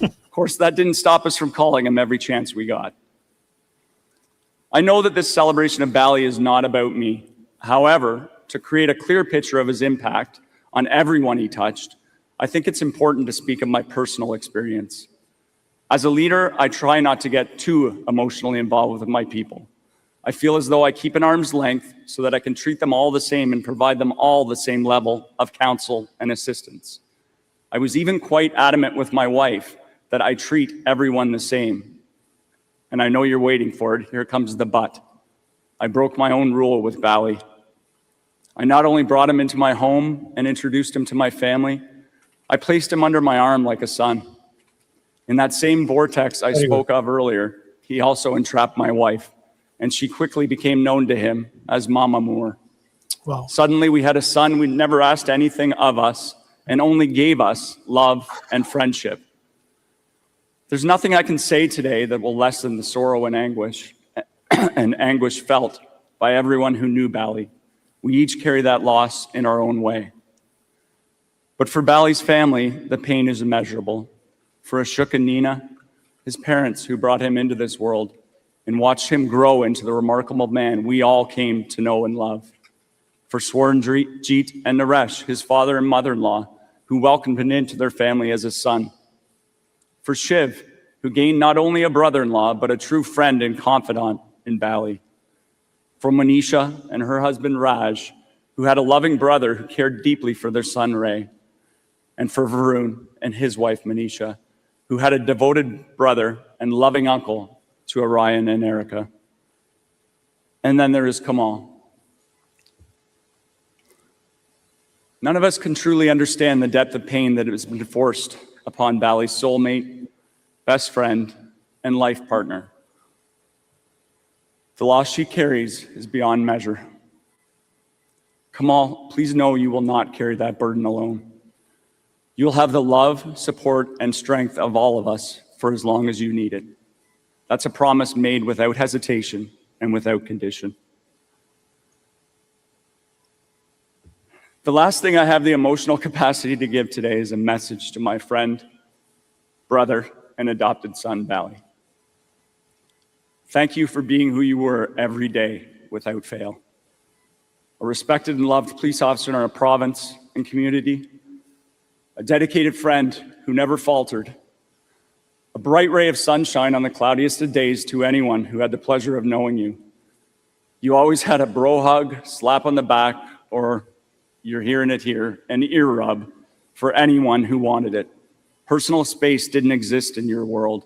Of course, that didn't stop us from calling him every chance we got. I know that this celebration of Bali is not about me. However, to create a clear picture of his impact on everyone he touched, I think it's important to speak of my personal experience. As a leader, I try not to get too emotionally involved with my people. I feel as though I keep an arm's length so that I can treat them all the same and provide them all the same level of counsel and assistance. I was even quite adamant with my wife that I treat everyone the same. And I know you're waiting for it. Here comes the but. I broke my own rule with Bali. I not only brought him into my home and introduced him to my family, I placed him under my arm like a son. In that same vortex I spoke of earlier, he also entrapped my wife, and she quickly became known to him as Mama Moore. Wow. Suddenly we had a son who never asked anything of us and only gave us love and friendship. There's nothing I can say today that will lessen the sorrow and anguish felt by everyone who knew Bali. We each carry that loss in our own way. But for Bali's family, the pain is immeasurable. For Ashok and Nina, his parents who brought him into this world and watched him grow into the remarkable man we all came to know and love. For Swarnjeet and Naresh, his father and mother-in-law, who welcomed him into their family as a son. For Shiv, who gained not only a brother-in-law, but a true friend and confidant in Bali. For Manisha and her husband Raj, who had a loving brother who cared deeply for their son, Ray, and for Varun and his wife, Manisha, who had a devoted brother and loving uncle to Orion and Erica. And then there is Kamal. None of us can truly understand the depth of pain that has been forced upon Bali's soulmate, best friend, and life partner. The loss she carries is beyond measure. Kamal, please know you will not carry that burden alone. You'll have the love, support, and strength of all of us for as long as you need it. That's a promise made without hesitation and without condition. The last thing I have the emotional capacity to give today is a message to my friend, brother, and adopted son, Bali. Thank you for being who you were every day without fail. A respected and loved police officer in our province and community, a dedicated friend who never faltered, a bright ray of sunshine on the cloudiest of days to anyone who had the pleasure of knowing you. You always had a bro hug, slap on the back, or you're hearing it here, an ear rub for anyone who wanted it. Personal space didn't exist in your world.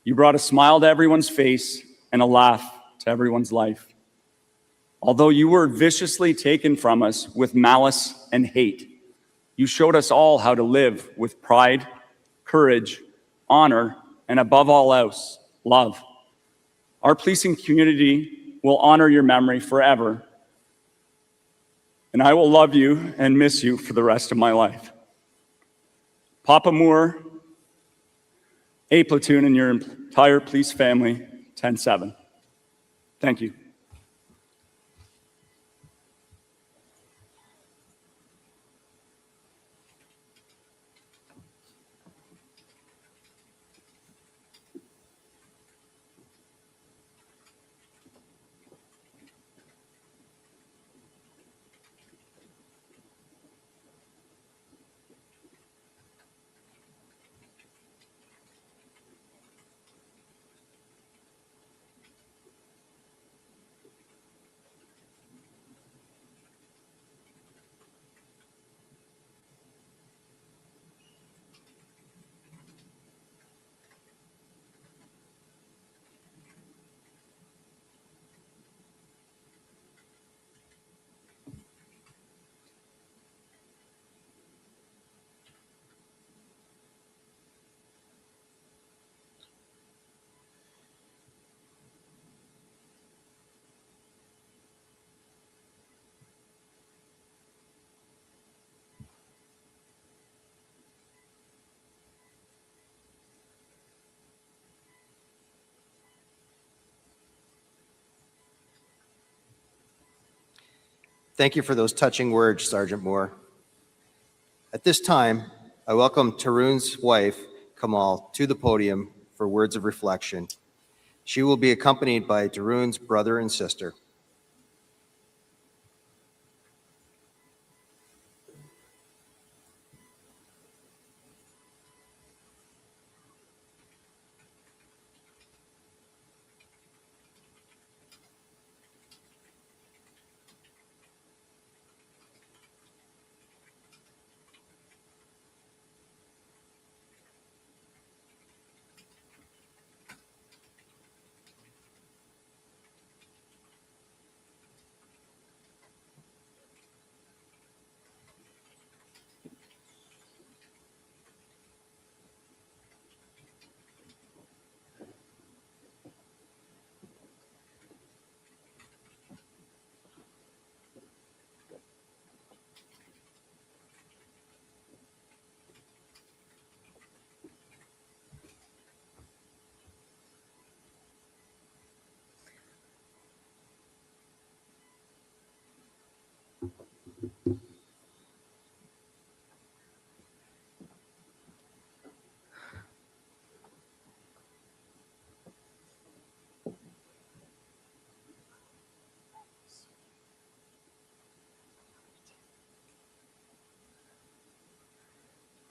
You brought a smile to everyone's face and a laugh to everyone's life. Although you were viciously taken from us with malice and hate, you showed us all how to live with pride, courage, honor, and above all else, love. Our policing community will honor your memory forever, and I will love you and miss you for the rest of my life. Papa Moore, A Platoon, and your entire police family, 10-7. Thank you. Thank you for those touching words, Sergeant Moore. At this time, I welcome Tarun's wife, Kamal, to the podium for words of reflection. She will be accompanied by Tarun's brother and sister.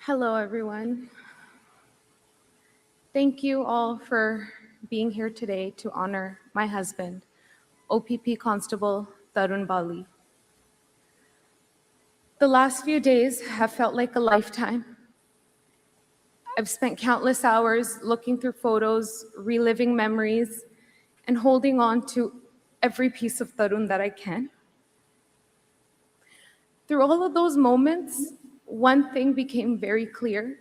Hello, everyone. Thank you all for being here today to honor my husband, OPP Constable Tarun Bali. The last few days have felt like a lifetime. I've spent countless hours looking through photos, reliving memories, and holding on to every piece of Tarun that I can. Through all of those moments, one thing became very clear,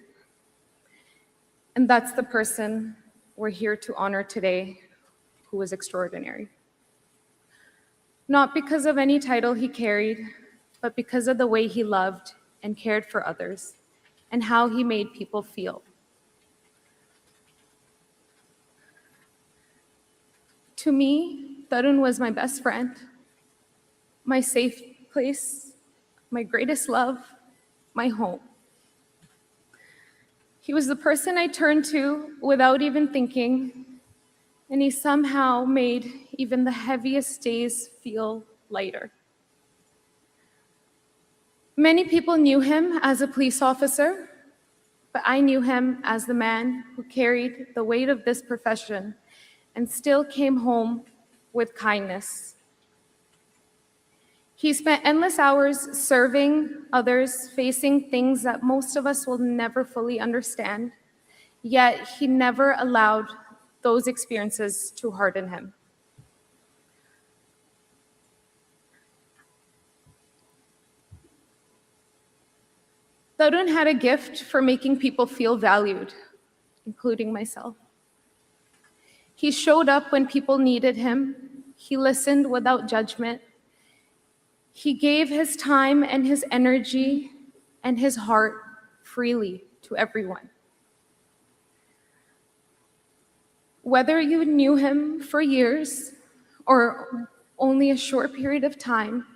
and that's the person we're here to honor today, who was extraordinary. Not because of any title he carried, but because of the way he loved and cared for others, and how he made people feel. To me, Tarun was my best friend, my safe place, my greatest love, my home. He was the person I turned to without even thinking, and he somehow made even the heaviest days feel lighter. Many people knew him as a police officer, but I knew him as the man who carried the weight of this profession and still came home with kindness. He spent endless hours serving others, facing things that most of us will never fully understand, yet he never allowed those experiences to harden him. Tarun had a gift for making people feel valued, including myself. He showed up when people needed him. He listened without judgment. He gave his time and his energy and his heart freely to everyone. Whether you knew him for years or only a short period of time,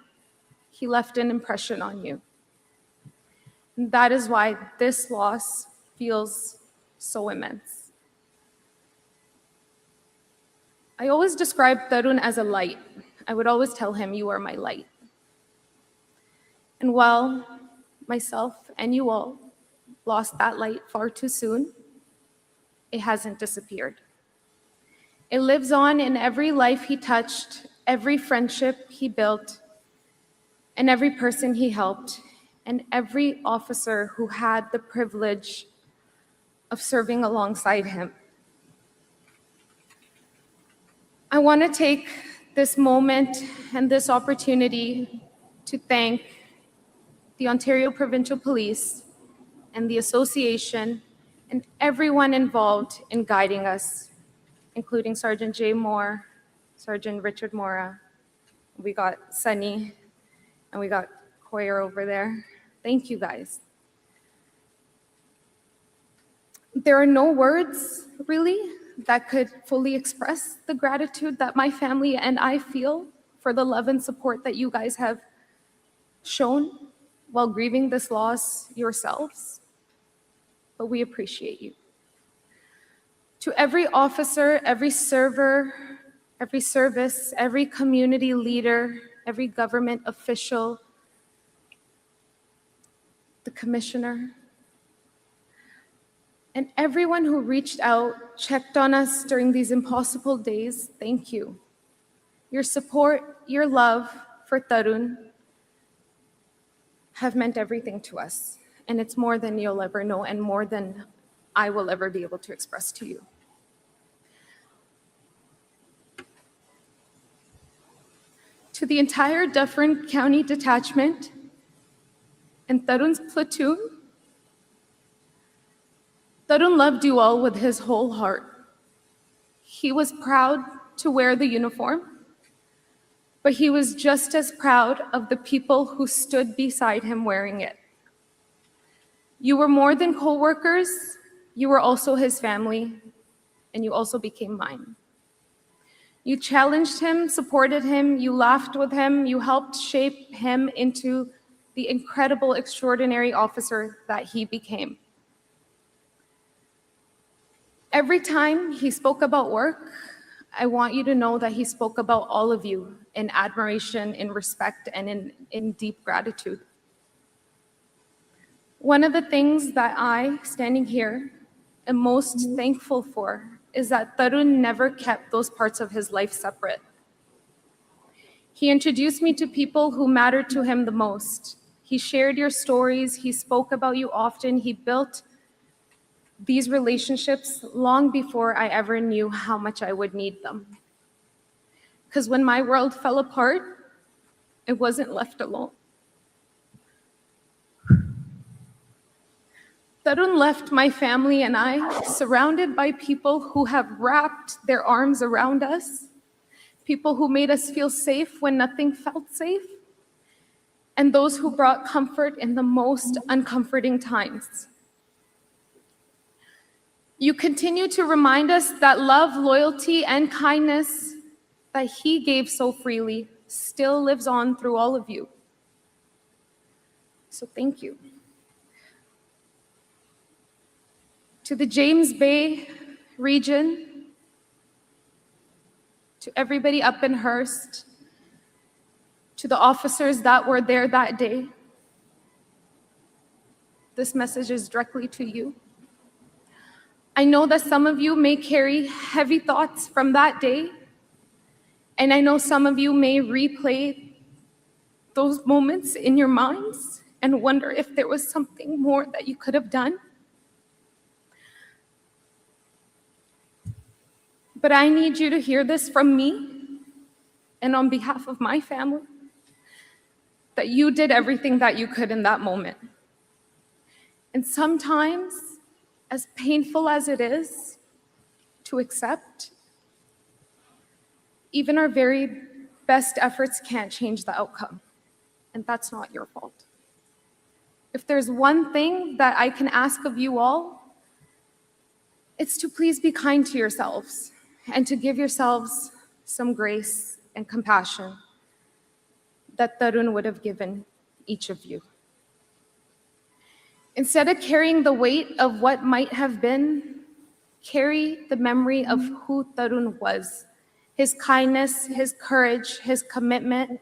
he left an impression on you. And that is why this loss feels so immense. I always described Tarun as a light. I would always tell him, "You are my light." And while myself and you all lost that light far too soon, it hasn't disappeared. It lives on in every life he touched, every friendship he built, and every person he helped, and every officer who had the privilege of serving alongside him. I want to take this moment and this opportunity to thank the Ontario Provincial Police and the Association and everyone involved in guiding us, including Sergeant Jay Moore, Sergeant Richard Mora. We got Sunny, and we got Coyer over there. Thank you, guys. There are no words, really, that could fully express the gratitude that my family and I feel for the love and support that you guys have shown while grieving this loss yourselves. But we appreciate you. To every officer, every server, every service, every community leader, every government official, the commissioner, and everyone who reached out, checked on us during these impossible days, thank you. Your support, your love for Tarun have meant everything to us. And it's more than you'll ever know and more than I will ever be able to express to you. To the entire Dufferin County Detachment and Tarun's platoon, Tarun loved you all with his whole heart. He was proud to wear the uniform, but he was just as proud of the people who stood beside him wearing it. You were more than co-workers, you were also his family, and you also became mine. You challenged him, supported him, you laughed with him, you helped shape him into the incredible, extraordinary officer that he became. Every time he spoke about work, I want you to know that he spoke about all of you in admiration, in respect, and in deep gratitude. One of the things that I, standing here, am most thankful for is that Tarun never kept those parts of his life separate. He introduced me to people who mattered to him the most. He shared your stories. He spoke about you often. He built these relationships long before I ever knew how much I would need them. Because when my world fell apart, I wasn't left alone. Tarun left my family and I surrounded by people who have wrapped their arms around us, people who made us feel safe when nothing felt safe, and those who brought comfort in the most uncomforting times. You continue to remind us that love, loyalty, and kindness that he gave so freely still lives on through all of you. So thank you. To the James Bay region, to everybody up in Hearst, to the officers that were there that day, this message is directly to you. I know that some of you may carry heavy thoughts from that day, and I know some of you may replay those moments in your minds and wonder if there was something more that you could have done. But I need you to hear this from me and on behalf of my family, that you did everything that you could in that moment. And sometimes, as painful as it is to accept, even our very best efforts can't change the outcome, and that's not your fault. If there's one thing that I can ask of you all, it's to please be kind to yourselves and to give yourselves some grace and compassion that Tarun would have given each of you. Instead of carrying the weight of what might have been, carry the memory of who Tarun was, his kindness, his courage, his commitment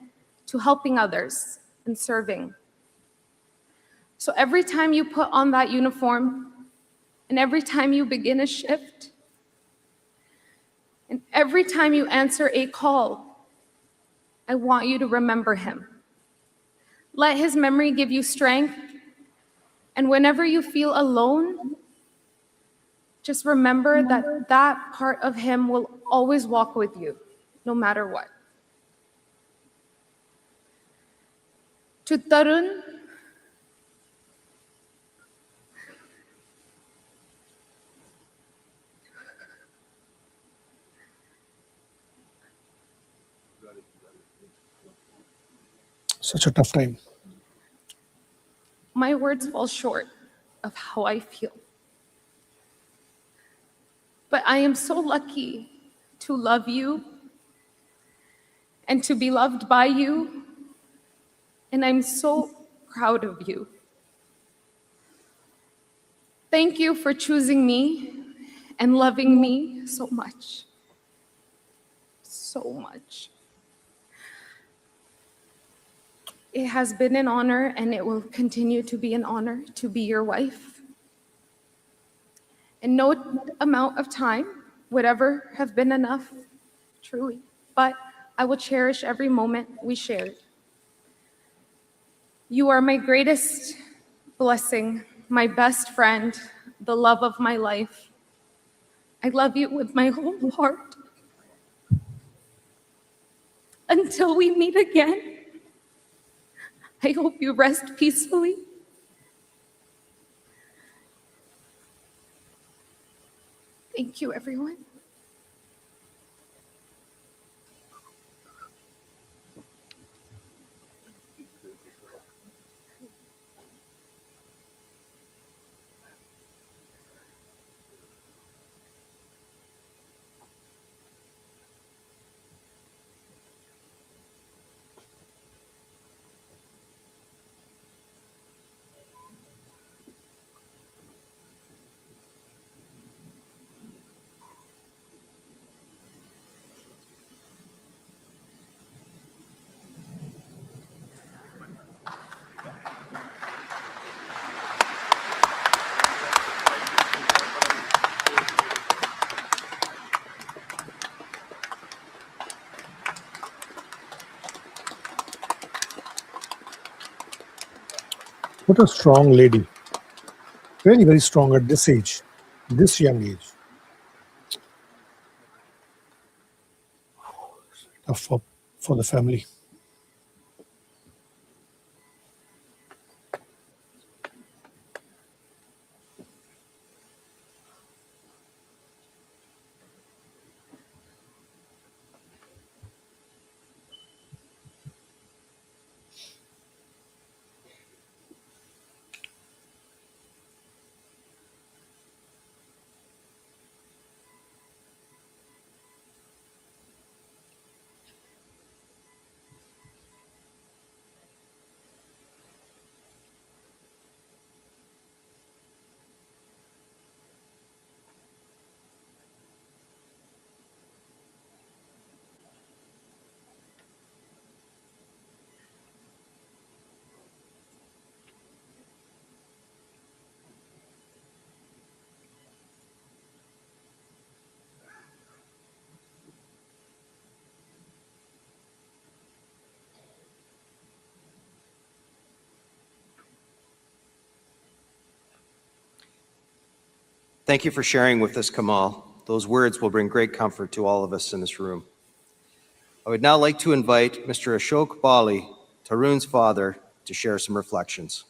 to helping others and serving. So every time you put on that uniform, and every time you begin a shift, and every time you answer a call, I want you to remember him. Let his memory give you strength, and whenever you feel alone, just remember that that part of him will always walk with you, no matter what. To Tarun, Such a tough time. my words fall short of how I feel. But I am so lucky to love you and to be loved by you, and I'm so proud of you. Thank you for choosing me and loving me so much. So much. It has been an honor, and it will continue to be an honor to be your wife. And no amount of time would ever have been enough, truly. But I will cherish every moment we shared. You are my greatest blessing, my best friend, the love of my life. I love you with my whole heart. Until we meet again, I hope you rest peacefully. Thank you, everyone. What a strong lady. Very, very strong at this age, this young age. Tough for the family. Thank you for sharing with us, Kamal. Those words will bring great comfort to all of us in this room. I would now like to invite Mr. Ashok Bali, Tarun's father, to share some reflections.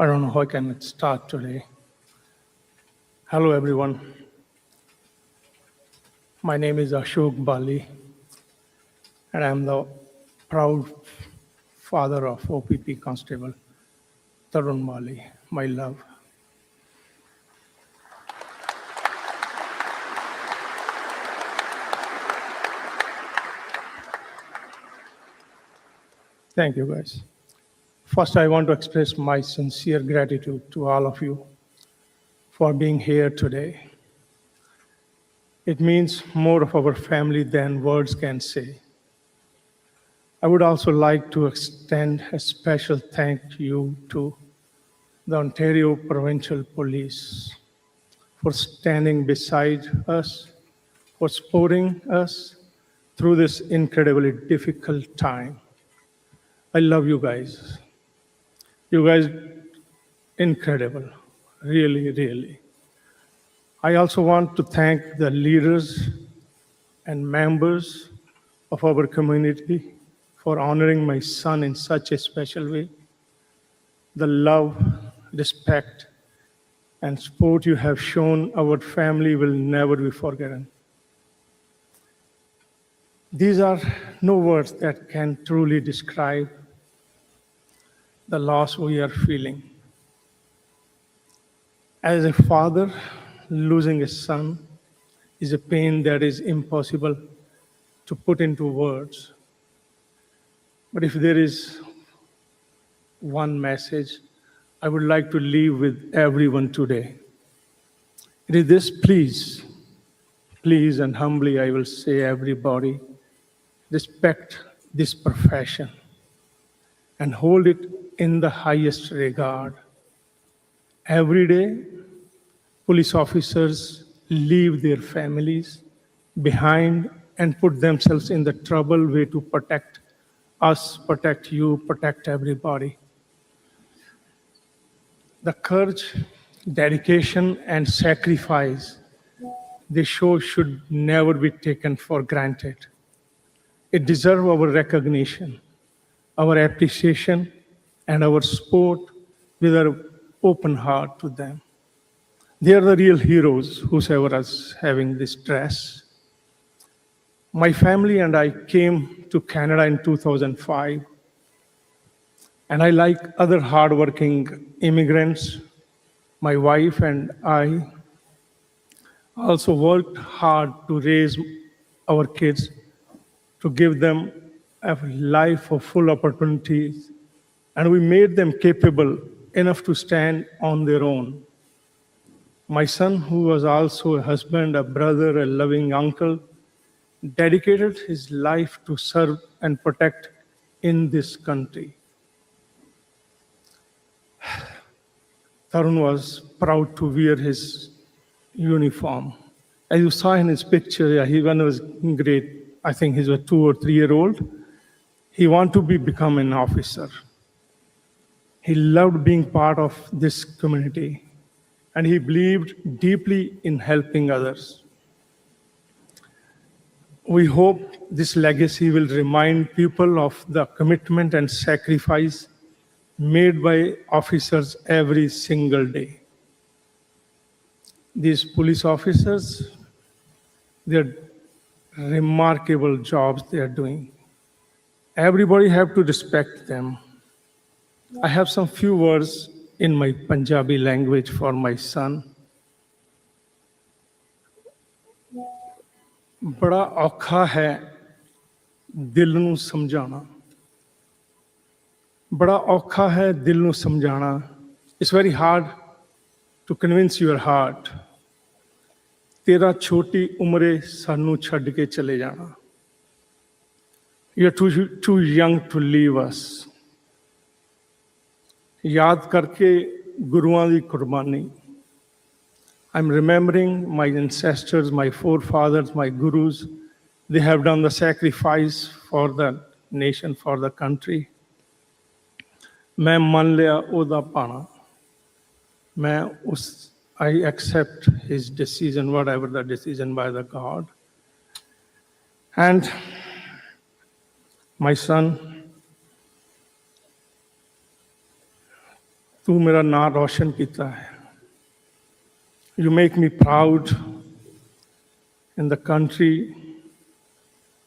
I don't know how I can start today. Hello, everyone. My name is Ashok Bali, and I'm the proud father of OPP Constable Tarun Bali, my love. Thank you, guys. First, I want to express my sincere gratitude to all of you for being here today. It means more of our family than words can say. I would also like to extend a special thank you to the Ontario Provincial Police for standing beside us, for supporting us through this incredibly difficult time. I love you guys. You guys, incredible, really, really. I also want to thank the leaders and members of our community for honoring my son in such a special way. The love, respect, and support you have shown our family will never be forgotten. These are no words that can truly describe the loss we are feeling. As a father, losing a son is a pain that is impossible to put into words. But if there is one message I would like to leave with everyone today, it is this: please, please, and humbly I will say, everybody, respect this profession and hold it in the highest regard. Every day, police officers leave their families behind and put themselves in the trouble way to protect us, protect you, protect everybody. The courage, dedication, and sacrifice they show should never be taken for granted. It deserves our recognition, our appreciation, and our support with our open heart to them. They are the real heroes whosoever is having this stress. My family and I came to Canada in 2005, and I, like other hardworking immigrants, my wife and I also worked hard to raise our kids, to give them a life of full opportunities, and we made them capable enough to stand on their own. My son, who was also a husband, a brother, a loving uncle, dedicated his life to serve and protect in this country. Tarun was proud to wear his uniform. As you saw in his picture, when he was great, I think he was 2 or 3 years old, he wanted to become an officer. He loved being part of this community, and he believed deeply in helping others. We hope this legacy will remind people of the commitment and sacrifice made by officers every single day. These police officers, they're remarkable jobs they are doing. Everybody have to respect them. I have some few words in my Punjabi language for my son. बड़ा औखा है दिल नूं समझाना, बड़ा औखा है दिल नूं समझाना. It's very hard to convince your heart. तेरा छोटी उम्रे सानू छड्ड के चले जाना. You're too young to leave us. याद करके गुरुआं दी कुर्बानी. I'm remembering my ancestors, my forefathers, my gurus. They have done the sacrifice for the nation, for the country. मैं मान लिया ओदा पाना. I accept his decision, whatever the decision by the God. And my son, तू मेरा नाम रोशन कीता है. You make me proud in the country,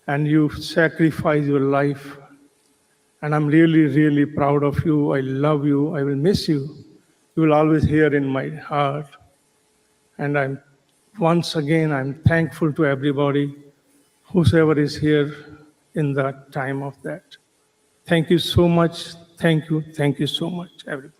and you sacrifice your life. And I'm really, really proud of you. I love you. I will miss you. You will always hear in my heart. And once again, I'm thankful to everybody, whosoever is here in the time of that. Thank you so much. Thank you. Thank you so much, everybody.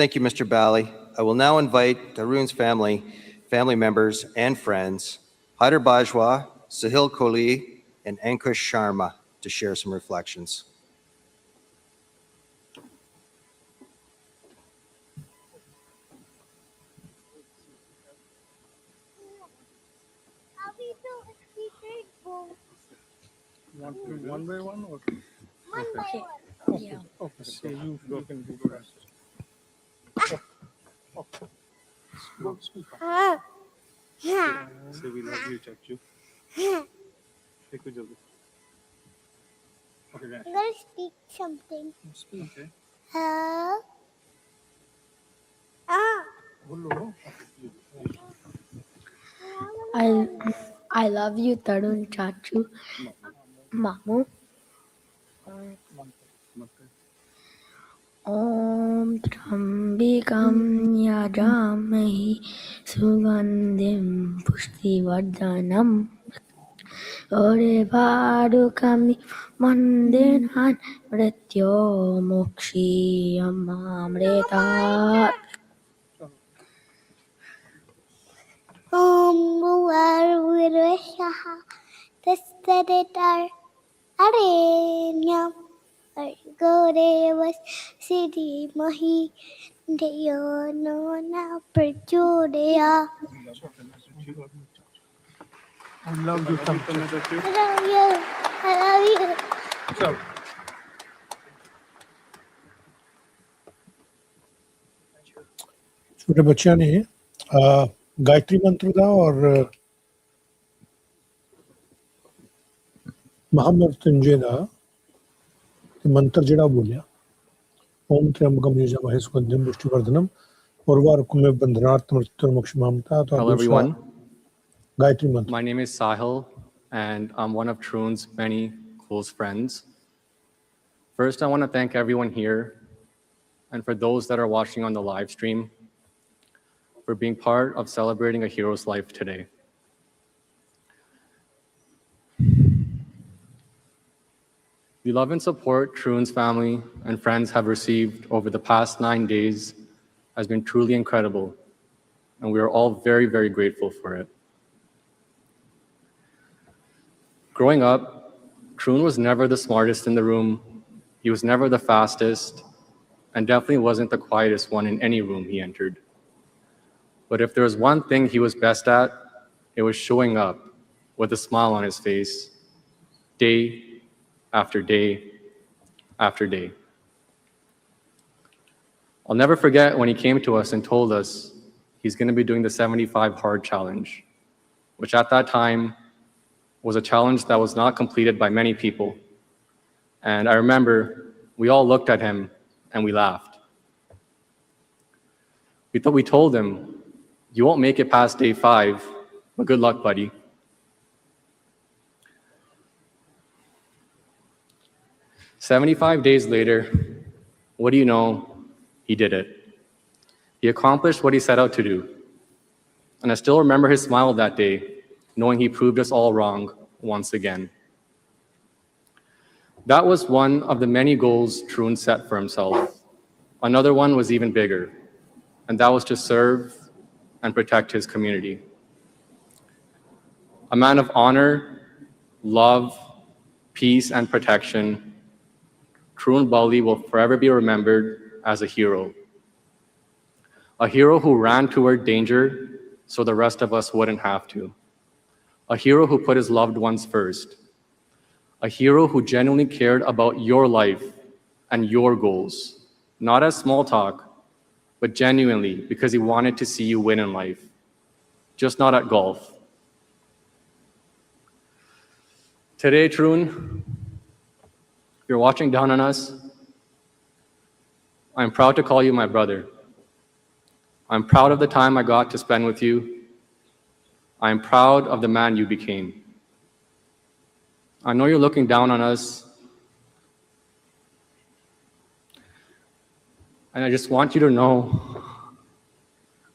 Thank you, Mr. Bali. I will now invite Tarun's family members and friends, Haider Bajwa, Sahil Kohli, and Ankush Sharma to share some reflections. Want to do one by one or? One by one. Yeah. Okay, so you can go first. Okay. Go speak. Say we love you, Chachu. Take a jaldi. Okay, Vance. I'm gonna speak something. Speak, okay. Bolo. I love you, Tarun Chachu. Mamu. Om Trambikam Yajamhi Sugandhim Pushtivardhanam Orevadukami Mandinan Mrityo Mukshiyamamrita Om Bhuvarviveshaha Tastaditar Arenyam Gorevas Siddhi Mahi Deyo Nona Prachodaya. I love you, Chachu. I love you. I love you. छोटे बच्चों ने गायत्री मंत्र का और महामृत्युंजय का मंत्र जड़ा बोलिया ओम त्र्यंबकम यजामहे सुगंधिम पुष्टिवर्धनम उर्वारुकमिव बंधनात् मृत्युर्मुक्षीमामृता. तो Hello, everyone. गायत्री मंत्र. My name is Sahil, and I'm one of Tarun's many close friends. First, I want to thank everyone here, and for those that are watching on the live stream, for being part of celebrating a hero's life today. The love and support Tarun's family and friends have received over the past 9 days has been truly incredible, and we are all very, very grateful for it. Growing up, Tarun was never the smartest in the room, he was never the fastest, and definitely wasn't the quietest one in any room he entered. But if there was one thing he was best at, it was showing up with a smile on his face, day after day after day. I'll never forget when he came to us and told us he's going to be doing the 75 hard challenge, which at that time was a challenge that was not completed by many people. And I remember we all looked at him and we laughed. We told him, you won't make it past day 5, but good luck, buddy. "75 days later, what do you know? He did it. He accomplished what he set out to do. And I still remember his smile that day, knowing he proved us all wrong once again. That was one of the many goals Tarun set for himself. Another one was even bigger, and that was to serve and protect his community. A man of honor, love, peace, and protection, Tarun Bali will forever be remembered as a hero. A hero who ran toward danger so the rest of us wouldn't have to. A hero who put his loved ones first. A hero who genuinely cared about your life and your goals, not as small talk, but genuinely because he wanted to see you win in life, just not at golf. Today, Tarun, if you're watching down on us, I'm proud to call you my brother. I'm proud of the time I got to spend with you. I'm proud of the man you became. I know you're looking down on us, and I just want you to know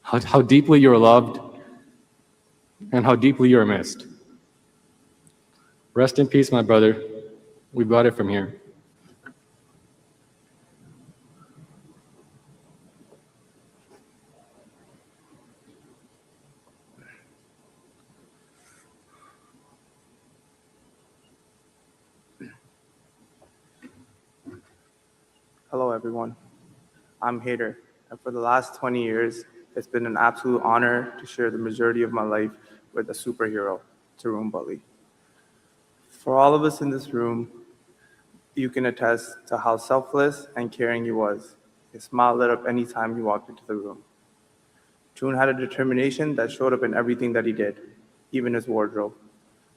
how deeply you're loved and how deeply you're missed. Rest in peace, my brother. We've got it from here. Hello, everyone. I'm Hader, and for the last 20 years, it's been an absolute honor to share the majority of my life with a superhero, Tarun Bali. For all of us in this room, you can attest to how selfless and caring he was. His smile lit up any time he walked into the room. Tarun had a determination that showed up in everything that he did, even his wardrobe.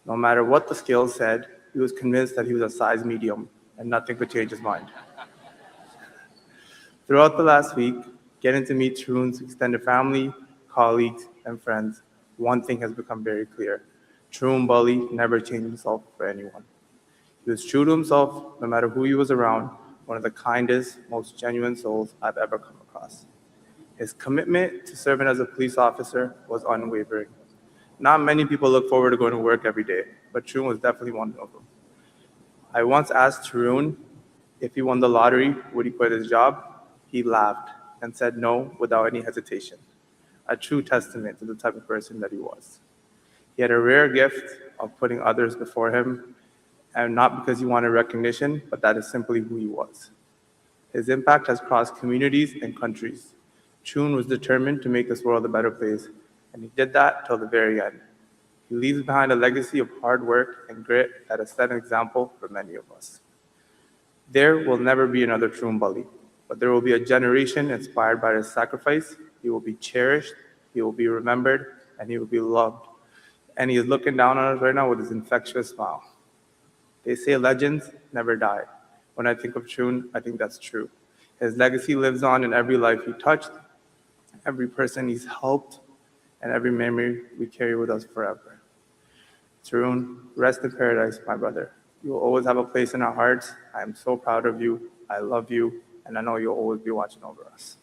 No matter what the scales said, he was convinced that he was a size medium, and nothing could change his mind. Throughout the last week, getting to meet Tarun's extended family, colleagues, and friends, one thing has become very clear. Tarun Bali never changed himself for anyone. He was true to himself no matter who he was around, one of the kindest, most genuine souls I've ever come across. His commitment to serving as a police officer was unwavering. Not many people look forward to going to work every day, but Tarun was definitely one of them. I once asked Tarun if he won the lottery, would he quit his job? He laughed and said no without any hesitation. A true testament to the type of person that he was. He had a rare gift of putting others before him, and not because he wanted recognition, but that is simply who he was. His impact has crossed communities and countries. Tarun was determined to make this world a better place, and he did that till the very end. He leaves behind a legacy of hard work and grit that has set an example for many of us. There will never be another Tarun Bali, but there will be a generation inspired by his sacrifice. He will be cherished, he will be remembered, and he will be loved. And he is looking down on us right now with his infectious smile. They say legends never die. When I think of Tarun, I think that's true. His legacy lives on in every life he touched, every person he's helped, and every memory we carry with us forever. Tarun, rest in paradise, my brother. You will always have a place in our hearts. I am so proud of you. I love you, and I know you'll always be watching over us.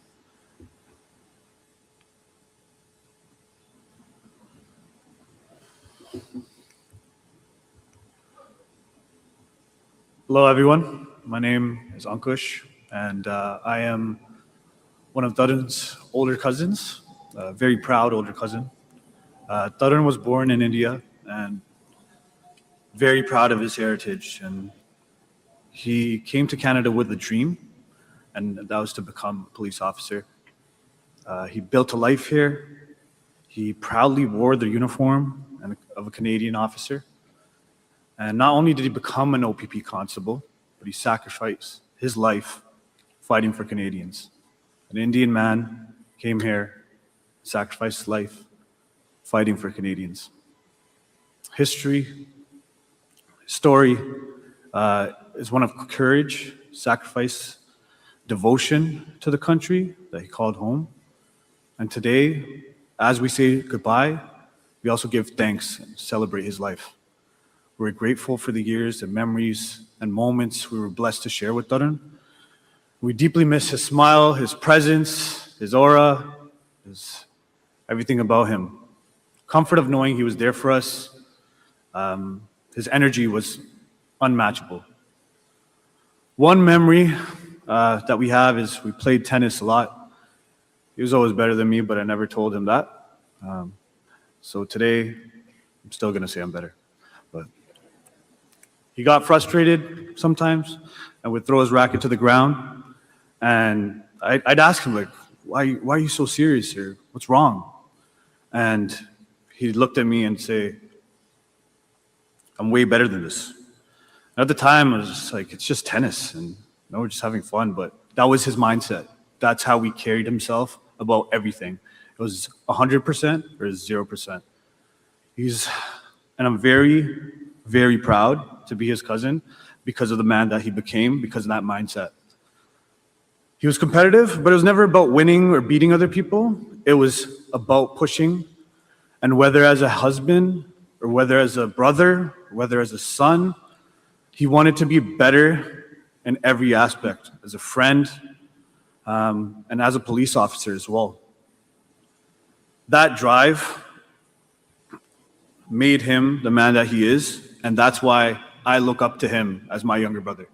Hello, everyone. My name is Ankush, and I am one of Tarun's older cousins, a very proud older cousin. Tarun was born in India and very proud of his heritage. And he came to Canada with a dream, and that was to become a police officer. He built a life here. He proudly wore the uniform of a Canadian officer. And not only did he become an OPP constable, but he sacrificed his life fighting for Canadians. An Indian man came here, sacrificed his life fighting for Canadians. Story is one of courage, sacrifice, devotion to the country that he called home. And today, as we say goodbye, we also give thanks and celebrate his life. We're grateful for the years and memories and moments we were blessed to share with Tarun. We deeply miss his smile, his presence, his aura, everything about him. Comfort of knowing he was there for us. His energy was unmatchable. One memory that we have is we played tennis a lot. He was always better than me, but I never told him that. So today, I'm still gonna say I'm better. But he got frustrated sometimes and would throw his racket to the ground. And I'd ask him, like, why are you so serious here? What's wrong? And he looked at me and say, I'm way better than this. And at the time, I was just like, it's just tennis, and we're just having fun. But that was his mindset. That's how he carried himself about everything. It was 100% or 0%. And I'm very, very proud to be his cousin because of the man that he became, because of that mindset. He was competitive, but it was never about winning or beating other people. It was about pushing. And whether as a husband, or whether as a brother, or whether as a son, he wanted to be better in every aspect, as a friend, and as a police officer as well. That drive made him the man that he is, and that's why I look up to him as my younger brother.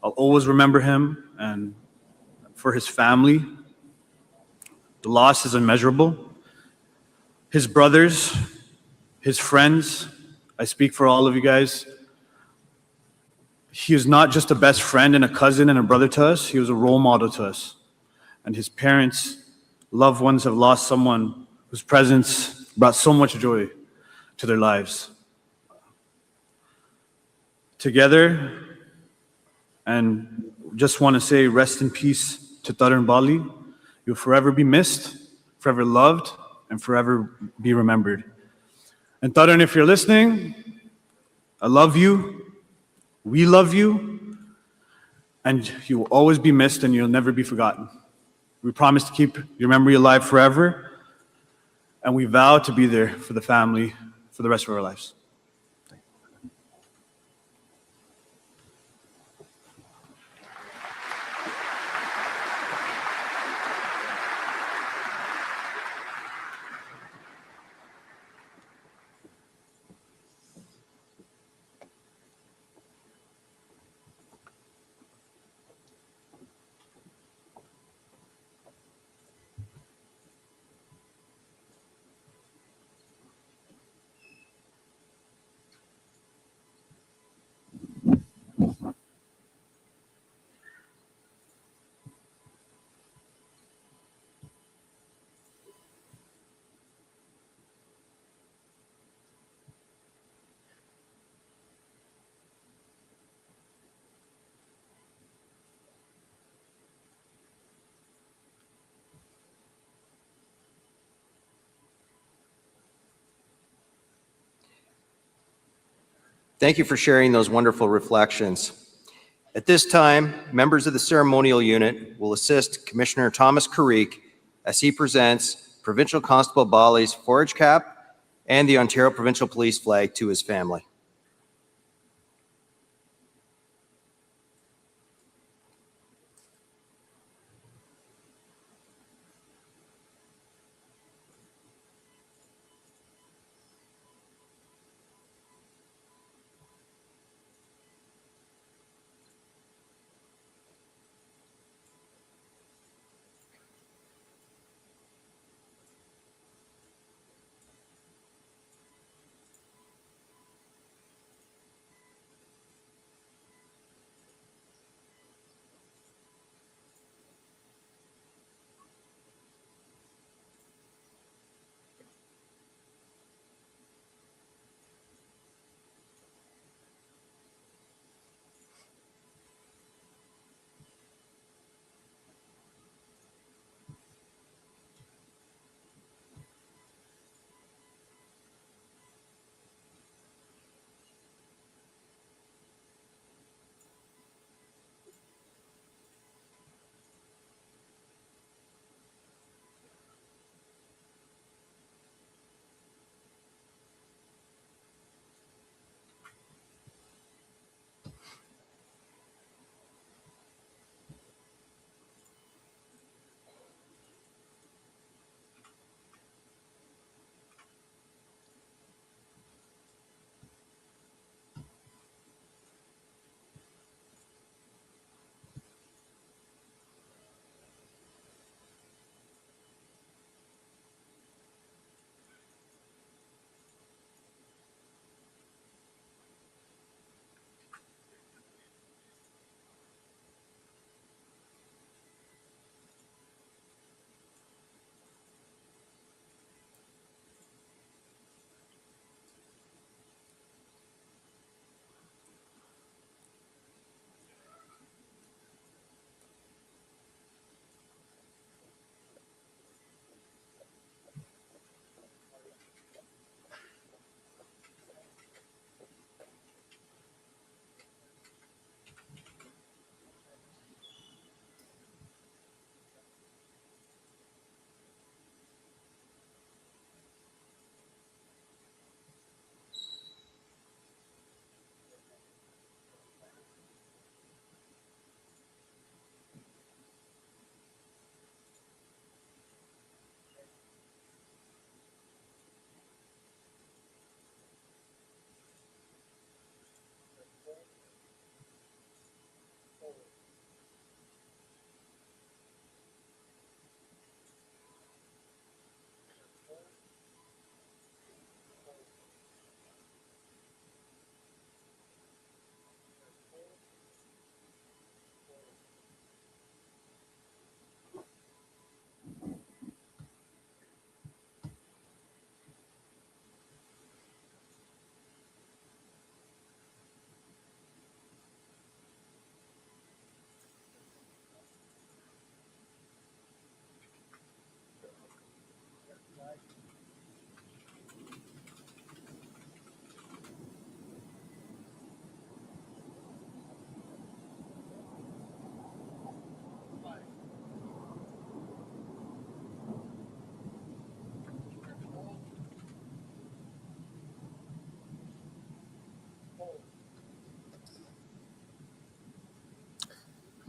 I'll always remember him, and for his family, the loss is immeasurable. His brothers, his friends, I speak for all of you guys. He was not just a best friend and a cousin and a brother to us, he was a role model to us. And his parents, loved ones have lost someone whose presence brought so much joy to their lives. Together, and just want to say rest in peace to Tarun Bali. You'll forever be missed, forever loved, and forever be remembered. And Tarun, if you're listening, I love you, we love you, and you will always be missed and you'll never be forgotten. We promise to keep your memory alive forever, and we vow to be there for the family for the rest of our lives. Thank you for sharing those wonderful reflections. At this time, members of the ceremonial unit will assist Commissioner Thomas Carrique as he presents Provincial Constable Bali's forage cap and the Ontario Provincial Police flag to his family.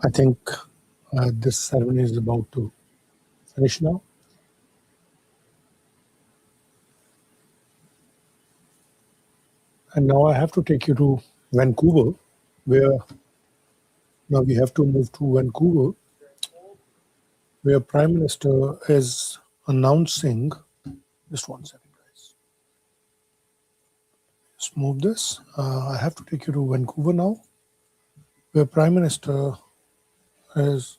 I think this ceremony is about to finish now. And now I have to take you to Vancouver, where now we have to move to Vancouver, where Prime Minister is announcing, just 1 second, guys. Let's move this. I have to take you to Vancouver now, where Prime Minister is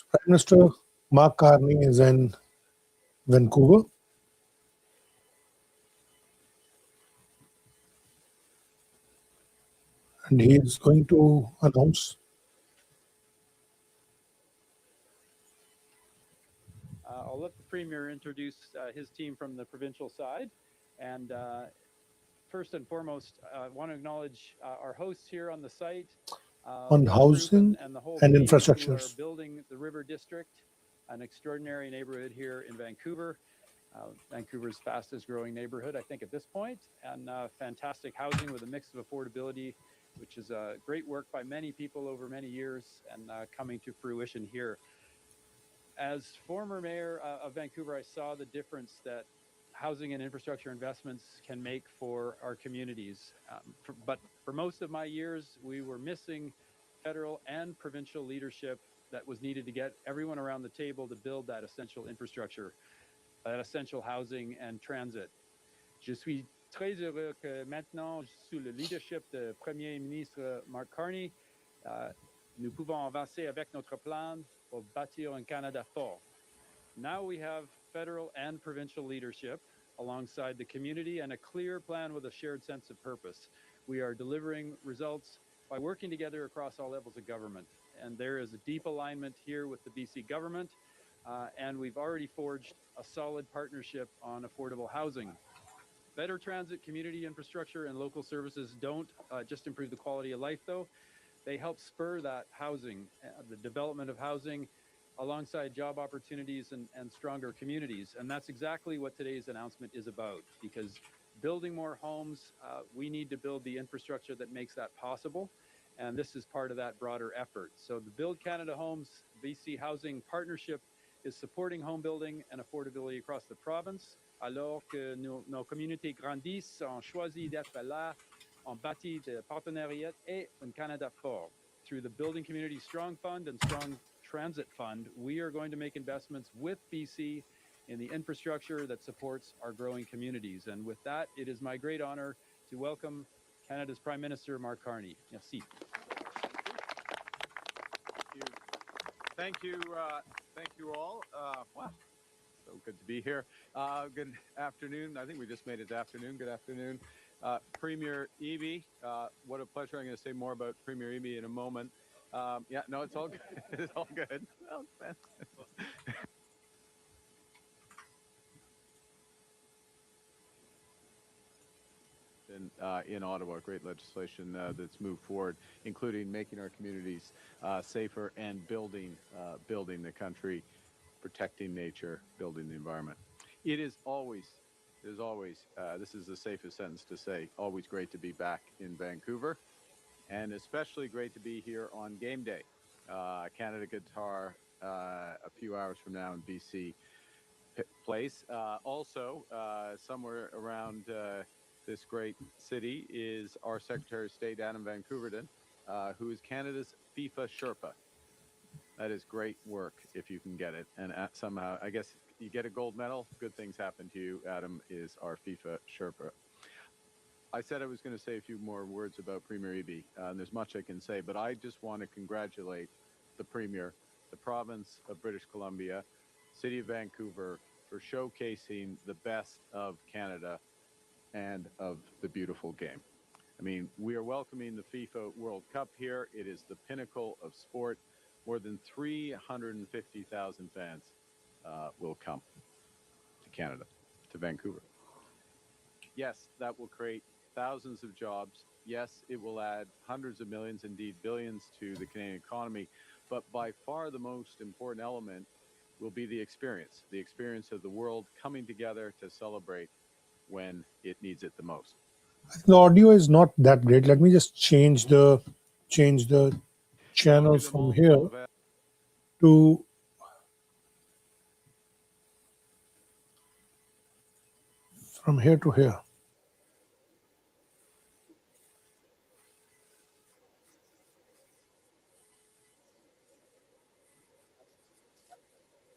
Prime Minister Mark Carney is in Vancouver. And he is going to announce. I'll let the Premier introduce his team from the provincial side. And first and foremost, I want to acknowledge our hosts here on the site. On Lynch housing Group and the whole and team who infrastructures. are building the River District, an extraordinary neighborhood here in Vancouver. Vancouver's fastest growing neighborhood, I think, at this point, and fantastic housing with a mix of affordability, which is great work by many people over many years and coming to fruition here. As former mayor of Vancouver, I saw the difference that housing and infrastructure investments can make for our communities. But for most of my years, we were missing federal and provincial leadership that was needed to get everyone around the table to build that essential infrastructure, that essential housing and transit. Je suis très heureux que maintenant, sous le leadership de Premier ministre Mark Carney, nous pouvons avancer avec notre plan pour bâtir un Canada fort. Now we have federal and provincial leadership alongside the community and a clear plan with a shared sense of purpose. We are delivering results by working together across all levels of government. And there is a deep alignment here with the BC government. And we've already forged a solid partnership on affordable housing. Better transit, community infrastructure, and local services don't just improve the quality of life, though. They help spur that housing, the development of housing, alongside job opportunities and stronger communities. And that's exactly what today's announcement is about, because building more homes, we need to build the infrastructure that makes that possible. And this is part of that broader effort. So the Build Canada Homes BC Housing Partnership is supporting home building and affordability across the province. Alors que nos communautés grandissent, on choisit d'être là, on bâtit des partenariats et un Canada fort. Through the Building Community Strong Fund and Strong Transit Fund, we are going to make investments with BC in the infrastructure that supports our growing communities. And with that, it is my great honor to welcome Canada's Prime Minister, Mark Carney. Merci. Thank you all. Wow, so good to be here. Good afternoon. I think we just made it to afternoon. Good afternoon. Premier Eby, what a pleasure. I'm going to say more about Premier Eby in a moment. Yeah, no, it's all good. It's all good. Well, in Ottawa, great legislation that's moved forward, including making our communities safer and building the country, protecting nature, building the environment. It is always, this is the safest sentence to say, always great to be back in Vancouver, and especially great to be here on game day. Canada Guitar a few hours from now in BC Place. Also, somewhere around this great city is our Secretary of State, Adam Van Couverden, who is Canada's FIFA Sherpa. That is great work if you can get it. And somehow, I guess you get a gold medal, good things happen to you. Adam is our FIFA Sherpa. I said I was going to say a few more words about Premier Eby, and there's much I can say, but I just want to congratulate the Premier, the province of British Columbia, City of Vancouver, for showcasing the best of Canada and of the beautiful game. I mean, we are welcoming the FIFA World Cup here. It is the pinnacle of sport. More than 350,000 fans will come to Canada, to Vancouver. Yes, that will create thousands of jobs. Yes, it will add hundreds of millions, indeed billions, to the Canadian economy. But by far the most important element will be the experience of the world coming together to celebrate when it needs it the most. The audio is not that great. Let me just change the channel from here to here.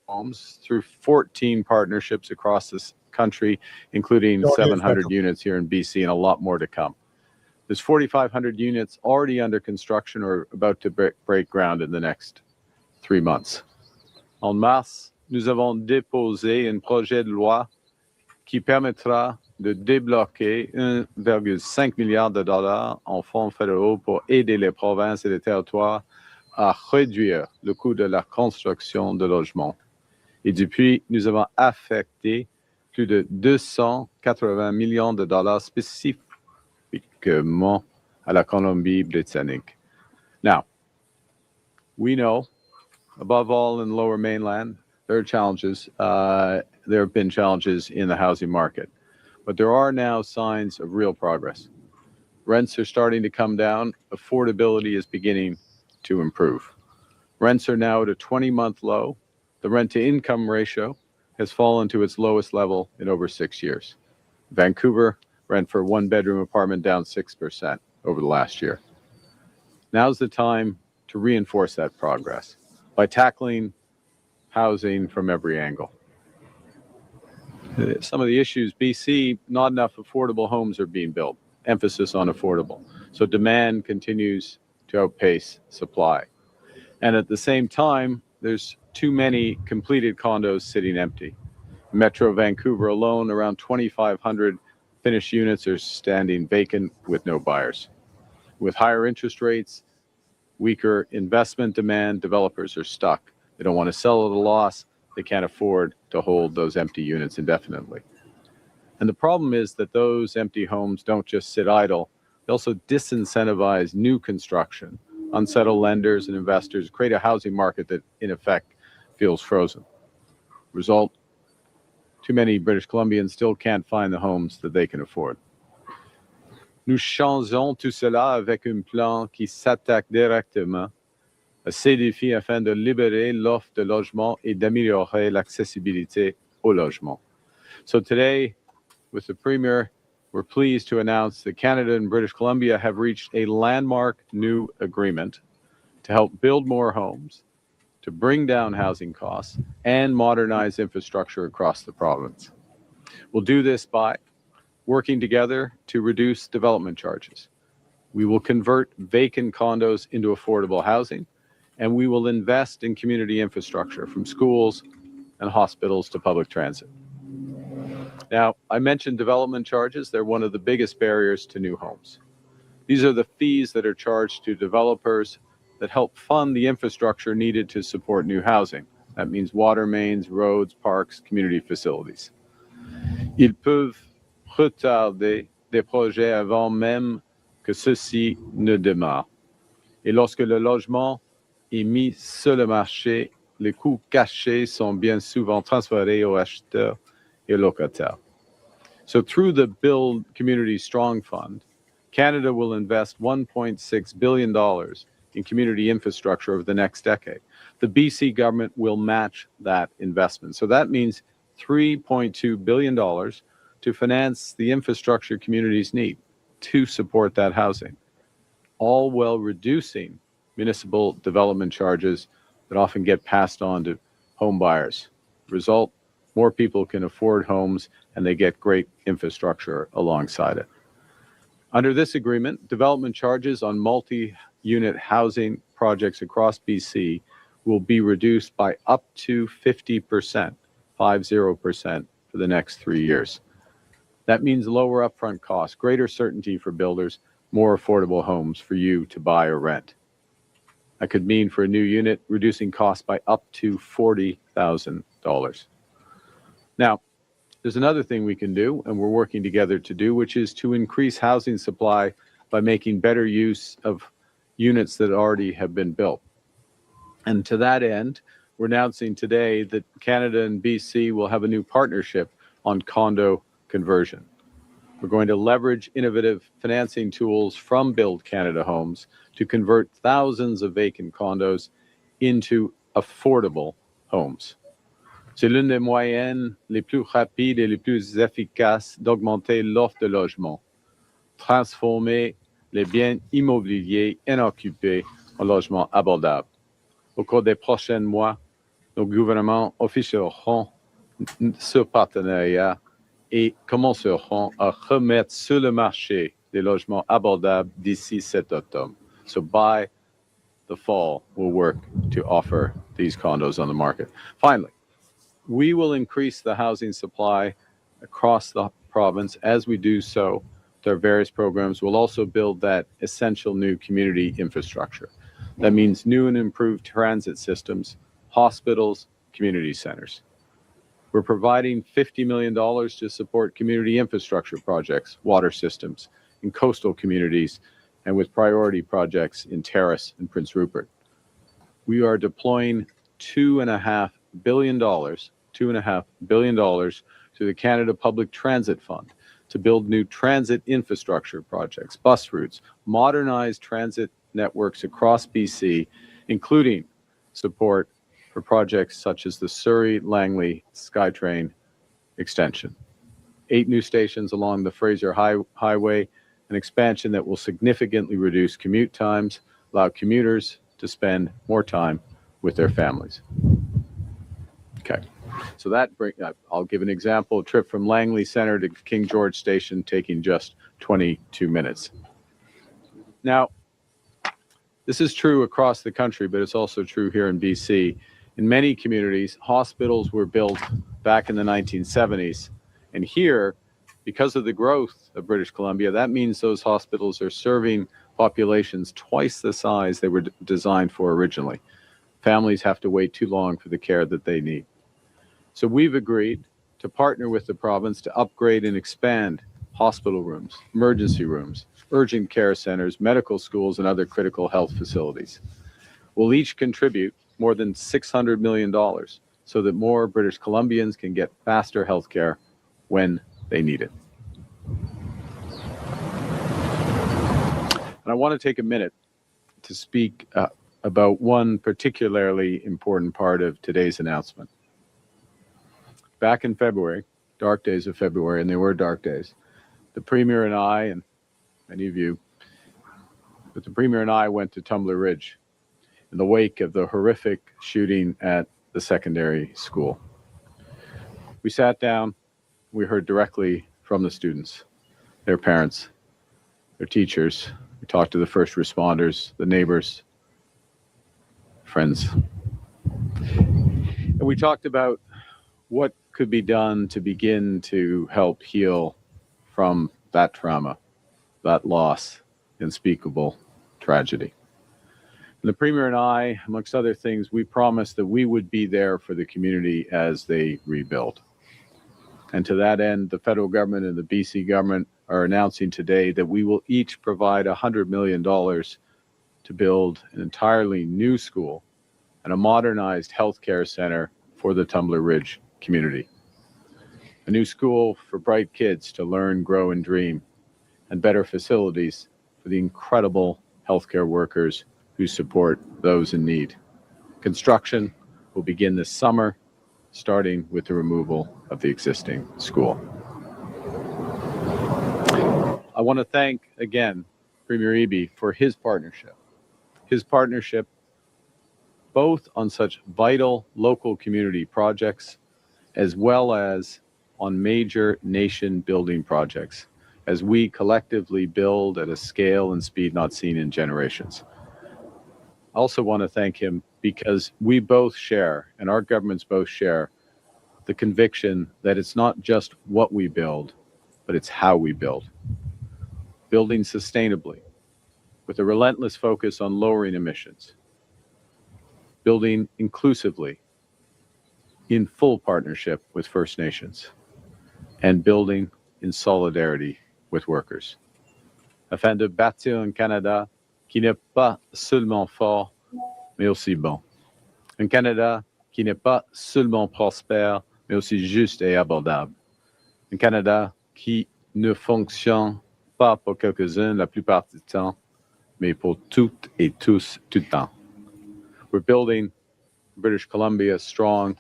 Homes through 14 partnerships across this country, including 700 units here in BC and a lot more to come. There's 4,500 units already under construction or about to break ground in the next 3 months. En mars, nous avons déposé un projet de loi qui permettra de débloquer 1,5 milliard de dollars en fonds fédéraux pour aider les provinces et les territoires à réduire le coût de la construction de logements. Et depuis, nous avons affecté plus de 280 millions de dollars spécifiquement à la Colombie-Britannique. Now, we know, above all in the Lower Mainland, there are challenges. There have been challenges in the housing market, but there are now signs of real progress. Rents are starting to come down. Affordability is beginning to improve. Rents are now at a 20-month low. The rent-to-income ratio has fallen to its lowest level in over 6 years. Vancouver, rent for a one-bedroom apartment down 6% over the last year. Now's the time to reinforce that progress by tackling housing from every angle. Some of the issues, BC, not enough affordable homes are being built, emphasis on affordable. So demand continues to outpace supply. And at the same time, there's too many completed condos sitting empty. Metro Vancouver alone, around 2,500 finished units are standing vacant with no buyers. With higher interest rates, weaker investment demand, developers are stuck. They don't want to sell at a loss. They can't afford to hold those empty units indefinitely. And the problem is that those empty homes don't just sit idle. They also disincentivize new construction, unsettle lenders and investors, create a housing market that, in effect, feels frozen. Result, too many British Columbians still can't find the homes that they can afford. Nous changeons tout cela avec un plan qui s'attaque directement à ces défis afin de libérer l'offre de logement et d'améliorer l'accessibilité au logement. So today, with the Premier, we're pleased to announce that Canada and British Columbia have reached a landmark new agreement to help build more homes, to bring down housing costs, and modernize infrastructure across the province. We'll do this by working together to reduce development charges. We will convert vacant condos into affordable housing, and we will invest in community infrastructure from schools and hospitals to public transit. Now, I mentioned development charges. They're one of the biggest barriers to new homes. These are the fees that are charged to developers that help fund the infrastructure needed to support new housing. That means water mains, roads, parks, community facilities. Ils peuvent retarder des projets avant même que ceux-ci ne démarrent. Et lorsque le logement est mis sur le marché, les coûts cachés sont bien souvent transférés aux acheteurs et aux locataires. So through the Build Community Strong Fund, Canada will invest $1.6 billion in community infrastructure over the next decade. The BC government will match that investment. So that means $3.2 billion to finance the infrastructure communities need to support that housing, all while reducing municipal development charges that often get passed on to home buyers. Result, more people can afford homes and they get great infrastructure alongside it. Under this agreement, development charges on multi-unit housing projects across BC will be reduced by up to 50%, 50%, for the next 3 years. That means lower upfront costs, greater certainty for builders, more affordable homes for you to buy or rent. That could mean for a new unit, reducing costs by up to $40,000. Now, there's another thing we can do, and we're working together to do, which is to increase housing supply by making better use of units that already have been built. And to that end, we're announcing today that Canada and BC will have a new partnership on condo conversion. We're going to leverage innovative financing tools from Build Canada Homes to convert thousands of vacant condos into affordable homes. C'est l'une des moyens les plus rapides et les plus efficaces d'augmenter l'offre de logement, transformer les biens immobiliers inoccupés en logements abordables. Au cours des prochains mois, nos gouvernements officieront ce partenariat et commenceront à remettre sur le marché des logements abordables d'ici cet automne. So by the fall, we'll work to offer these condos on the market. Finally, we will increase the housing supply across the province. As we do so, with our various programs, we'll also build that essential new community infrastructure. That means new and improved transit systems, hospitals, community centers. We're providing $50 million to support community infrastructure projects, water systems, in coastal communities, and with priority projects in Terrace and Prince Rupert. We are deploying $2.5 billion to the Canada Public Transit Fund to build new transit infrastructure projects, bus routes, modernize transit networks across BC, including support for projects such as the Surrey-Langley SkyTrain extension. 8 new stations along the Fraser Highway, an expansion that will significantly reduce commute times, allow commuters to spend more time with their families. Okay, so I'll give an example, a trip from Langley Centre to King George Station taking just 22 minutes. Now, this is true across the country, but it's also true here in BC. In many communities, hospitals were built back in the 1970s. And here, because of the growth of British Columbia, that means those hospitals are serving populations twice the size they were designed for originally. Families have to wait too long for the care that they need. So we've agreed to partner with the province to upgrade and expand hospital rooms, emergency rooms, urgent care centers, medical schools, and other critical health facilities. We'll each contribute more than $600 million so that more British Columbians can get faster health care when they need it. And I want to take a minute to speak about one particularly important part of today's announcement. Back in February, dark days of February, and they were dark days, the Premier and I, and many of you, but the Premier and I went to Tumbler Ridge in the wake of the horrific shooting at the secondary school. We sat down, we heard directly from the students, their parents, their teachers. We talked to the first responders, the neighbors, friends. And we talked about what could be done to begin to help heal from that trauma, that loss, unspeakable tragedy. And the Premier and I, amongst other things, we promised that we would be there for the community as they rebuild. And to that end, the federal government and the BC government are announcing today that we will each provide $100 million to build an entirely new school and a modernized healthcare center for the Tumbler Ridge community. A new school for bright kids to learn, grow, and dream, and better facilities for the incredible healthcare workers who support those in need. Construction will begin this summer, starting with the removal of the existing school. I want to thank again Premier Eby for his partnership both on such vital local community projects as well as on major nation building projects as we collectively build at a scale and speed not seen in generations. I also want to thank him because we both share, and our governments both share, the conviction that it's not just what we build, but it's how we build. Building sustainably, with a relentless focus on lowering emissions. Building inclusively, in full partnership with First Nations. And building in solidarity with workers. Afin de bâtir un Canada qui n'est pas seulement fort, mais aussi bon. Un Canada qui n'est pas seulement prospère, mais aussi juste et abordable. Un Canada qui ne fonctionne pas pour quelques-uns la plupart du temps, mais pour toutes et tous tout le temps. We're building British Columbia strong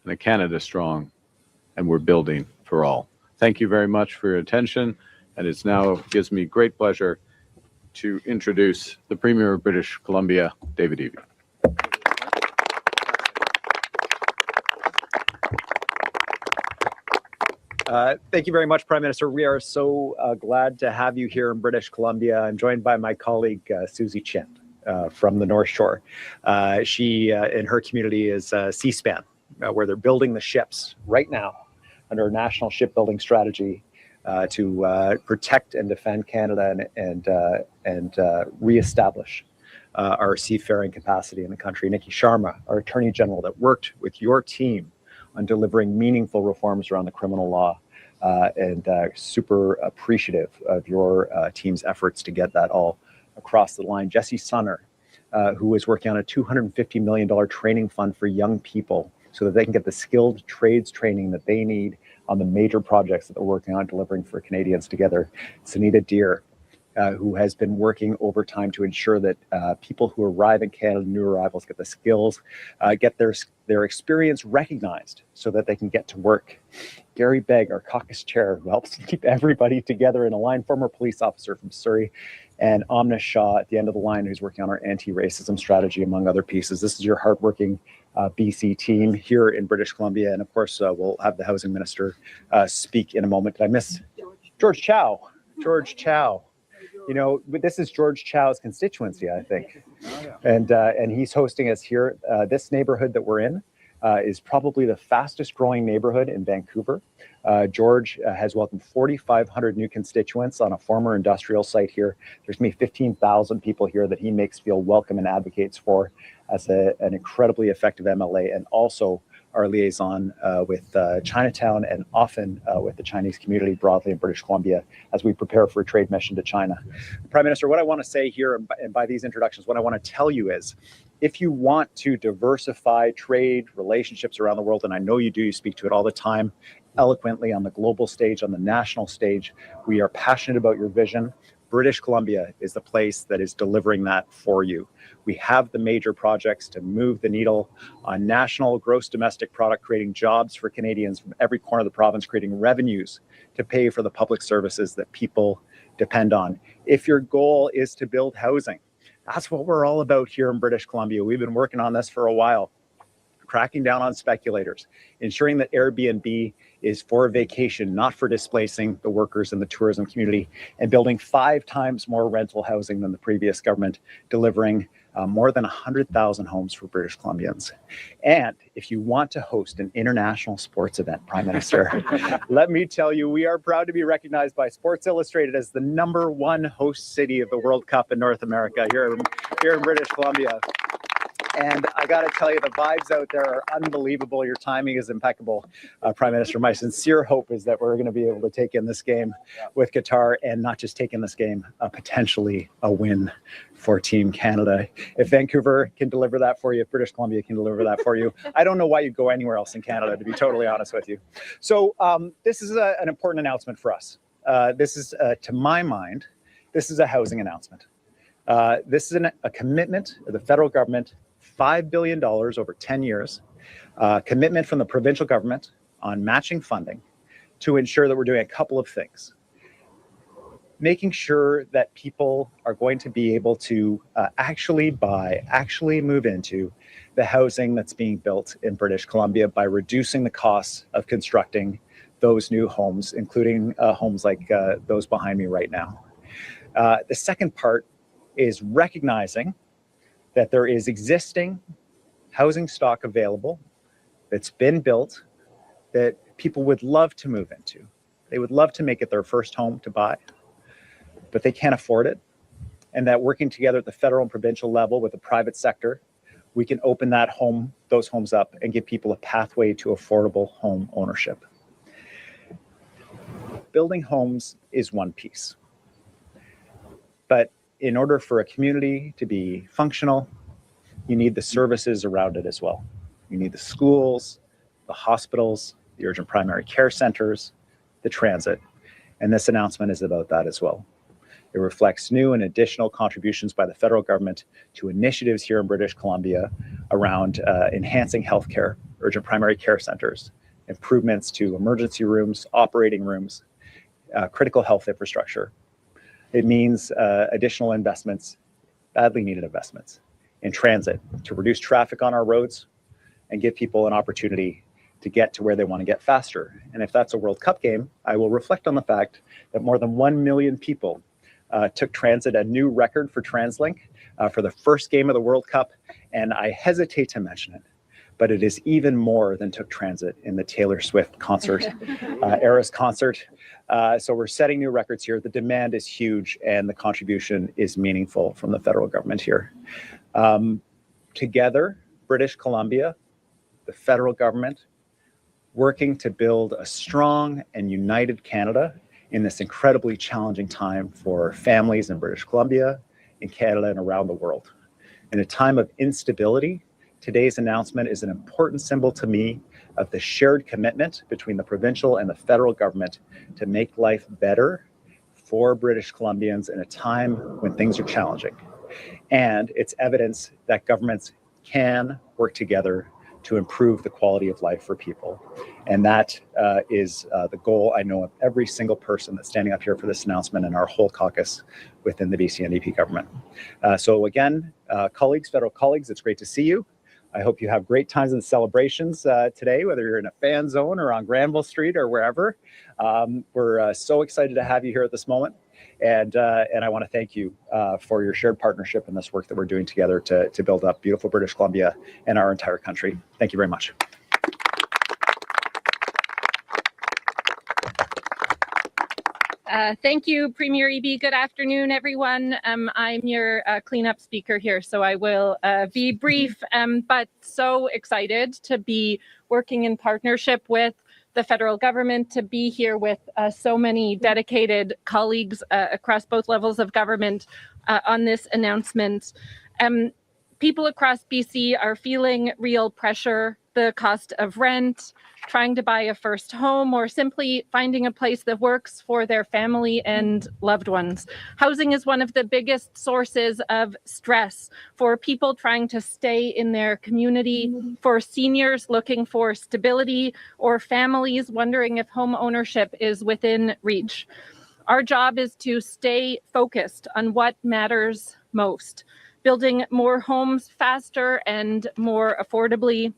and a Canada strong, and we're building for all. Thank you very much for your attention, and it now gives me great pleasure to introduce the Premier of British Columbia, David Eby. Thank you very much, Prime Minister. We are so glad to have you here in British Columbia. I'm joined by my colleague, Susie Chen. from the North Shore. She, in her community, is C-SPAN, where they're building the ships right now under a national shipbuilding strategy to protect and defend Canada and reestablish our seafaring capacity in the country. Nikki Sharma, our Attorney General, that worked with your team on delivering meaningful reforms around the criminal law, and super appreciative of your team's efforts to get that all across the line. Jesse Sunner, who is working on a $250 million training fund for young people so that they can get the skilled trades training that they need on the major projects that they're working on delivering for Canadians together. Sunita Deer, who has been working overtime to ensure that people who arrive in Canada, new arrivals, get the skills, get their experience recognized so that they can get to work. Gary Begg, our caucus chair, who helps keep everybody together in a line, former police officer from Surrey, and Amna Shah at the end of the line, who's working on our anti-racism strategy, among other pieces. This is your hardworking BC team here in British Columbia. And of course, we'll have the housing minister speak in a moment. Did I miss? George Chow. George Chow. You know, this is George Chow's constituency, I think. And he's hosting us here. This neighborhood that we're in is probably the fastest growing neighborhood in Vancouver. George has welcomed 4,500 new constituents on a former industrial site here. There's maybe 15,000 people here that he makes feel welcome and advocates for as an incredibly effective MLA, and also our liaison with Chinatown and often with the Chinese community broadly in British Columbia as we prepare for a trade mission to China. Prime Minister, what I want to say here, and by these introductions, what I want to tell you is, if you want to diversify trade relationships around the world, and I know you do, you speak to it all the time, eloquently on the global stage, on the national stage, we are passionate about your vision. British Columbia is the place that is delivering that for you. We have the major projects to move the needle on national gross domestic product, creating jobs for Canadians from every corner of the province, creating revenues to pay for the public services that people depend on. If your goal is to build housing, that's what we're all about here in British Columbia. We've been working on this for a while, cracking down on speculators, ensuring that Airbnb is for vacation, not for displacing the workers in the tourism community, and building 5 times more rental housing than the previous government, delivering more than 100,000 homes for British Columbians. And if you want to host an international sports event, Prime Minister, let me tell you, we are proud to be recognized by Sports Illustrated as the #1 host city of the World Cup in North America here in British Columbia. And I got to tell you, the vibes out there are unbelievable. Your timing is impeccable, Prime Minister. My sincere hope is that we're going to be able to take in this game with Qatar, and not just take in this game, potentially a win for Team Canada. If Vancouver can deliver that for you, if British Columbia can deliver that for you, I don't know why you'd go anywhere else in Canada, to be totally honest with you. So this is an important announcement for us. This is, to my mind, this is a housing announcement. This is a commitment of the federal government, $5 billion over 10 years, commitment from the provincial government on matching funding to ensure that we're doing a couple of things. Making sure that people are going to be able to actually move into the housing that's being built in British Columbia by reducing the costs of constructing those new homes, including homes like those behind me right now. The second part is recognizing that there is existing housing stock available that's been built that people would love to move into. They would love to make it their first home to buy, but they can't afford it. And that working together at the federal and provincial level with the private sector, we can open those homes up and give people a pathway to affordable home ownership. Building homes is one piece, but in order for a community to be functional, you need the services around it as well. You need the schools, the hospitals, the urgent primary care centers, the transit. And this announcement is about that as well. It reflects new and additional contributions by the federal government to initiatives here in British Columbia around enhancing healthcare, urgent primary care centers, improvements to emergency rooms, operating rooms, critical health infrastructure. It means additional investments, badly needed investments, in transit to reduce traffic on our roads and give people an opportunity to get to where they want to get faster. And if that's a World Cup game, I will reflect on the fact that more than 1 million people took transit a new record for TransLink for the first game of the World Cup, and I hesitate to mention it, but it is even more than took transit in the Taylor Swift concert, Eras concert. So we're setting new records here. The demand is huge, and the contribution is meaningful from the federal government here. Together, British Columbia, the federal government, working to build a strong and united Canada in this incredibly challenging time for families in British Columbia, in Canada, and around the world. In a time of instability, today's announcement is an important symbol to me of the shared commitment between the provincial and the federal government to make life better for British Columbians in a time when things are challenging. And it's evidence that governments can work together to improve the quality of life for people. And that is the goal, I know, of every single person that's standing up here for this announcement and our whole caucus within the BC NDP government. So again, colleagues, federal colleagues, it's great to see you. I hope you have great times and celebrations today, whether you're in a fan zone or on Granville Street or wherever. We're so excited to have you here at this moment. And I want to thank you for your shared partnership and this work that we're doing together to build up beautiful British Columbia and our entire country. Thank you very much. Thank you, Premier Eby. Good afternoon, everyone. I'm your cleanup speaker here, so I will be brief, but so excited to be working in partnership with the federal government, to be here with so many dedicated colleagues across both levels of government on this announcement. People across BC are feeling real pressure, the cost of rent, trying to buy a first home, or simply finding a place that works for their family and loved ones. Housing is one of the biggest sources of stress for people trying to stay in their community, for seniors looking for stability, or families wondering if home ownership is within reach. Our job is to stay focused on what matters most, building more homes faster and more affordably,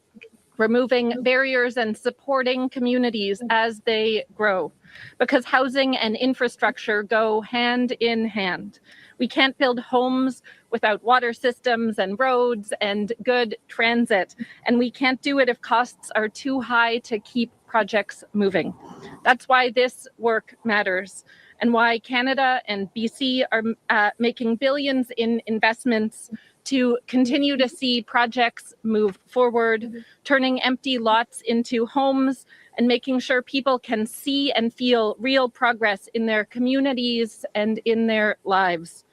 removing barriers and supporting communities as they grow, because housing and infrastructure go hand in hand. We can't build homes without water systems and roads and good transit, and we can't do it if costs are too high to keep projects moving. That's why this work matters, and why Canada and BC are making billions in investments to continue to see projects move forward, turning empty lots into homes and making sure people can see and feel real progress in their communities and in their lives.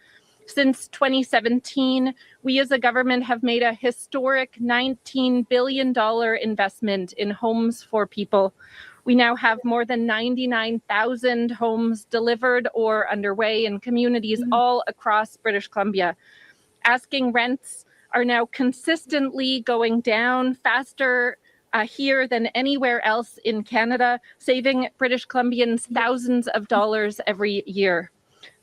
Since 2017, we as a government have made a historic $19 billion investment in homes for people. We now have more than 99,000 homes delivered or underway in communities all across British Columbia. Asking rents are now consistently going down faster here than anywhere else in Canada, saving British Columbians thousands of dollars every year.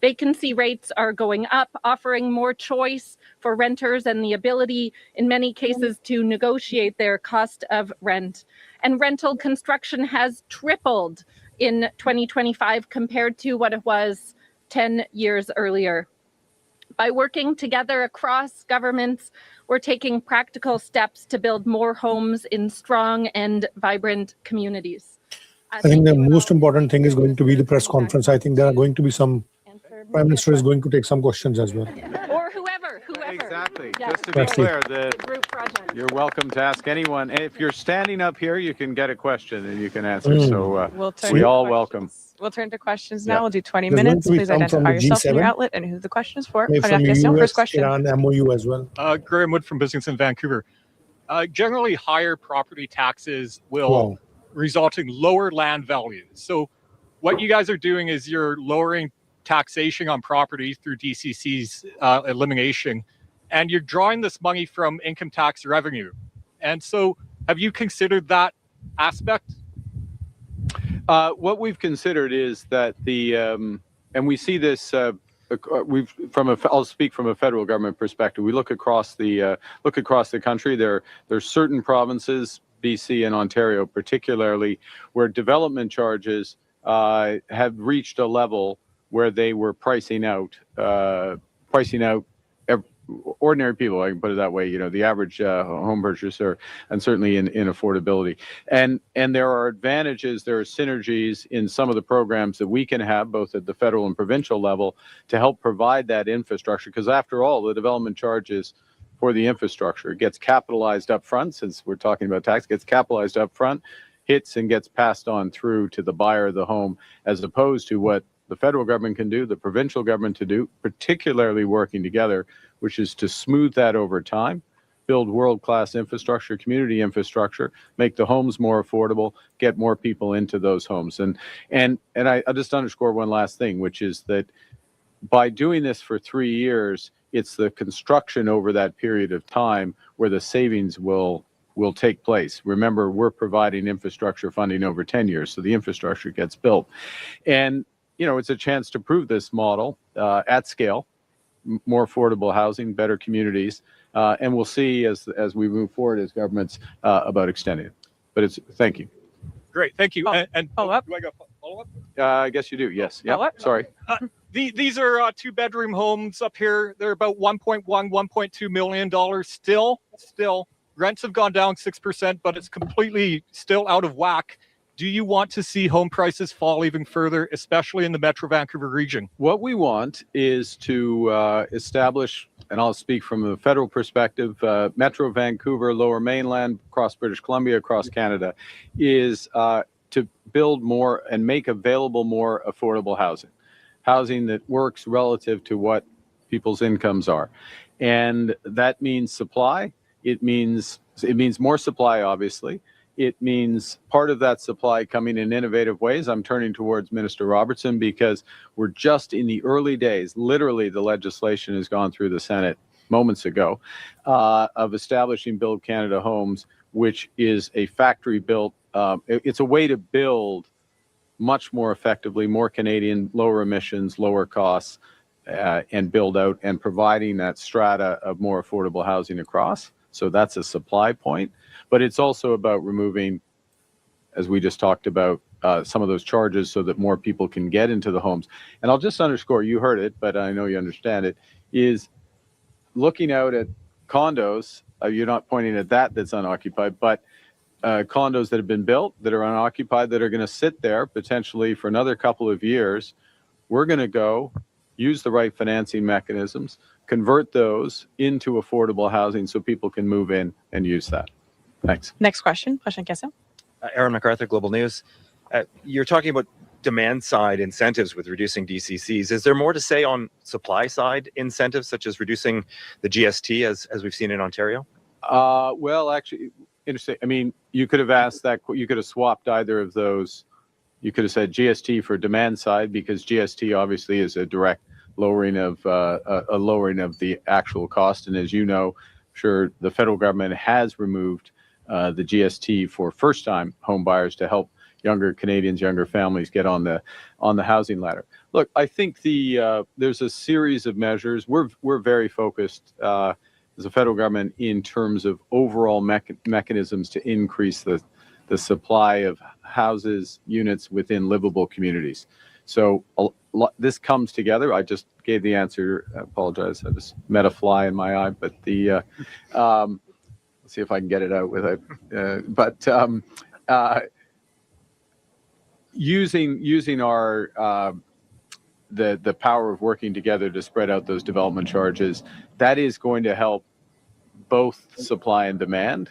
Vacancy rates are going up, offering more choice for renters and the ability, in many cases, to negotiate their cost of rent. And rental construction has tripled in 2025 compared to what it was 10 years earlier. By working together across governments, we're taking practical steps to build more homes in strong and vibrant communities. I think the most important thing is going to be the press conference. I think there are going to be some, Prime Minister is going to take some questions as well. Or whoever. Exactly. Yeah. Just to be That's clear, The group project. you're welcome to ask anyone. If you're standing up here, you can get a question and you can answer. So We'll turn we to all questions. welcome. We'll turn to questions Yeah. now. We'll do 20 There's going minutes. to be Please some from identify the yourself and your G7. outlet and who the question is for. Maybe from Cardiac question, US, first question. Iran, MOU as well. Graham Wood from Business in Vancouver. Generally, higher property taxes will Wow. result in lower land values. So what you guys are doing is you're lowering taxation on property through DCC's elimination, and you're drawing this money from income tax revenue. And so have you considered that aspect? What we've considered is that and we see this. I'll speak from a federal government perspective. We look across the country. There's certain provinces, BC and Ontario particularly, where development charges have reached a level where they were pricing out ordinary people, I can put it that way, the average home purchaser, and certainly in affordability. And there are advantages, there are synergies in some of the programs that we can have, both at the federal and provincial level, to help provide that infrastructure. Because after all, the development charges for the infrastructure, it gets capitalized up front, since we're talking about tax, gets capitalized up front, hits and gets passed on through to the buyer of the home, as opposed to what the federal government can do, the provincial government to do, particularly working together, which is to smooth that over time, build world-class infrastructure, community infrastructure, make the homes more affordable, get more people into those homes. And I'll just underscore one last thing, which is that by doing this for 3 years, it's the construction over that period of time where the savings will take place. Remember, we're providing infrastructure funding over 10 years, so the infrastructure gets built. And it's a chance to prove this model at scale, more affordable housing, better communities, and we'll see as we move forward as governments about extending it. But thank you. Great, thank you. And follow-up? Do I got follow-up? I guess you do, yes. Yeah, sorry. These are two-bedroom homes up here. They're about $1.2 million still. Rents have gone down 6%, but it's completely still out of whack. Do you want to see home prices fall even further, especially in the Metro Vancouver region? What we want is to establish, and I'll speak from a federal perspective, Metro Vancouver, Lower Mainland, across British Columbia, across Canada, is to build more and make available more affordable housing that works relative to what people's incomes are. And that means supply. It means more supply, obviously. It means part of that supply coming in innovative ways. I'm turning towards Minister Robertson because we're just in the early days. Literally, the legislation has gone through the Senate moments ago of establishing Build Canada Homes, which is a factory-built. It's a way to build much more effectively, more Canadian, lower emissions, lower costs, and build out and providing that strata of more affordable housing across. So that's a supply point. But it's also about removing, as we just talked about, some of those charges so that more people can get into the homes. And I'll just underscore, you heard it, but I know you understand it, is looking out at condos. You're not pointing at that's unoccupied, but condos that have been built, that are unoccupied, that are going to sit there potentially for another couple of years. We're going to go use the right financing mechanisms, convert those into affordable housing so people can move in and use that. Thanks. Next question. Question question. Aaron MacArthur, Global News. You're talking about demand side incentives with reducing DCCs. Is there more to say on supply side incentives, such as reducing the GST as we've seen in Ontario? Well, actually, interesting. I mean, you could have asked that. You could have swapped either of those. You could have said GST for demand side, because GST obviously is a direct lowering of the actual cost. And as you know, sure, the federal government has removed the GST for first-time home buyers to help younger Canadians, younger families get on the housing ladder. Look, I think there's a series of measures. We're very focused as a federal government in terms of overall mechanisms to increase the supply of houses, units within livable communities. So this comes together. I just gave the answer. I apologize. I just met a fly in my eye, but let's see if I can get it out with it. Using our the power of working together to spread out those development charges, that is going to help both supply and demand,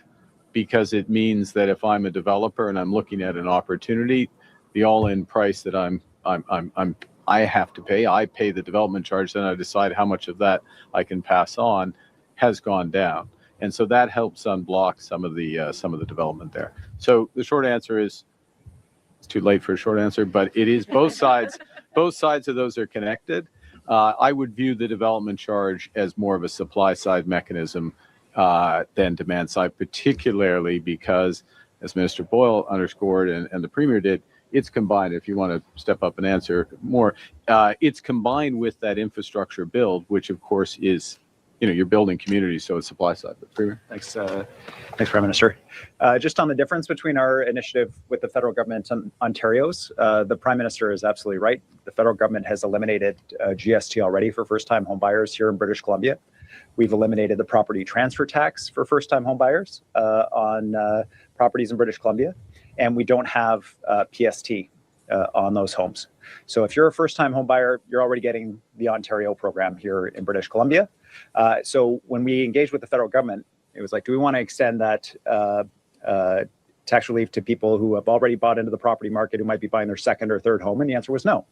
because it means that if I'm a developer and I'm looking at an opportunity, the all-in price that I have to pay, I pay the development charge, then I decide how much of that I can pass on, has gone down. And so that helps unblock some of the development there. So the short answer is, it's too late for a short answer, but it is both sides. Both sides of those are connected. I would view the development charge as more of a supply side mechanism than demand side, particularly because, as Minister Boyle underscored and the Premier did, it's combined. If you want to step up and answer more, it's combined with that infrastructure build, which of course is you're building communities, so it's supply side. But Premier. Thanks, Prime Minister. Just on the difference between our initiative with the federal government and Ontario's, the Prime Minister is absolutely right. The federal government has eliminated GST already for first-time homebuyers here in British Columbia. We've eliminated the property transfer tax for first-time homebuyers on properties in British Columbia, and we don't have PST on those homes. So if you're a first-time homebuyer, you're already getting the Ontario program here in British Columbia. So when we engaged with the federal government, it was like, do we want to extend that tax relief to people who have already bought into the property market who might be buying their second or third home? And the answer was no.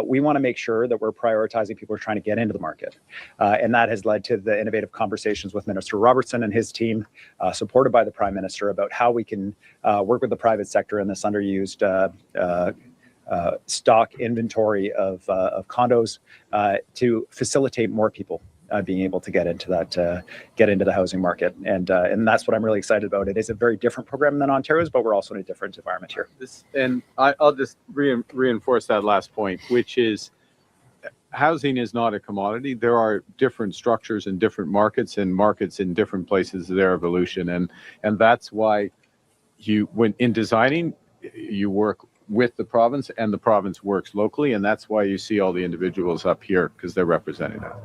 We want to make sure that we're prioritizing people who are trying to get into the market. And that has led to the innovative conversations with Minister Robertson and his team, supported by the Prime Minister, about how we can work with the private sector in this underused stock inventory of condos to facilitate more people being able to get into the housing market, and that's what I'm really excited about. It is a very different program than Ontario's, but we're also in a different environment here. I'll just reinforce that last point, which is housing is not a commodity. There are different structures in different markets, and markets in different places of their evolution, and that's why when in designing, you work with the province, and the province works locally, and that's why you see all the individuals up here, because they're representing that.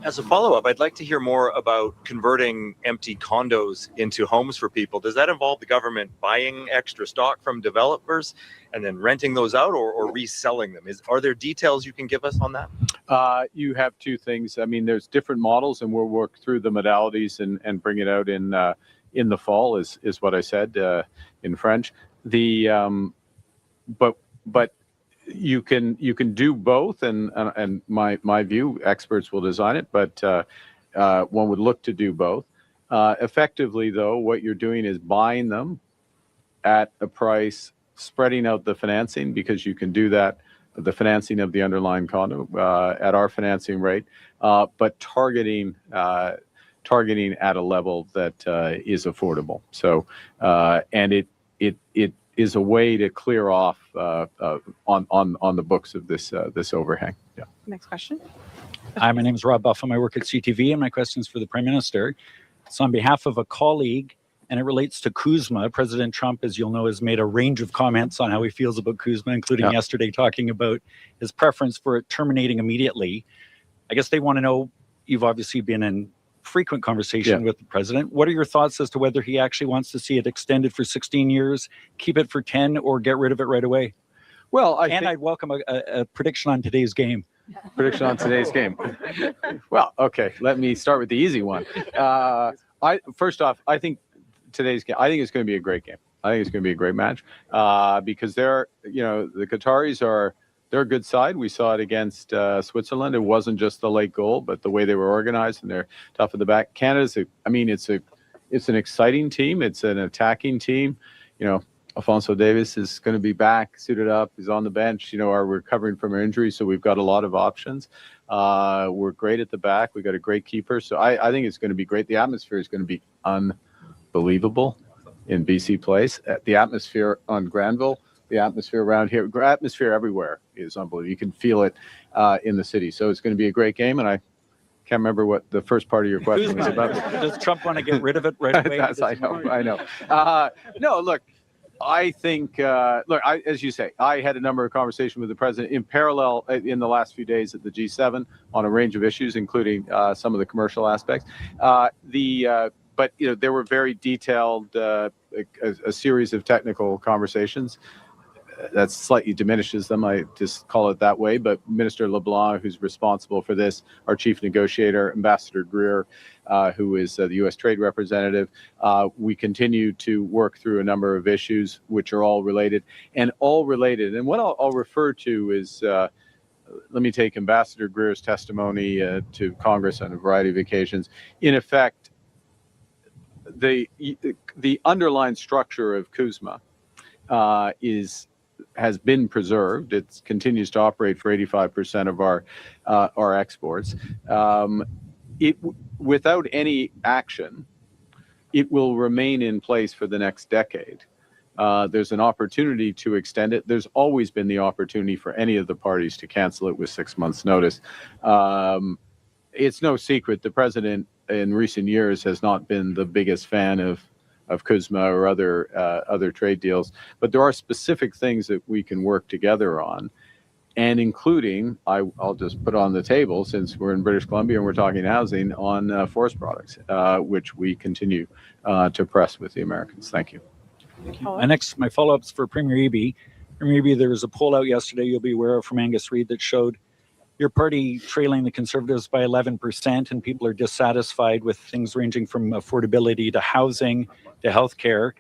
As a follow-up, I'd like to hear more about converting empty condos into homes for people. Does that involve the government buying extra stock from developers and then renting those out, or reselling them? Are there details you can give us on that? You have two things. I mean, there's different models, and we'll work through the modalities and bring it out in the fall, is what I said in French. But you can do both, and my view, experts will design it, but one would look to do both. Effectively, though, what you're doing is buying them at a price, spreading out the financing, because you can do that, the financing of the underlying condo at our financing rate, but targeting at a level that is affordable. So, and it is a way to clear off on the books of this overhang. Yeah. Next question. Hi, my name is Rob Buffum. I work at CTV, and my question is for the Prime Minister. It's on behalf of a colleague, and it relates to CUSMA. President Trump, as you'll know, has made a range of comments on how he feels about CUSMA, including yesterday talking about his preference for it terminating immediately. I guess they want to know, you've obviously been in frequent conversation with the president. What are your thoughts as to whether he actually wants to see it extended for 16 years, keep it for 10, or get rid of it right away? Well, I'd welcome a prediction on today's game. Prediction on today's game. Well, okay, let me start with the easy one. First off, I think today's game, I think it's going to be a great game. I think it's going to be a great match because the Qataris they're a good side. We saw it against Switzerland. It wasn't just the late goal, but the way they were organized, and they're tough at the back. Canada's, it's an exciting team. It's an attacking team. Alphonso Davies is going to be back, suited up. He's on the bench. We're recovering from our injury, so we've got a lot of options. We're great at the back. We've got a great keeper. So I think it's going to be great. The atmosphere is going to be unbelievable in BC Place. The atmosphere on Granville, the atmosphere around here, atmosphere everywhere is unbelievable. You can feel it in the city. So it's going to be a great game, and I can't remember what the first part of your question was about. Does Trump want to get rid of it right away? I know. No, look, I think, as you say, I had a number of conversations with the president in parallel in the last few days at the G7 on a range of issues, including some of the commercial aspects. But there were very detailed, a series of technical conversations. That slightly diminishes them. I just call it that way. But Minister LeBlanc, who's responsible for this, our chief negotiator, Ambassador Greer, who is the U.S. Trade Representative, we continue to work through a number of issues which are all related. And what I'll refer to is, let me take Ambassador Greer's testimony to Congress on a variety of occasions. In effect, the underlying structure of CUSMA has been preserved. It continues to operate for 85% of our exports. Without any action, it will remain in place for the next decade. There's an opportunity to extend it. There's always been the opportunity for any of the parties to cancel it with 6 months' notice. it's no secret the president in recent years has not been the biggest fan of CUSMA or other trade deals, but there are specific things that we can work together on, and including, I'll just put on the table, since we're in British Columbia and we're talking housing, on forest products, which we continue to press with the Americans. Thank you. My follow-up's for Premier Eby. Premier Eby, there was a poll out yesterday you'll be aware of from Angus Reid that showed your party trailing the Conservatives by 11%, and people are dissatisfied with things ranging from affordability to housing to healthcare.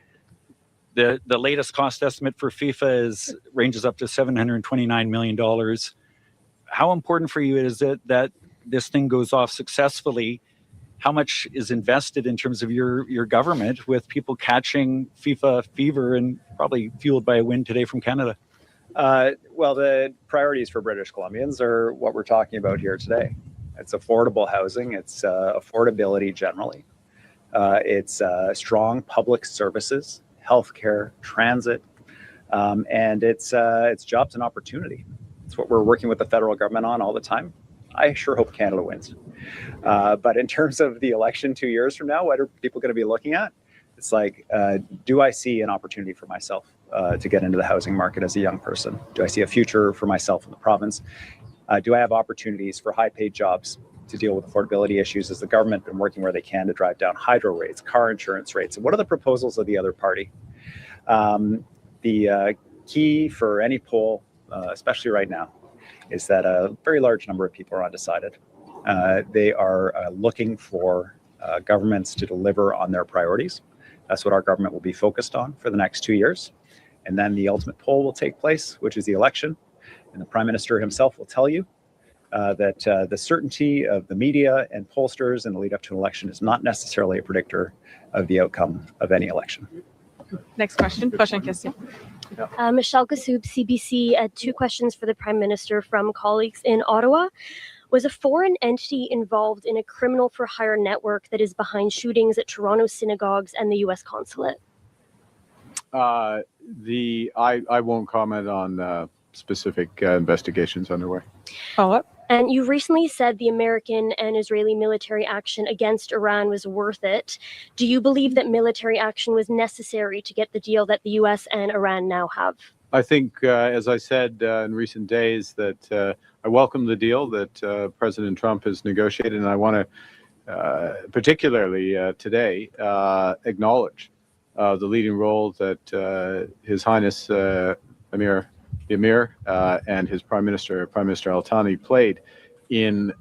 The latest cost estimate for FIFA ranges up to $729 million. How important for you is it that this thing goes off successfully? How much is invested in terms of your government with people catching FIFA fever and probably fueled by a win today from Canada? Well, the priorities for British Columbians are what we're talking about here today. It's affordable housing. It's affordability generally. It's strong public services, healthcare, transit, and it's jobs and opportunity. It's what we're working with the federal government on all the time. I sure hope Canada wins. But in terms of the election 2 years from now, what are people going to be looking at? It's like, do I see an opportunity for myself to get into the housing market as a young person? Do I see a future for myself in the province? Do I have opportunities for high-paid jobs to deal with affordability issues? Has the government been working where they can to drive down hydro rates, car insurance rates? And what are the proposals of the other party? The key for any poll, especially right now, is that a very large number of people are undecided. They are looking for governments to deliver on their priorities. That's what our government will be focused on for the next 2 years. And then the ultimate poll will take place, which is the election. And the Prime Minister himself will tell you that the certainty of the media and pollsters in the lead up to an election is not necessarily a predictor of the outcome of any election. Next question. Prochaine question. Michelle Kassoub, CBC. 2 questions for the Prime Minister from colleagues in Ottawa. Was a foreign entity involved in a criminal for hire network that is behind shootings at Toronto synagogues and the U.S. consulate? I won't comment on specific investigations underway. Follow-up. And you recently said the American and Israeli military action against Iran was worth it. Do you believe that military action was necessary to get the deal that the U.S. and Iran now have? I think, as I said in recent days, that I welcome the deal that President Trump has negotiated, and I want to particularly today acknowledge the leading role that His Highness the Emir and his Prime Minister Al Thani played in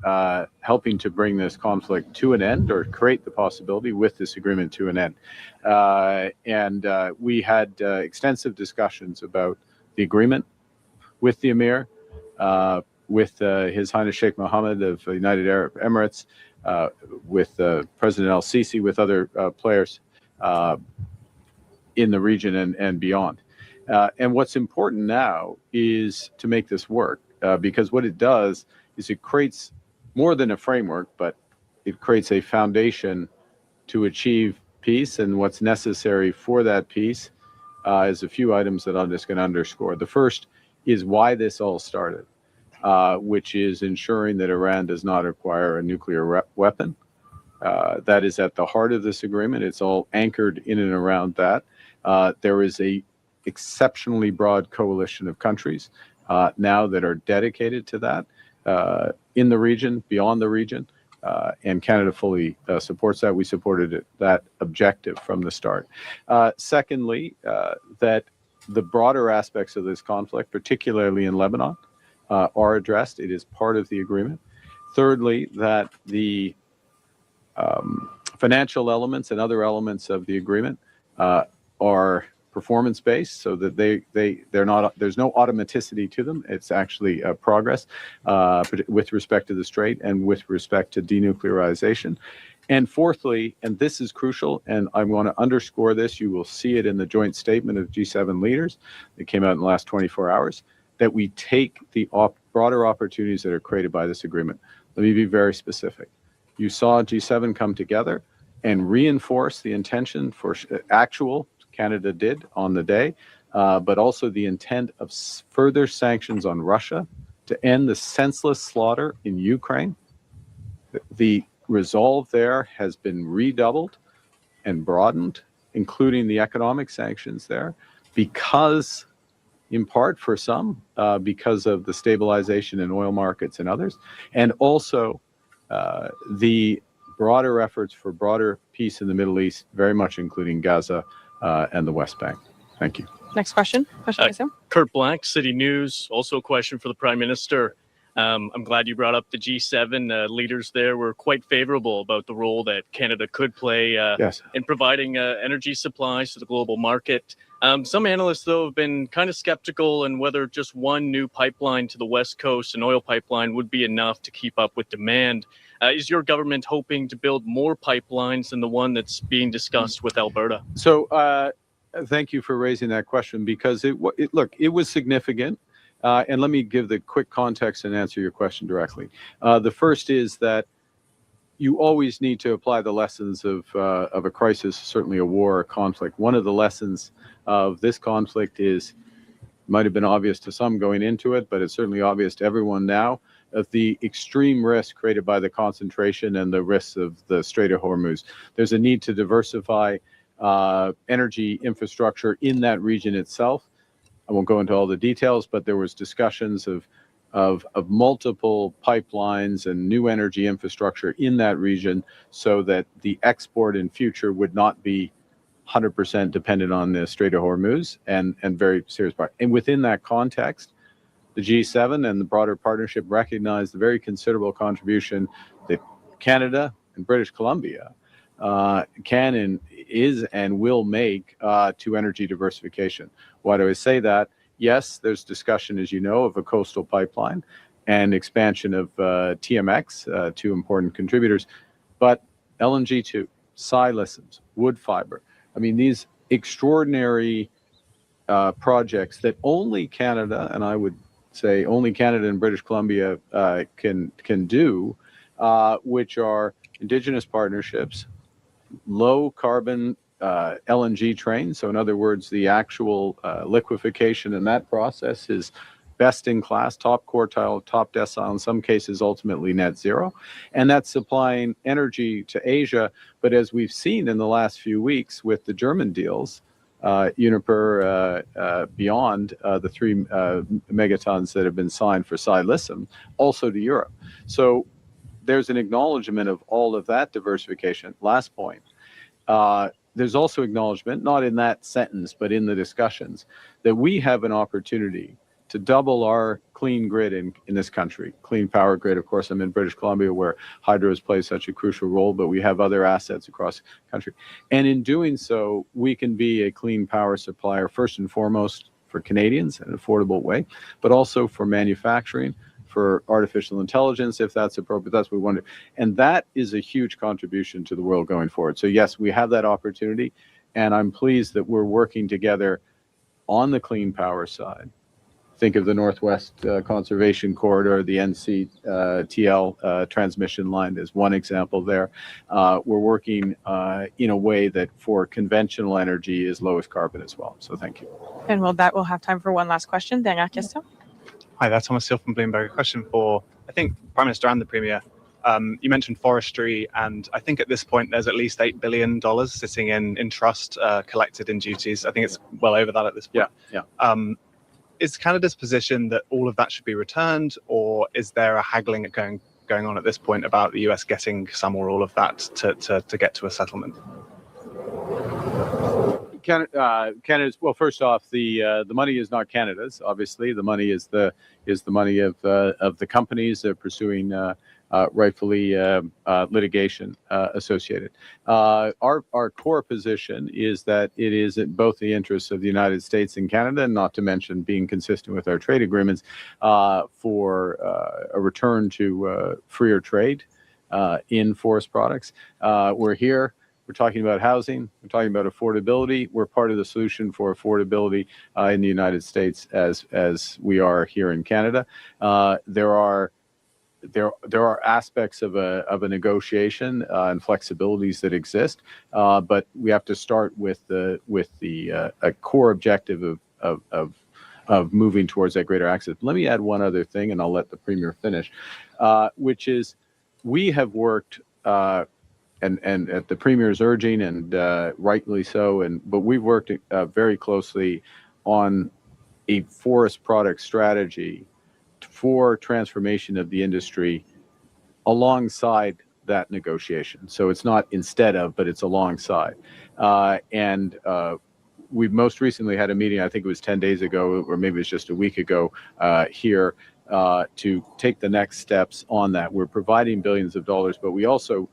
helping to bring this conflict to an end, or create the possibility with this agreement to an end. And we had extensive discussions about the agreement with the Emir, with His Highness Sheikh Mohammed of the United Arab Emirates, with President al-Sisi, with other players in the region and beyond. And what's important now is to make this work, because what it does is it creates more than a framework, but it creates a foundation to achieve peace. And what's necessary for that peace is a few items that I'm just going to underscore. The first is why this all started, which is ensuring that Iran does not acquire a nuclear weapon. That is at the heart of this agreement. It's all anchored in and around that. There is a exceptionally broad coalition of countries now that are dedicated to that in the region, beyond the region, and Canada fully supports that. We supported that objective from the start. Secondly, that the broader aspects of this conflict, particularly in Lebanon, are addressed. It is part of the agreement. Thirdly, that the financial elements and other elements of the agreement are performance-based, so that they're not, there's no automaticity to them. It's actually progress with respect to the Strait and with respect to denuclearization. And fourthly, and this is crucial, and I want to underscore this, you will see it in the joint statement of G7 leaders that came out in the last 24 hours, that we take the broader opportunities that are created by this agreement. Let me be very specific. You saw G7 come together and reinforce the intention for actual, Canada did on the day, but also the intent of further sanctions on Russia to end the senseless slaughter in Ukraine, The resolve there has been redoubled and broadened, including the economic sanctions there, because, in part for some, because of the stabilization in oil markets and others, and also the broader efforts for broader peace in the Middle East, very much including Gaza and the West Bank. Thank you. Next question. Kurt Black, City News. Also a question for the Prime Minister. I'm glad you brought up the G7. Leaders there were quite favorable about the role that Canada could play in providing energy supplies to the global market. Some analysts, though, have been kind of skeptical on whether just one new pipeline to the West Coast, an oil pipeline, would be enough to keep up with demand. Is your government hoping to build more pipelines than the one that's being discussed with Alberta? So thank you for raising that question, because it was significant. And let me give the quick context and answer your question directly. The first is that you always need to apply the lessons of a crisis, certainly a war, a conflict. One of the lessons of this conflict might have been obvious to some going into it, but it's certainly obvious to everyone now, of the extreme risk created by the concentration and the risks of the Strait of Hormuz. There's a need to diversify energy infrastructure in that region itself. I won't go into all the details, but there was discussions of multiple pipelines and new energy infrastructure in that region, so that the export in future would not be 100% dependent on the Strait of Hormuz, and very serious part. And within that context, the G7 and the broader partnership recognize the very considerable contribution that Canada and British Columbia can and will make to energy diversification. Why do I say that? Yes, there's discussion, as you know, of a coastal pipeline and expansion of TMX, two important contributors, but LNG too, siliciums, wood fiber. I mean, these extraordinary projects that only Canada, and I would say only Canada and British Columbia can do, which are Indigenous partnerships, low carbon LNG trains. So in other words, the actual liquefaction in that process is best in class, top quartile, top decile, in some cases ultimately net zero. And that's supplying energy to Asia. But as we've seen in the last few weeks with the German deals, Uniper beyond the 3 megatons that have been signed for silicium, also to Europe. So there's an acknowledgement of all of that diversification. Last point. There's also acknowledgement, not in that sentence, but in the discussions, that we have an opportunity to double our clean grid in this country. Clean power grid, of course, I'm in British Columbia, where hydro has played such a crucial role, but we have other assets across the country. And in doing so, we can be a clean power supplier, first and foremost for Canadians in an affordable way, but also for manufacturing, for artificial intelligence, if that's appropriate. That's what we want to do. And that is a huge contribution to the world going forward. So yes, we have that opportunity, and I'm pleased that we're working together on the clean power side. Think of the Northwest Conservation Corridor, the NCTL transmission line as one example there. We're working in a way that for conventional energy is lowest carbon as well. So thank you. And we'll have time for one last question. Dernière question. Hi there, Thomas Hill from Bloomberg. A question for, I think, Prime Minister and the Premier. You mentioned forestry, and I think at this point there's at least $8 billion sitting in trust, collected in duties. I think it's well over that at this point. Yeah. Is Canada's position that all of that should be returned, or is there a haggling going on at this point about the US getting some or all of that to get to a settlement? Canada's, well, first off, the money is not Canada's. Obviously, the money is the money of the companies that are pursuing rightfully litigation associated. Our core position is that it is in both the interests of the United States and Canada, and not to mention being consistent with our trade agreements, for a return to freer trade in forest products. We're here. We're talking about housing. We're talking about affordability. We're part of the solution for affordability in the United States as we are here in Canada. There are aspects of a negotiation and flexibilities that exist, but we have to start with a core objective of moving towards that greater access. Let me add one other thing, and I'll let the Premier finish, which is we have worked, and at the Premier's urging, and rightly so, but we've worked very closely on a forest product strategy for transformation of the industry alongside that negotiation. So it's not instead of, but it's alongside. We've most recently had a meeting, I think it was 10 days ago, or maybe it's just a week ago, here to take the next steps on that. We're providing billions of dollars, but we also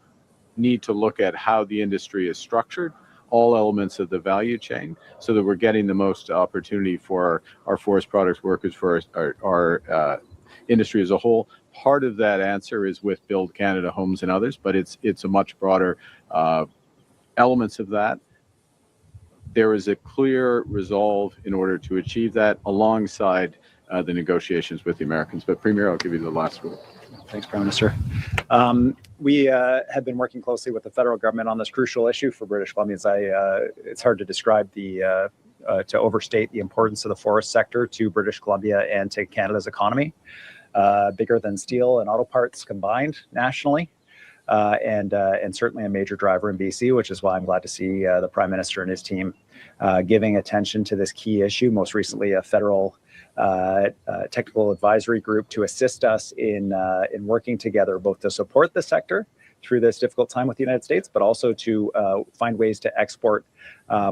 need to look at how the industry is structured, all elements of the value chain, so that we're getting the most opportunity for our forest products workers, for our industry as a whole. Part of that answer is with Build Canada Homes and others, but it's a much broader elements of that. There is a clear resolve in order to achieve that alongside the negotiations with the Americans. But Premier, I'll give you the last word. Thanks, Prime Minister. We have been working closely with the federal government on this crucial issue for British Columbians. It's hard to describe to overstate the importance of the forest sector to British Columbia and to Canada's economy. Bigger than steel and auto parts combined nationally, and certainly a major driver in BC, which is why I'm glad to see the Prime Minister and his team giving attention to this key issue. Most recently, a federal technical advisory group to assist us in working together, both to support the sector through this difficult time with the United States, but also to find ways to export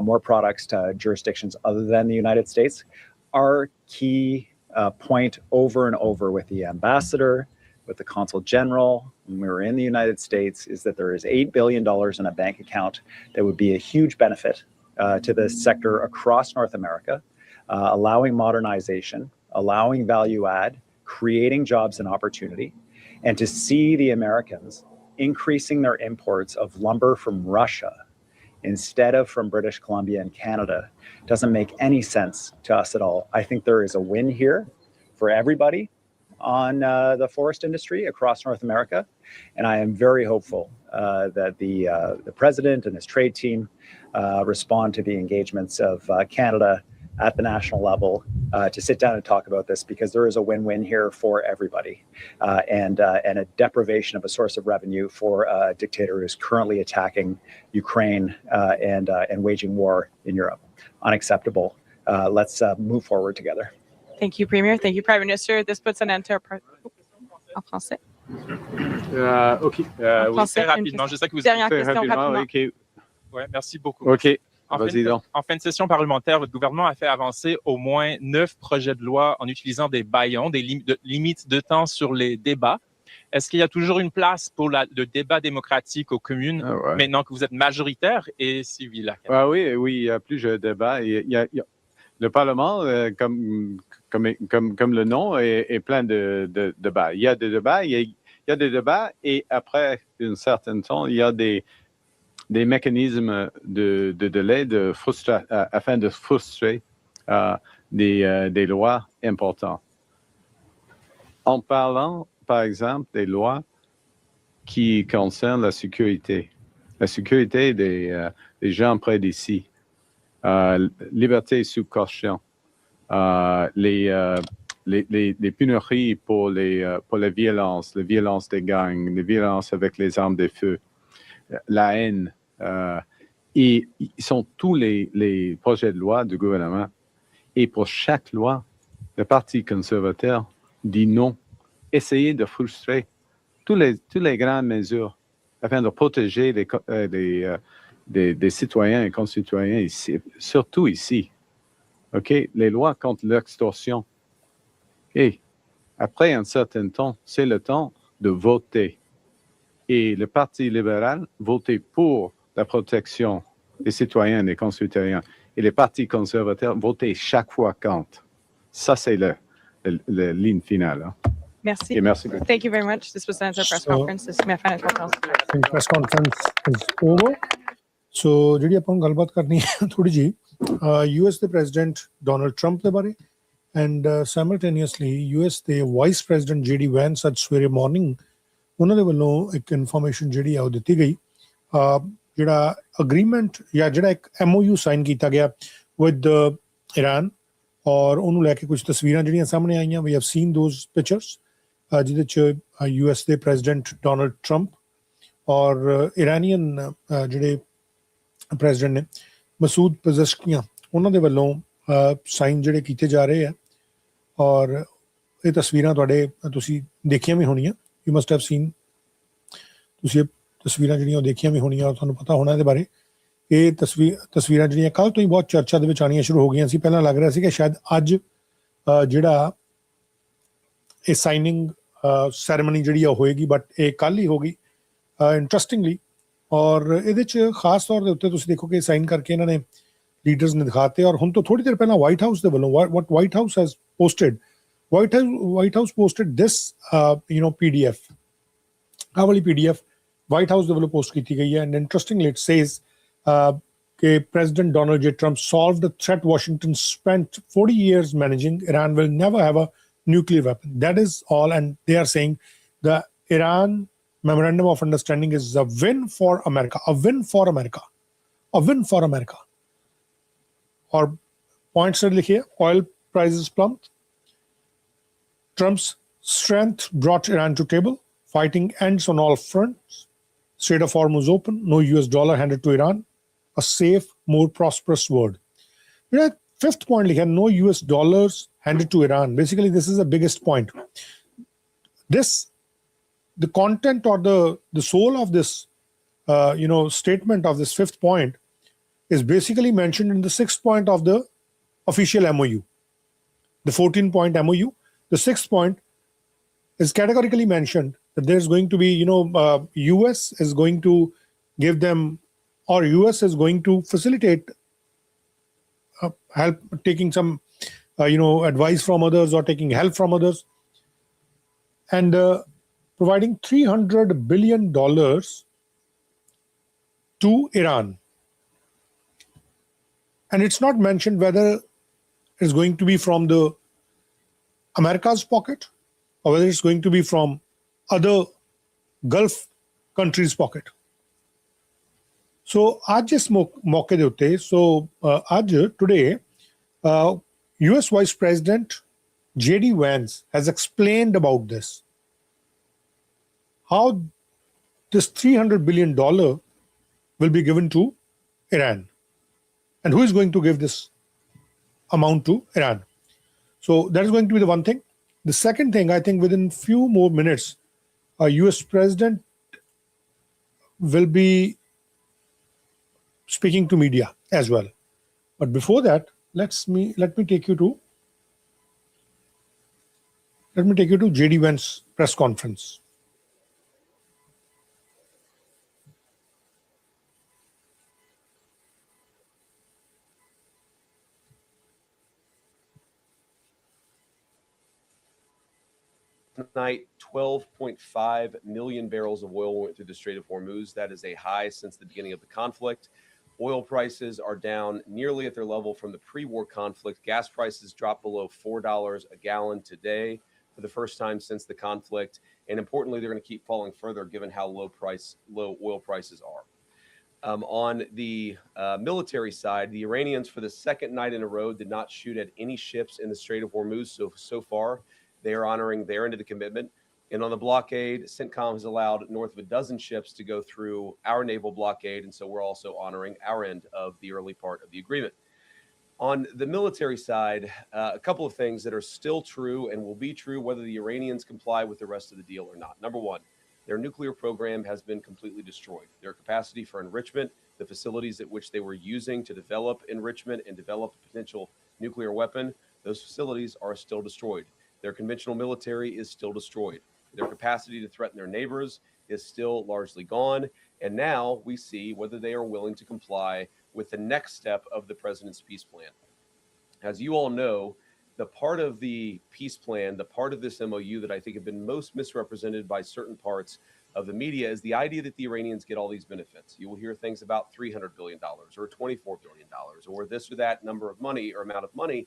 more products to jurisdictions other than the United States. Our key point over and over with the ambassador, with the consul general, when we were in the United States, is that there is $8 billion in a bank account that would be a huge benefit to the sector across North America, allowing modernization, allowing value add, creating jobs and opportunity, and to see the Americans increasing their imports of lumber from Russia instead of from British Columbia and Canada doesn't make any sense to us at all. I think there is a win here for everybody on the forest industry across North America, and I am very hopeful that the President and his trade team respond to the engagements of Canada at the national level to sit down and talk about this, because there is a win-win here for everybody, and a deprivation of a source of revenue for a dictator who is currently attacking Ukraine and waging war in Europe. Unacceptable. Let's move forward together. Thank you, Premier. Thank you, Prime Minister. This puts an end to our... En français. OK. Oui, très rapidement. Je sais que vous Dernière très question, rapidement. OK. Ouais, merci beaucoup. OK. En fin de session parlementaire, votre gouvernement a fait avancer au moins 9 projets de loi en utilisant des bâillons, des limites de temps sur les débats. Est-ce qu'il y a toujours une place pour le débat démocratique aux communes maintenant que vous êtes majoritaire et civil? Oui, il y a plusieurs débats. Le Parlement, comme le nom, est plein de débats. Il y a des débats, et après un certain temps, il y a des mécanismes de délai afin de frustrer des lois importantes. En parlant, par exemple, des lois qui concernent la sécurité des gens près d'ici, liberté sous caution, les pénuries pour la violence des gangs, les violences avec les armes de feu, la haine, et ils sont tous les projets de loi du gouvernement. Et pour chaque loi, le Parti conservateur dit non. Essayez de frustrer toutes les grandes mesures afin de protéger des citoyens et concitoyens ici, surtout ici. OK? Les lois contre l'extorsion. Et après un certain temps, c'est le temps de voter. Et le Parti libéral votait pour la protection des citoyens et des concitoyens. Et le Parti conservateur votait chaque fois contre. Ça, c'est la ligne finale. Hein. Merci. Et merci. Thank you very much. This was the press conference. This is my final conference. The press conference is over. So, ਜਿਹੜੀ ਆਪਾਂ ਗੱਲਬਾਤ ਕਰਨੀ ਹੈ ਥੋੜੀ ਜੀ US ਦੇ president Donald Trump ਦੇ ਬਾਰੇ ਐਂਡ ਸਾਈਮਲਟੇਨੀਅਸਲੀ US ਦੇ ਵਾਈਸ ਪ੍ਰੈਜ਼ੀਡੈਂਟ ਜਿਹੜੀ ਵੈਂਸ ਅੱਜ ਸਵੇਰੇ ਮਾਰਨਿੰਗ ਉਹਨਾਂ ਦੇ ਵੱਲੋਂ ਇੱਕ ਇਨਫੋਰਮੇਸ਼ਨ ਜਿਹੜੀ ਆ ਉਹ ਦਿੱਤੀ ਗਈ ਜਿਹੜਾ ਅਗਰੀਮੈਂਟ ਜਾਂ ਜਿਹੜਾ ਇੱਕ MOU ਸਾਈਨ ਕੀਤਾ ਗਿਆ ਵਿਦ ਇਰਾਨ ਔਰ ਉਹਨੂੰ ਲੈ ਕੇ ਕੁਝ ਤਸਵੀਰਾਂ ਜਿਹੜੀਆਂ ਸਾਹਮਣੇ ਆਈਆਂ we have seen those pictures ਜਿਹਦੇ 'ਚ US ਦੇ ਪ੍ਰੈਜ਼ੀਡੈਂਟ ਡੋਨਲਡ ਟਰੰਪ ਔਰ ਇਰਾਨੀਅਨ ਜਿਹੜੇ ਪ੍ਰੈਜ਼ੀਡੈਂਟ ਨੇ ਮਸੂਦ ਪਜ਼ਸ਼ਕੀਆਂ ਉਹਨਾਂ ਦੇ ਵੱਲੋਂ ਸਾਈਨ ਜਿਹੜੇ ਕੀਤੇ ਜਾ ਰਹੇ ਆ ਔਰ ਇਹ ਤਸਵੀਰਾਂ ਤੁਸੀਂ ਦੇਖੀਆਂ ਵੀ ਹੋਣੀਆਂ ਯੂ ਮਸਟ ਹੈਵ ਸੀਨ ਤੁਸੀਂ ਇਹ ਤਸਵੀਰਾਂ ਜਿਹੜੀਆਂ ਉਹ ਦੇਖੀਆਂ ਵੀ ਹੋਣੀਆਂ ਔਰ ਤੁਹਾਨੂੰ ਪਤਾ ਹੋਣਾ ਇਹਦੇ ਬਾਰੇ ਇਹ ਤਸਵੀਰਾਂ ਜਿਹੜੀਆਂ ਕੱਲ੍ਹ ਤੋਂ ਹੀ ਬਹੁਤ ਚਰਚਾ ਦੇ ਵਿੱਚ ਆਉਣੀਆਂ ਸ਼ੁਰੂ ਹੋ ਗਈਆਂ ਸੀ ਪਹਿਲਾਂ ਲੱਗ ਰਿਹਾ ਸੀ ਕਿ ਸ਼ਾਇਦ ਅੱਜ ਜਿਹੜਾ ਇਹ ਸਾਈਨਿੰਗ ਸੈਰੇਮਨੀ ਜਿਹੜੀ ਆ ਹੋਏਗੀ ਬਟ ਇਹ ਕੱਲ੍ਹ ਹੀ ਹੋ ਗਈ ਇੰਟਰਸਟਿੰਗਲੀ ਔਰ ਇਹਦੇ 'ਚ ਖਾਸ ਤੌਰ ਦੇ ਉੱਤੇ ਤੁਸੀਂ ਦੇਖੋ ਕਿ ਸਾਈਨ ਕਰਕੇ ਇਹਨਾਂ ਨੇ ਲੀਡਰਸ ਨੇ ਦਿਖਾਤੇ ਔਰ ਹੁਣ ਤੋਂ ਥੋੜੀ ਦੇਰ ਪਹਿਲਾਂ ਵਾਈਟ ਹਾਊਸ ਦੇ ਵੱਲੋਂ what White House has posted White House posted this PDF ਆਹ ਵਾਲੀ PDF White House ਦੇ ਵੱਲੋਂ ਪੋਸਟ ਕੀਤੀ ਗਈ ਹੈ ਐਂਡ ਇੰਟਰਸਟਿੰਗਲੀ ਇਟ ਸੇਜ਼ ਕਿ President Donald J. Trump solved the threat Washington spent 40 years managing. Iran will never have a nuclear weapon. That is all. And they are saying the Iran Memorandum of Understanding is a win for America. A win for America. A win for America. Or points here, oil prices plummet. Trump's strength brought Iran to table. Fighting ends on all fronts. Strait of Hormuz open. No US dollar handed to Iran. A safe, more prosperous world. Fifth point, no US dollars handed to Iran. Basically, this is the biggest point. The content or the soul of this, statement of this fifth point is basically mentioned in the sixth point of the official MOU. The 14-point MOU. The sixth point is categorically mentioned that there's going to be, US is going to give them or US is going to facilitate help taking some advice from others or taking help from others and providing $300 billion to Iran. And it's not mentioned whether it's going to be from the America's pocket or whether it's going to be from other Gulf countries' pocket. So, आज इस मौके दे उत्ते, आज today, US Vice President J.D. Vance has explained about this. How this $300 billion will be given to Iran. And who is going to give this amount to Iran? So that is going to be the one thing. The second thing, I think within few more minutes, a US President will be speaking to media as well. But before that, let me take you to J.D. Vance press conference. Tonight, 12.5 million barrels of oil went through the Strait of Hormuz. That is a high since the beginning of the conflict. Oil prices are down nearly at their level from the pre-war conflict. Gas prices dropped below $4 a gallon today for the first time since the conflict. And importantly, they're going to keep falling further given how low oil prices are. On the military side, the Iranians for the second night in a row did not shoot at any ships in the Strait of Hormuz so far. They are honoring their end of the commitment. And on the blockade, CENTCOM has allowed north of a dozen ships to go through our naval blockade. And so we're also honoring our end of the early part of the agreement. On the military side, a couple of things that are still true and will be true whether the Iranians comply with the rest of the deal or not. Number one, their nuclear program has been completely destroyed. Their capacity for enrichment, the facilities at which they were using to develop enrichment and develop a potential nuclear weapon, those facilities are still destroyed. Their conventional military is still destroyed. Their capacity to threaten their neighbors is still largely gone. And now we see whether they are willing to comply with the next step of the president's peace plan. As you all know, the part of the peace plan, the part of this MOU that I think have been most misrepresented by certain parts of the media is the idea that the Iranians get all these benefits. You will hear things about $300 billion or $24 billion or this or that number of money or amount of money.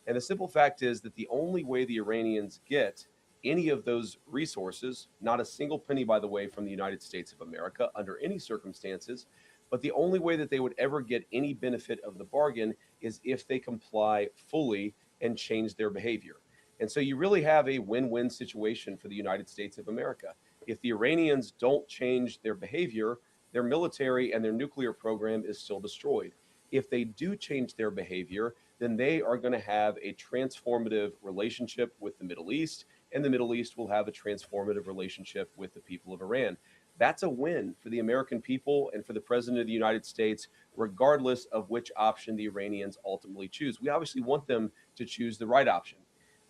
And the simple fact is that the only way the Iranians get any of those resources, not a single penny, by the way, from the United States of America under any circumstances, but the only way that they would ever get any benefit of the bargain is if they comply fully and change their behavior. And so you really have a win-win situation for the United States of America. If the Iranians don't change their behavior, their military and their nuclear program is still destroyed. If they do change their behavior, then they are going to have a transformative relationship with the Middle East, and the Middle East will have a transformative relationship with the people of Iran. That's a win for the American people and for the President of the United States, regardless of which option the Iranians ultimately choose. We obviously want them to choose the right option.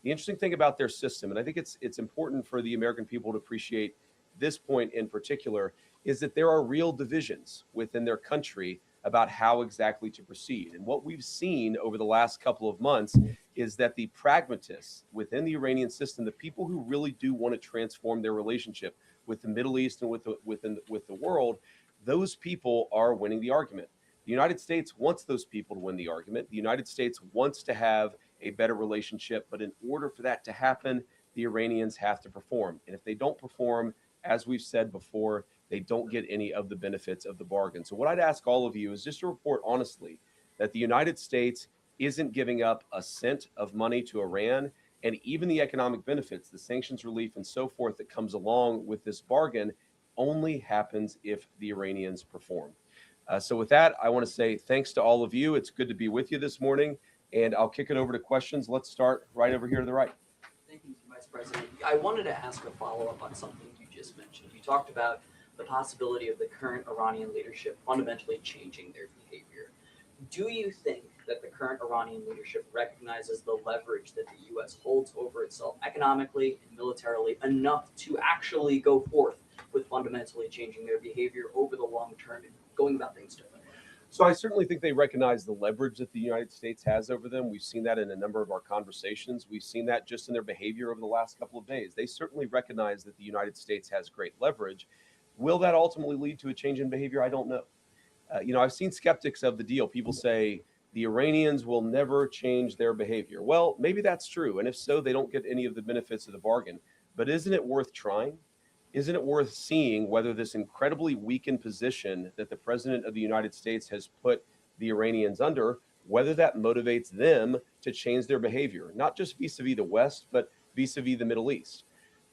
The interesting thing about their system, and I think it's important for the American people to appreciate this point in particular, is that there are real divisions within their country about how exactly to proceed. And what we've seen over the last couple of months is that the pragmatists within the Iranian system, the people who really do want to transform their relationship with the Middle East and with the world, those people are winning the argument. The United States wants those people to win the argument. The United States wants to have a better relationship, but in order for that to happen, the Iranians have to perform. And if they don't perform, as we've said before, they don't get any of the benefits of the bargain. So what I'd ask all of you is just to report honestly that the United States isn't giving up a cent of money to Iran, and even the economic benefits, the sanctions relief and so forth that comes along with this bargain only happens if the Iranians perform. So with that, I want to say thanks to all of you. It's good to be with you this morning, and I'll kick it over to questions. Let's start right over here to the right. Thank you, Vice President. I wanted to ask a follow-up on something you just mentioned. You talked about the possibility of the current Iranian leadership fundamentally changing their behavior. Do you think that the current Iranian leadership recognizes the leverage that the U.S. holds over itself economically and militarily enough to actually go forth with fundamentally changing their behavior over the long term and going about things differently? So I certainly think they recognize the leverage that the United States has over them. We've seen that in a number of our conversations. We've seen that just in their behavior over the last couple of days. They certainly recognize that the United States has great leverage. Will that ultimately lead to a change in behavior? I don't know. I've seen skeptics of the deal. People say the Iranians will never change their behavior. Well, maybe that's true. And if so, they don't get any of the benefits of the bargain. But isn't it worth trying? Isn't it worth seeing whether this incredibly weakened position that the President of the United States has put the Iranians under, whether that motivates them to change their behavior, not just vis-a-vis the West, but vis-a-vis the Middle East?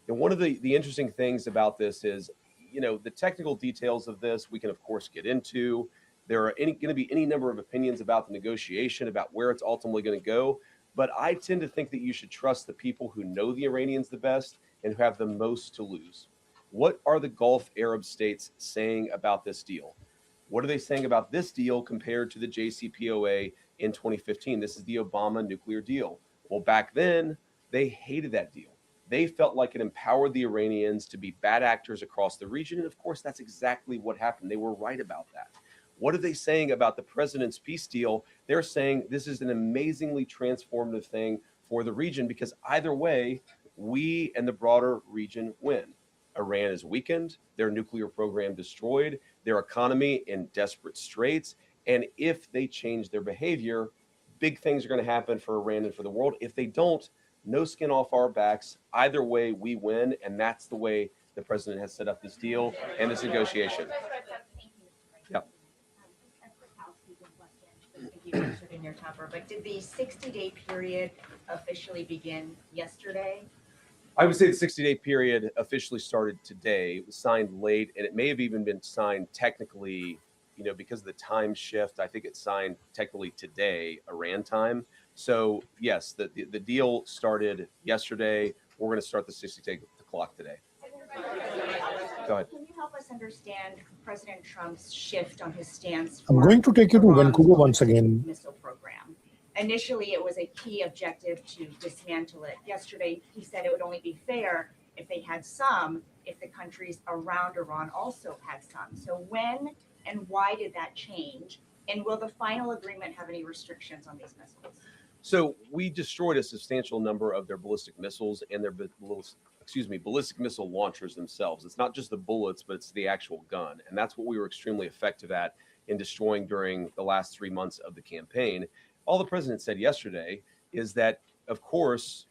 And one of the interesting things about this is, the technical details of this, we can, of course, get into. There are going to be any number of opinions about the negotiation, about where it's ultimately going to go. But I tend to think that you should trust the people who know the Iranians the best and who have the most to lose. What are the Gulf Arab states saying about this deal? What are they saying about this deal compared to the JCPOA in 2015? This is the Obama nuclear deal. Well, back then, they hated that deal. They felt like it empowered the Iranians to be bad actors across the region. And of course, that's exactly what happened. They were right about that. What are they saying about the president's peace deal? They're saying this is an amazingly transformative thing for the region because either way, we and the broader region win. Iran is weakened, their nuclear program destroyed, their economy in desperate straits. And if they change their behavior, big things are going to happen for Iran and for the world. If they don't, no skin off our backs. Either way, we win. And that's the way the president has set up this deal and this negotiation. Yep. In your topper, but did the 60-day period officially begin yesterday? I would say the 60-day period officially started today. It was signed late, and it may have even been signed technically, because of the time shift. I think it's signed technically today, Iran time. So yes, the deal started yesterday. We're going to start the 60-day clock today. Go ahead. Can you help us understand President Trump's shift on his stance? I'm going to take you to Vancouver once again. Missile program. Initially, it was a key objective to dismantle it. Yesterday, he said it would only be fair if they had some, if the countries around Iran also had some. So when and why did that change? And will the final agreement have any restrictions on these missiles? So we destroyed a substantial number of their ballistic missiles and their ballistic missile launchers themselves. It's not just the bullets, but it's the actual gun. And that's what we were extremely effective at in destroying during the last 3 months of the campaign. All the president said yesterday is that, of course,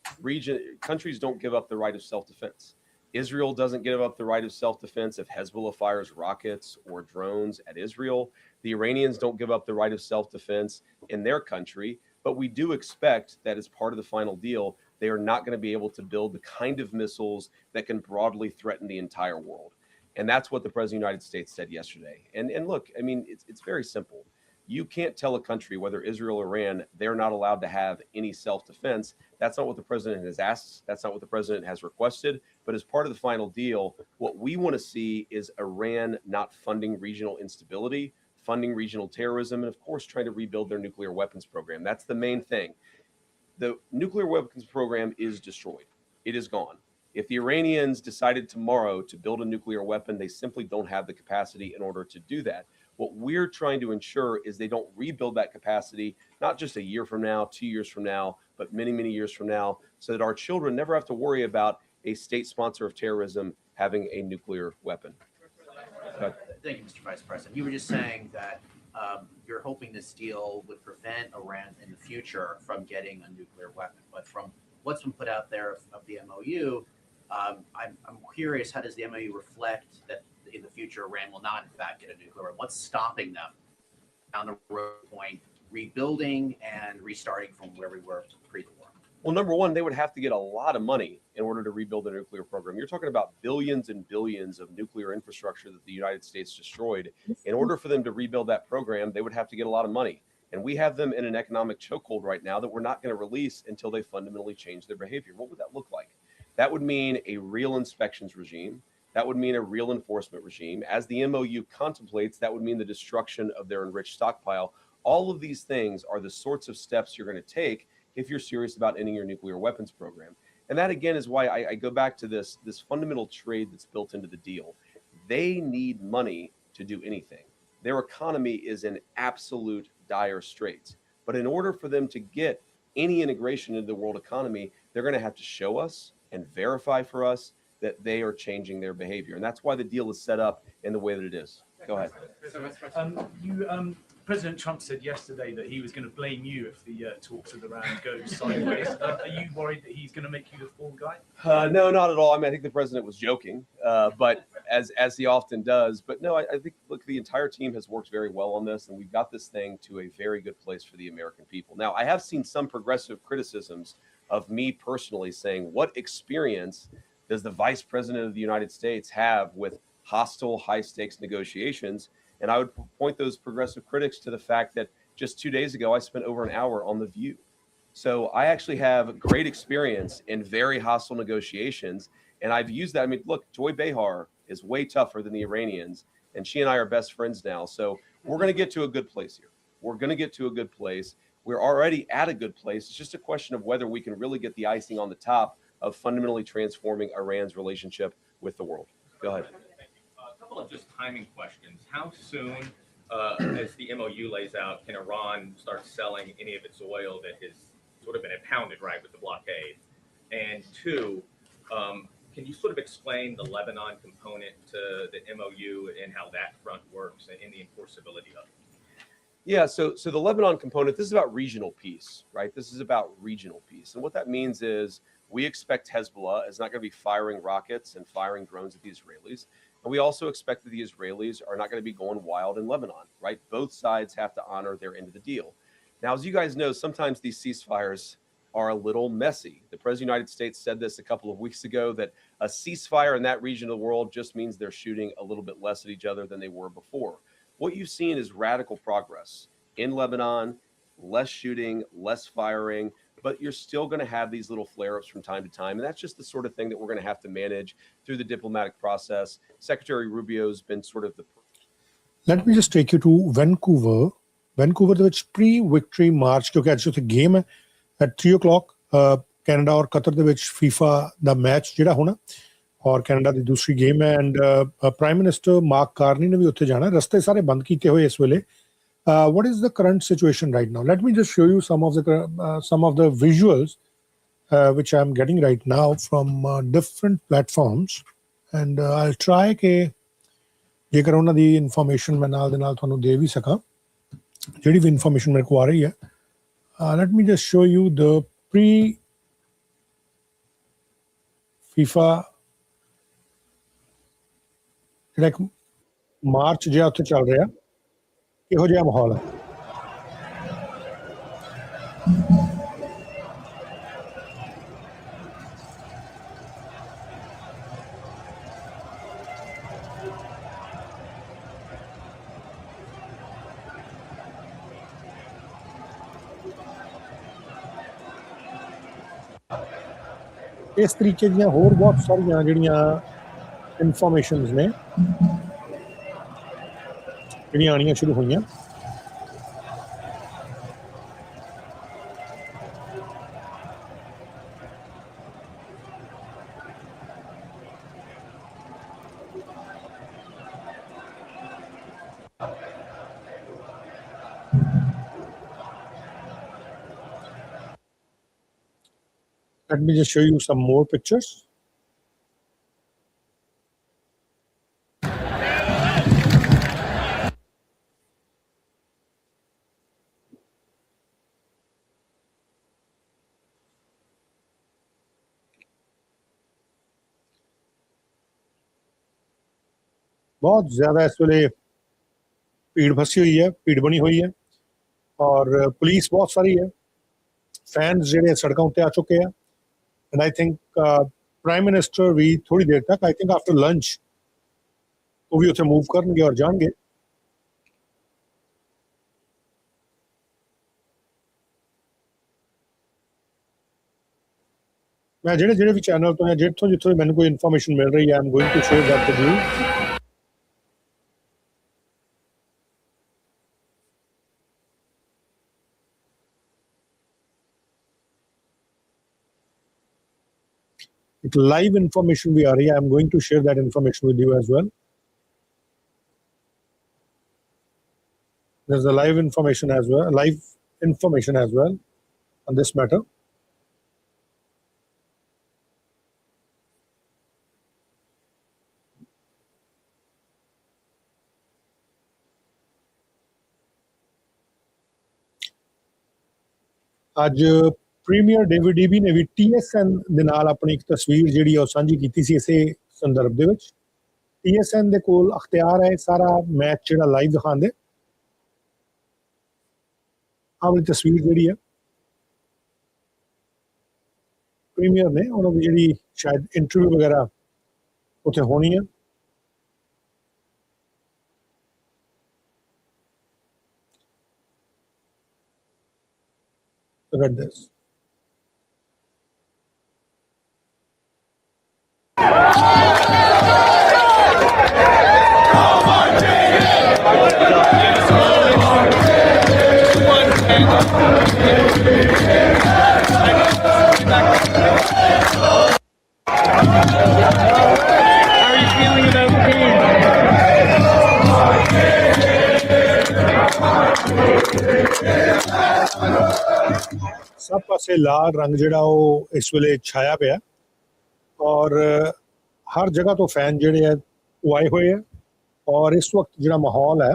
countries don't give up the right of self-defense. Israel doesn't give up the right of self-defense if Hezbollah fires rockets or drones at Israel. The Iranians don't give up the right of self-defense in their country. But we do expect that as part of the final deal, they are not going to be able to build the kind of missiles that can broadly threaten the entire world. And that's what the President of the United States said yesterday. And look, I mean, it's very simple. You can't tell a country, whether Israel or Iran, they're not allowed to have any self-defense. That's not what the president has asked. That's not what the president has requested. But as part of the final deal, what we want to see is Iran not funding regional instability, funding regional terrorism, and of course, trying to rebuild their nuclear weapons program. That's the main thing. The nuclear weapons program is destroyed. It is gone. If the Iranians decided tomorrow to build a nuclear weapon, they simply don't have the capacity in order to do that. What we're trying to ensure is they don't rebuild that capacity, not just a year from now, 2 years from now, but many, many years from now, so that our children never have to worry about a state sponsor of terrorism having a nuclear weapon. Thank you, Mr. Vice President. You were just saying that you're hoping this deal would prevent Iran in the future from getting a nuclear weapon. But from what's been put out there of the MOU, I'm curious, how does the MOU reflect that in the future Iran will not in fact get a nuclear weapon? What's stopping them down the road point, rebuilding and restarting from where we were pre the war? Well, number one, they would have to get a lot of money in order to rebuild their nuclear program. You're talking about billions and billions of nuclear infrastructure that the United States destroyed. In order for them to rebuild that program, they would have to get a lot of money. And we have them in an economic chokehold right now that we're not going to release until they fundamentally change their behavior. What would that look like? That would mean a real inspections regime. That would mean a real enforcement regime. As the MOU contemplates, that would mean the destruction of their enriched stockpile. All of these things are the sorts of steps you're going to take if you're serious about ending your nuclear weapons program. And that, again, is why I go back to this fundamental trade that's built into the deal. They need money to do anything. Their economy is in absolute dire straits. But in order for them to get any integration into the world economy, they're going to have to show us and verify for us that they are changing their behavior. And that's why the deal is set up in the way that it is. Go ahead. President Trump said yesterday that he was going to blame you if the talks with Iran go sideways. Are you worried that he's going to make you the fall guy? No, not at all. I mean, I think the president was joking, but as he often does. But no, I think, look, the entire team has worked very well on this, and we've got this thing to a very good place for the American people. Now, I have seen some progressive criticisms of me personally saying, what experience does the Vice President of the United States have with hostile, high-stakes negotiations? And I would point those progressive critics to the fact that just 2 days ago, I spent over an hour on The View. So I actually have great experience in very hostile negotiations. And I've used that. I mean, look, Joy Behar is way tougher than the Iranians, and she and I are best friends now. So we're going to get to a good place here. We're going to get to a good place. We're already at a good place. It's just a question of whether we can really get the icing on the top of fundamentally transforming Iran's relationship with the world. Go ahead. Of just timing questions. How soon, as the MOU lays out, can Iran start selling any of its oil that has sort of been impounded, right, with the blockade? And two, can you sort of explain the Lebanon component to the MOU and how that front works and the enforceability of it? Yeah, so the Lebanon component, this is about regional peace, right? This is about regional peace. And what that means is we expect Hezbollah is not going to be firing rockets and firing drones at the Israelis. And we also expect that the Israelis are not going to be going wild in Lebanon, right? Both sides have to honor their end of the deal. Now, as you guys know, sometimes these ceasefires are a little messy. The President of the United States said this a couple of weeks ago, that a ceasefire in that region of the world just means they're shooting a little bit less at each other than they were before. What you've seen is radical progress in Lebanon, less shooting, less firing, but you're still going to have these little flare-ups from time to time. And that's just the sort of thing that we're going to have to manage through the diplomatic process. Secretary Rubio's been sort of the... Let me just take you to Vancouver. Vancouver ਦੇ ਵਿੱਚ pre-victory march, ਕਿਉਂਕਿ ਅੱਜ ਉੱਥੇ game ਹੈ at 3 o'clock, Canada ਔਰ Qatar ਦੇ ਵਿੱਚ FIFA ਦਾ match ਜਿਹੜਾ ਹੋਣਾ, ਔਰ ਕੈਨੇਡਾ ਦੀ ਦੂਸਰੀ ਗੇਮ ਹੈ, and prime minister mark Carney ਨੇ ਵੀ ਉੱਥੇ ਜਾਣਾ. ਰਸਤੇ ਸਾਰੇ ਬੰਦ ਕੀਤੇ ਹੋਏ ਇਸ ਵੇਲੇ. What is the current situation right now? Let me just show you some of the visuals which I'm getting right now from different platforms, and I'll try ਕਿ ਜੇਕਰ ਉਹਨਾਂ ਦੀ ਇਨਫੋਰਮੇਸ਼ਨ ਮੈਂ ਨਾਲ ਦੇ ਨਾਲ ਤੁਹਾਨੂੰ ਦੇ ਵੀ ਸਕਾਂ, ਜਿਹੜੀ ਵੀ ਇਨਫੋਰਮੇਸ਼ਨ ਮੇਰੇ ਕੋਲ ਆ ਰਹੀ ਹੈ. Let me just show you the pre-FIFA ਜਿਹੜਾ ਇੱਕ ਮਾਰਚ ਜਿਹਾ ਉੱਥੇ ਚੱਲ ਰਿਹਾ, ਇਹੋ ਜਿਹਾ ਮਾਹੌਲ ਹੈ. इस तरीके ਦੀਆਂ ਹੋਰ ਬਹੁਤ ਸਾਰੀਆਂ ਜਿਹੜੀਆਂ ਇਨਫੋਰਮੇਸ਼ਨਸ ਨੇ ਜਿਹੜੀਆਂ ਆਉਣੀਆਂ ਸ਼ੁਰੂ ਹੋਈਆਂ Let me just show you some more pictures. बहुत ज़्यादा इस वेले भीड़ फसी हुई है, भीड़ बनी हुई है और पुलिस बहुत सारी है, फैंस ਜਿਹੜੇ ਸੜਕਾਂ ਉੱਤੇ ਆ ਚੁੱਕੇ ਆ and I think Prime Minister ਵੀ ਥੋੜੀ ਦੇਰ ਤੱਕ I think after lunch ਉਹ ਵੀ ਉੱਥੇ ਮੂਵ ਕਰਨਗੇ ਔਰ ਜਾਣਗੇ ਮੈਂ ਜਿਹੜੇ ਵੀ ਚੈਨਲ ਤੋਂ ਜਾਂ ਜਿੱਥੋਂ ਮੈਨੂੰ ਕੋਈ ਇਨਫੋਰਮੇਸ਼ਨ ਮਿਲ ਰਹੀ ਹੈ I am going to share that with you. एक लाइव इंफॉर्मेशन भी आ रही है I am going to share that information with you as well there's a live information as well on this matter आज premier David Eby ਨੇ ਵੀ TSN ਦੇ ਨਾਲ ਆਪਣੀ ਇੱਕ ਤਸਵੀਰ ਜਿਹੜੀ ਉਹ ਸਾਂਝੀ ਕੀਤੀ ਸੀ ਇਸੇ ਸੰਦਰਭ ਦੇ ਵਿੱਚ TSN ਦੇ ਕੋਲ ਅਖਤਿਆਰ ਹੈ ਸਾਰਾ ਮੈਚ ਜਿਹੜਾ ਲਾਈਵ ਦਿਖਾਉਂਦੇ ਆਹ ਵਾਲੀ ਤਸਵੀਰ ਜਿਹੜੀ ਹੈ ਪ੍ਰੀਮੀਅਰ ਨੇ ਉਹਨਾਂ ਦੀ ਜਿਹੜੀ ਸ਼ਾਇਦ ਇੰਟਰਵਿਊ ਵਗੈਰਾ ਉੱਥੇ ਹੋਣੀ ਹੈ Look at this. सब पासे लाल रंग ਜਿਹੜਾ ਉਹ ਇਸ ਵੇਲੇ ਛਾਇਆ ਪਿਆ ਔਰ ਹਰ ਜਗ੍ਹਾ ਤੋਂ ਫੈਨ ਜਿਹੜੇ ਆ ਉਹ ਆਏ ਹੋਏ ਆ ਔਰ ਇਸ ਵਕਤ ਜਿਹੜਾ ਮਾਹੌਲ ਹੈ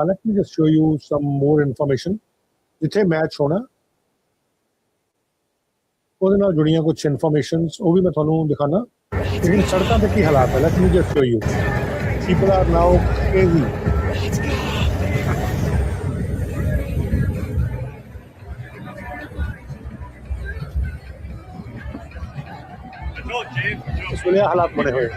let me just show you sum more information ਜਿੱਥੇ ਮੈਚ ਹੋਣਾ ਉਹਦੇ ਨਾਲ ਜੁੜੀਆਂ ਕੁਝ ਇਨਫੋਰਮੇਸ਼ਨਸ ਉਹ ਵੀ ਮੈਂ ਤੁਹਾਨੂੰ ਦਿਖਾਣਾ ਲੇਕਿਨ ਸੜਕਾਂ ਤੇ ਕੀ ਹਾਲਾਤ ਹੈ let me just show you people are now crazy इस वेले हालात बने हुए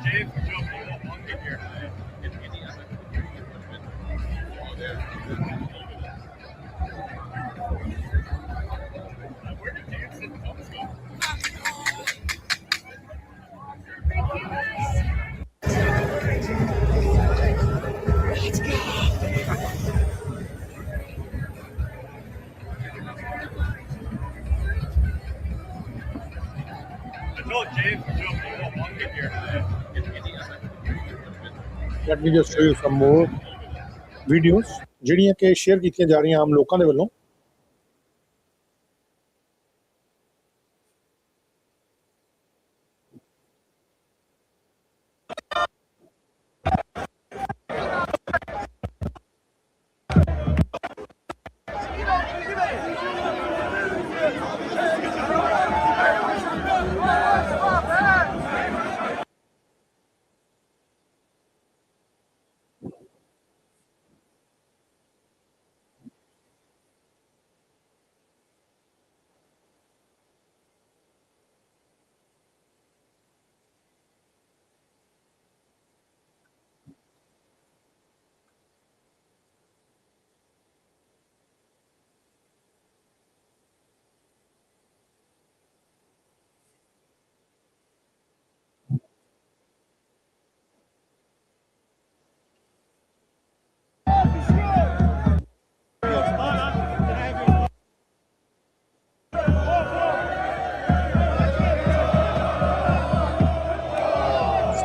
James, jump in. I'll get here. Let me just show you some more videos ਜਿਹੜੀਆਂ ਕਿ ਸ਼ੇਅਰ ਕੀਤੀਆਂ ਜਾ ਰਹੀਆਂ ਆਮ ਲੋਕਾਂ ਦੇ ਵੱਲੋਂ।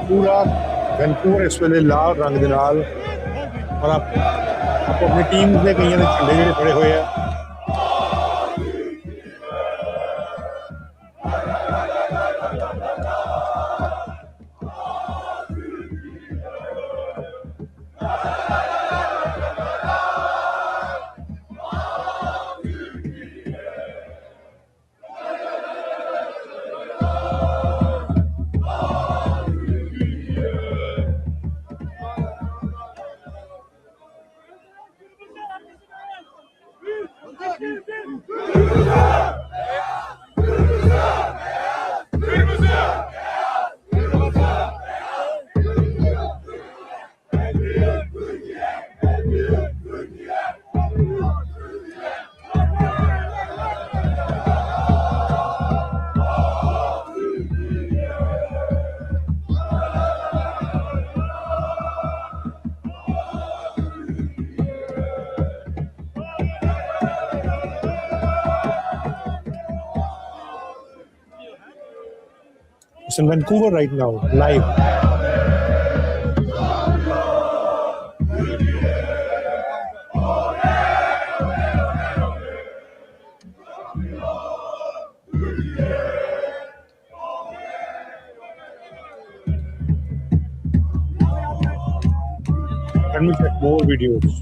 पूरा वैनकूवर इस वेले लाल रंग दे नाल और आप अपनी टीम दे कईयां दे झंडे ਜਿਹੜੇ खड़े होए आ। It's in Vancouver right now, live. Let me check more videos.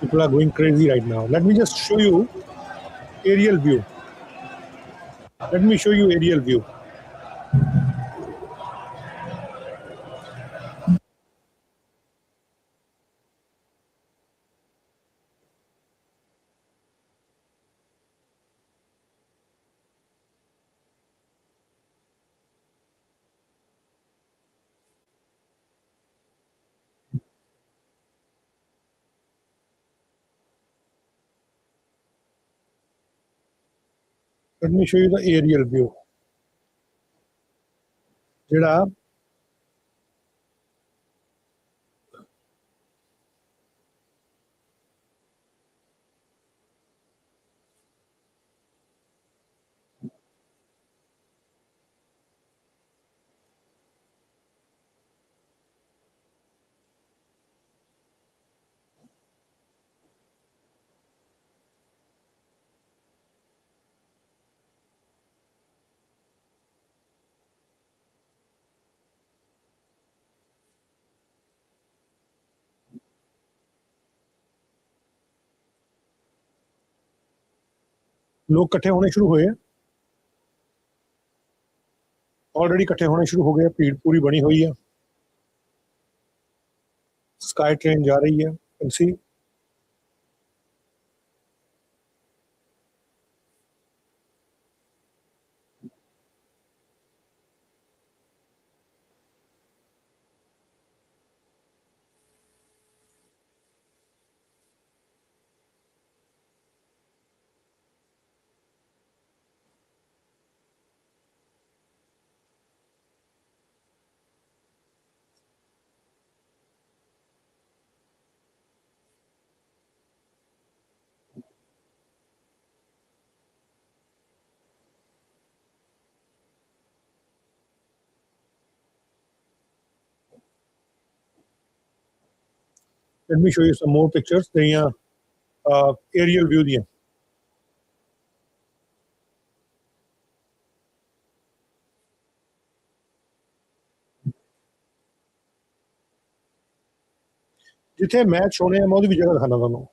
People are going crazy right now. Let me just show you aerial view. Let me show you aerial view. Let me show you the aerial view. ਜਿਹੜਾ ਲੋਕ ਇਕੱਠੇ ਹੋਣੇ ਸ਼ੁਰੂ ਹੋਏ ਆ। Already इकट्ठे होने शुरू हो गए, भीड़ पूरी बनी हुई है, स्काई ट्रेन जा रही है, can see. Let me show you some more pictures. The aerial view दिए। जिथे मैच होने हैं मैं भी जगह दिखाना ਤੁਹਾਨੂੰ।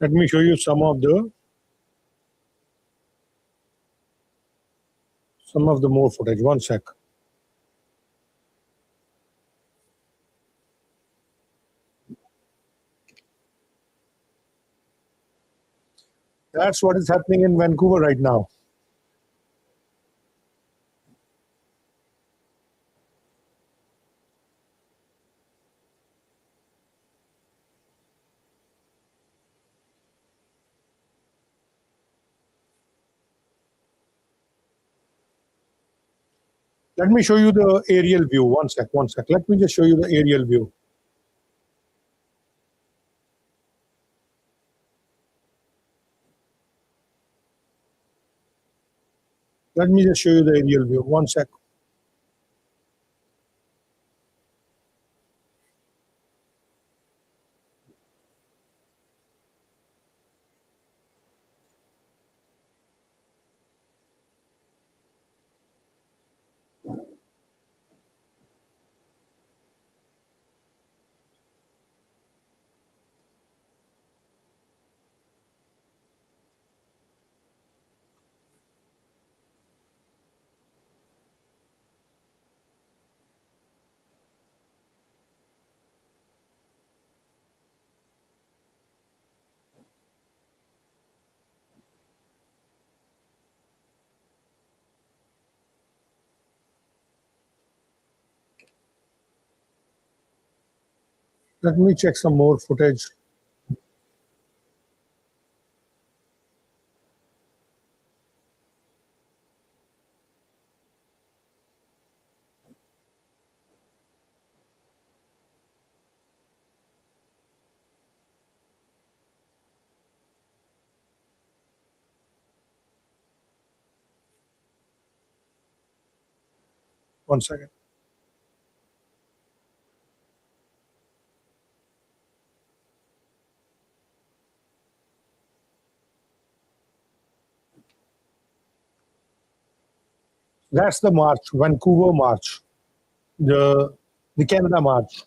Let me show you some of the more footage. One sec. That's what is happening in Vancouver right now. Let me show you the aerial view. One sec. Let me just show you the aerial view. Let me just show you the aerial view. One sec. Let me check some more footage. One second. That's the march, Vancouver March, the Canada March.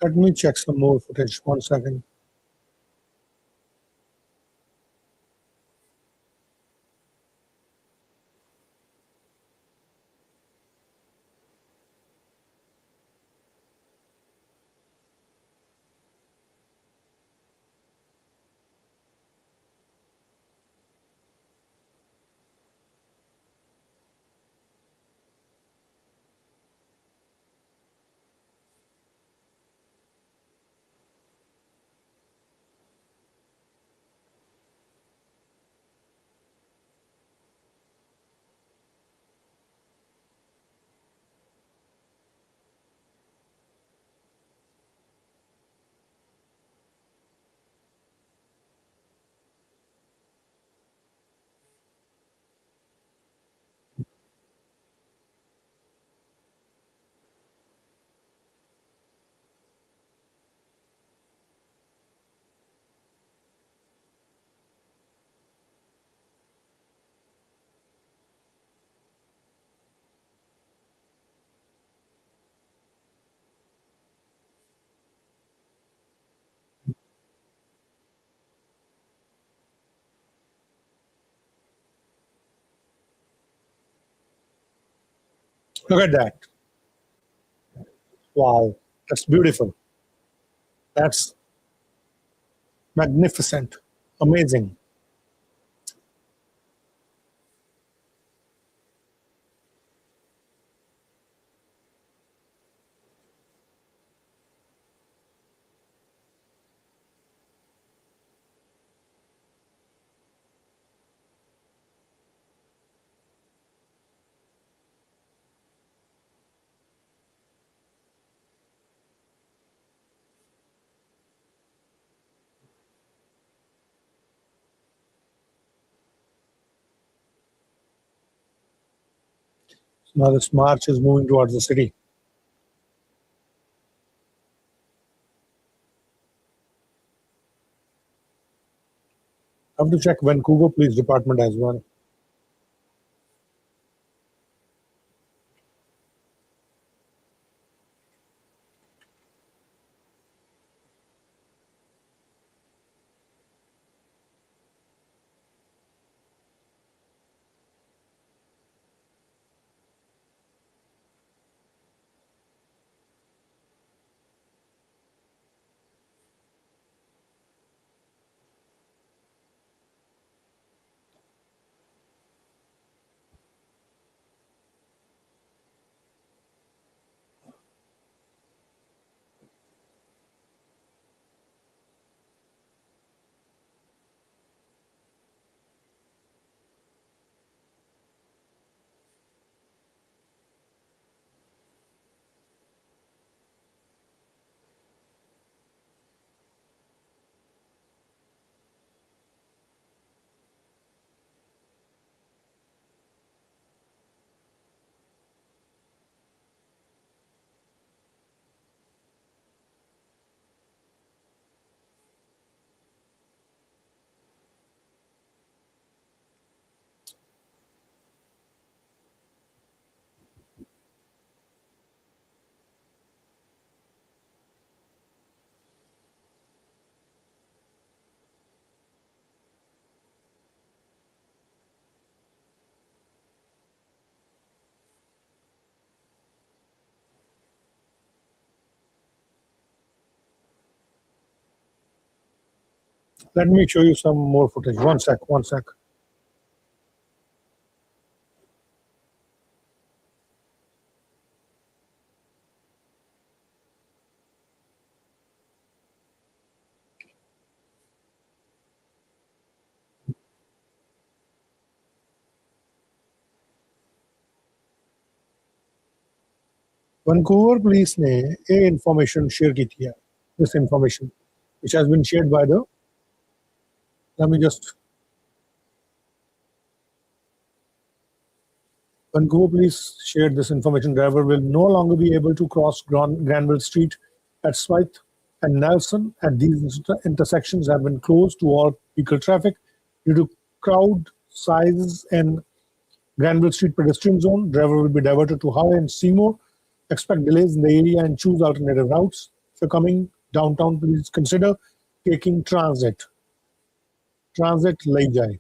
Let me check some more footage. 1 second. Look at that. Wow, that's beautiful. That's magnificent. Amazing. Now this march is moving towards the city. I have to check Vancouver Police Department as well. Let me show you some more footage. 1 sec, 1 sec. Vancouver Police ने ये information share की थी, this information, which has been shared by the. Let me just. Vancouver Police shared this information. Driver will no longer be able to cross Granville Street at Smythe and Nelson. At these intersections have been closed to all vehicle traffic due to crowd sizes and Granville Street pedestrian zone. Driver will be diverted to High and Seymour. Expect delays in the area and choose alternative routes. If you're coming downtown, please consider taking transit. Transit ले जाए.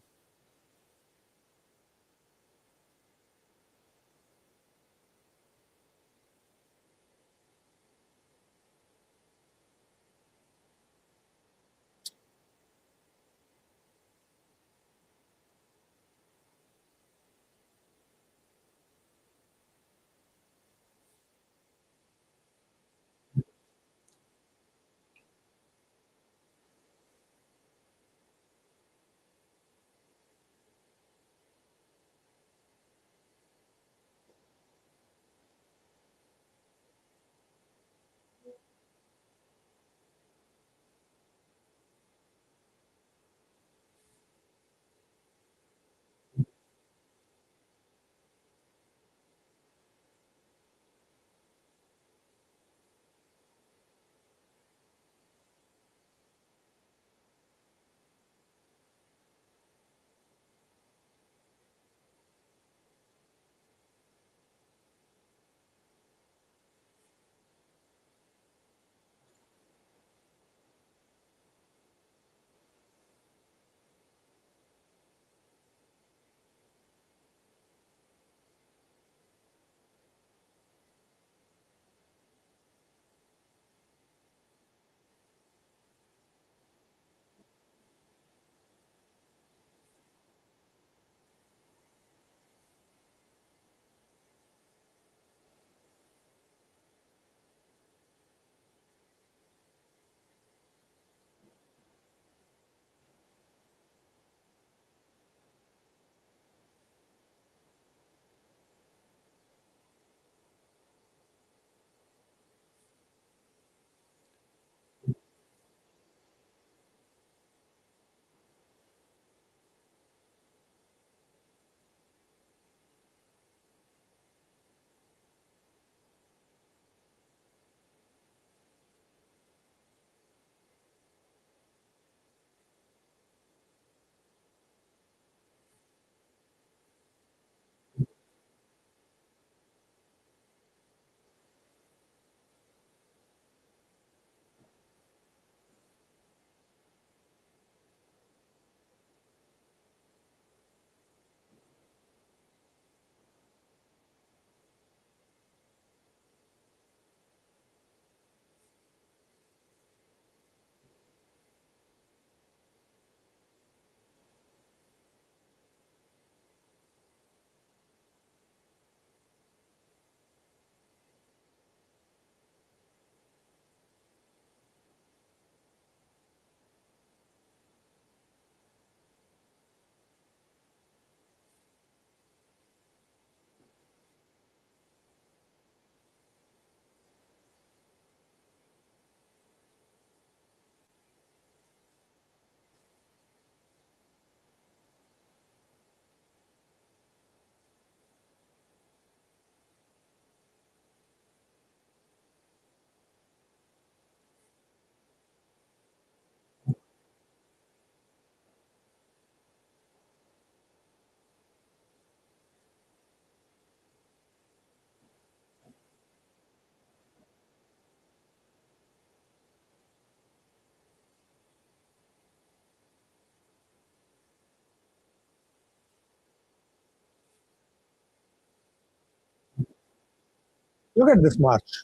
Look at this march.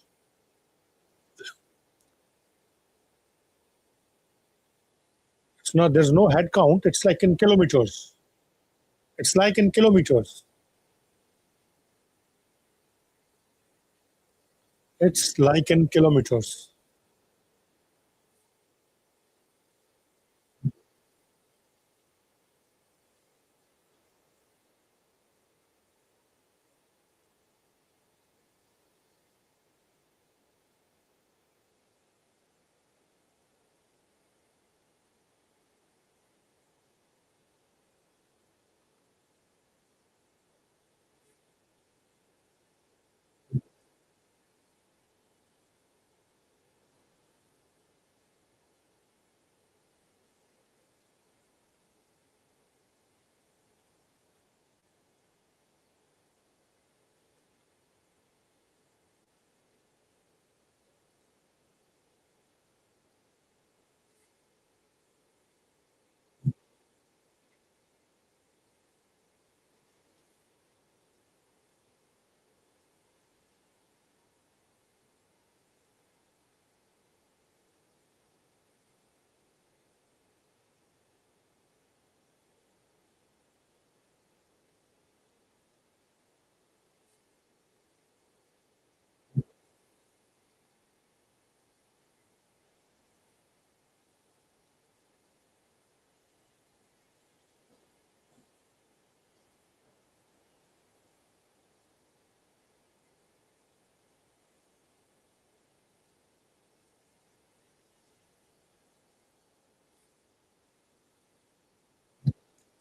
It's not, there's no head count. It's like in kilometers. It's like in kilometers. It's like in kilometers.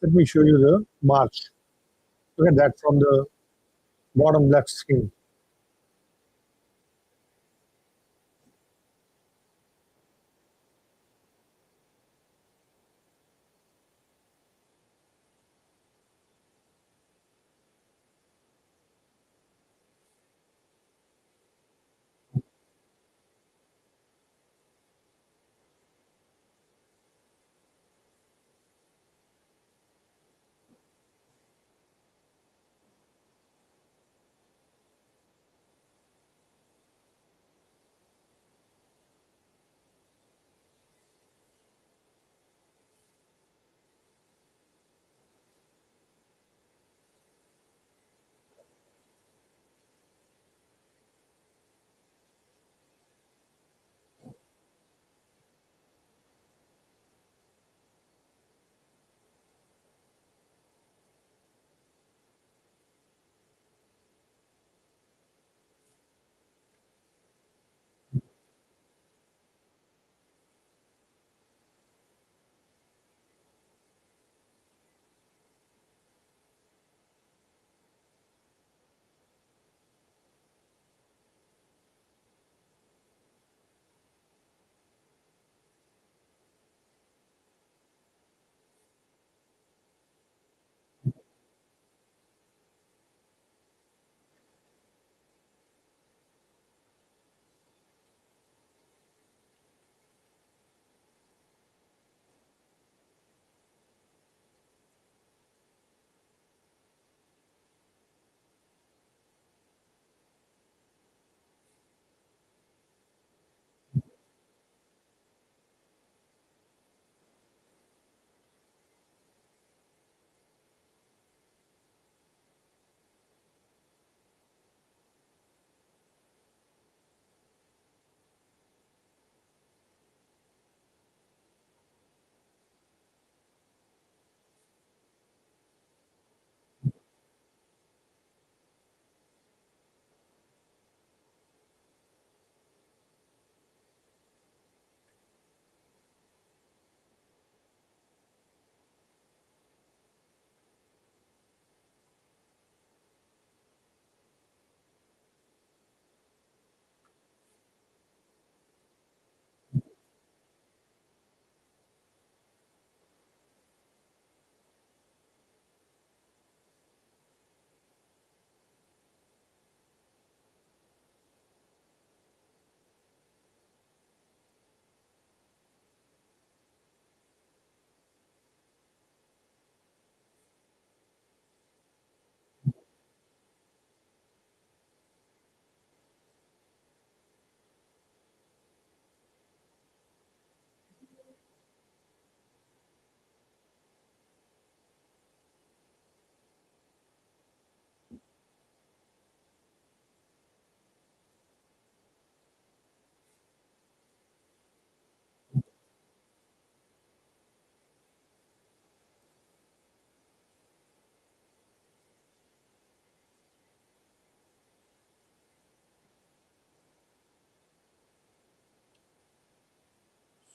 Let me show you the march. Look at that from the bottom left screen.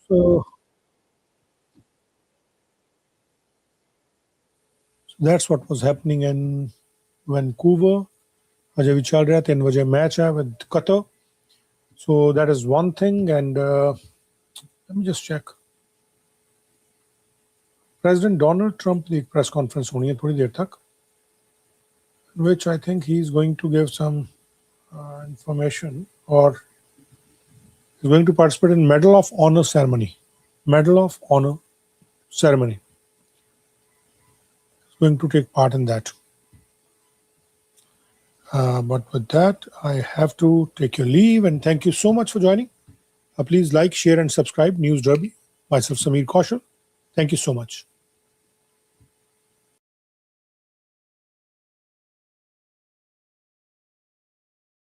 So that's what was happening in Vancouver. Ajay भी चल रहा है 3 बजे match है with Qatar. So that is one thing, and let me just check. President Donald Trump की press conference होनी है थोड़ी देर तक, which I think he's going to give some information, or he's going to participate in Medal of Honor ceremony. Medal of Honor ceremony. He's going to take part in that. But with that, I have to take your leave, and thank you so much for joining. Please like, share, and subscribe News Derby. Myself, Sameer Kaushal. Thank you so much.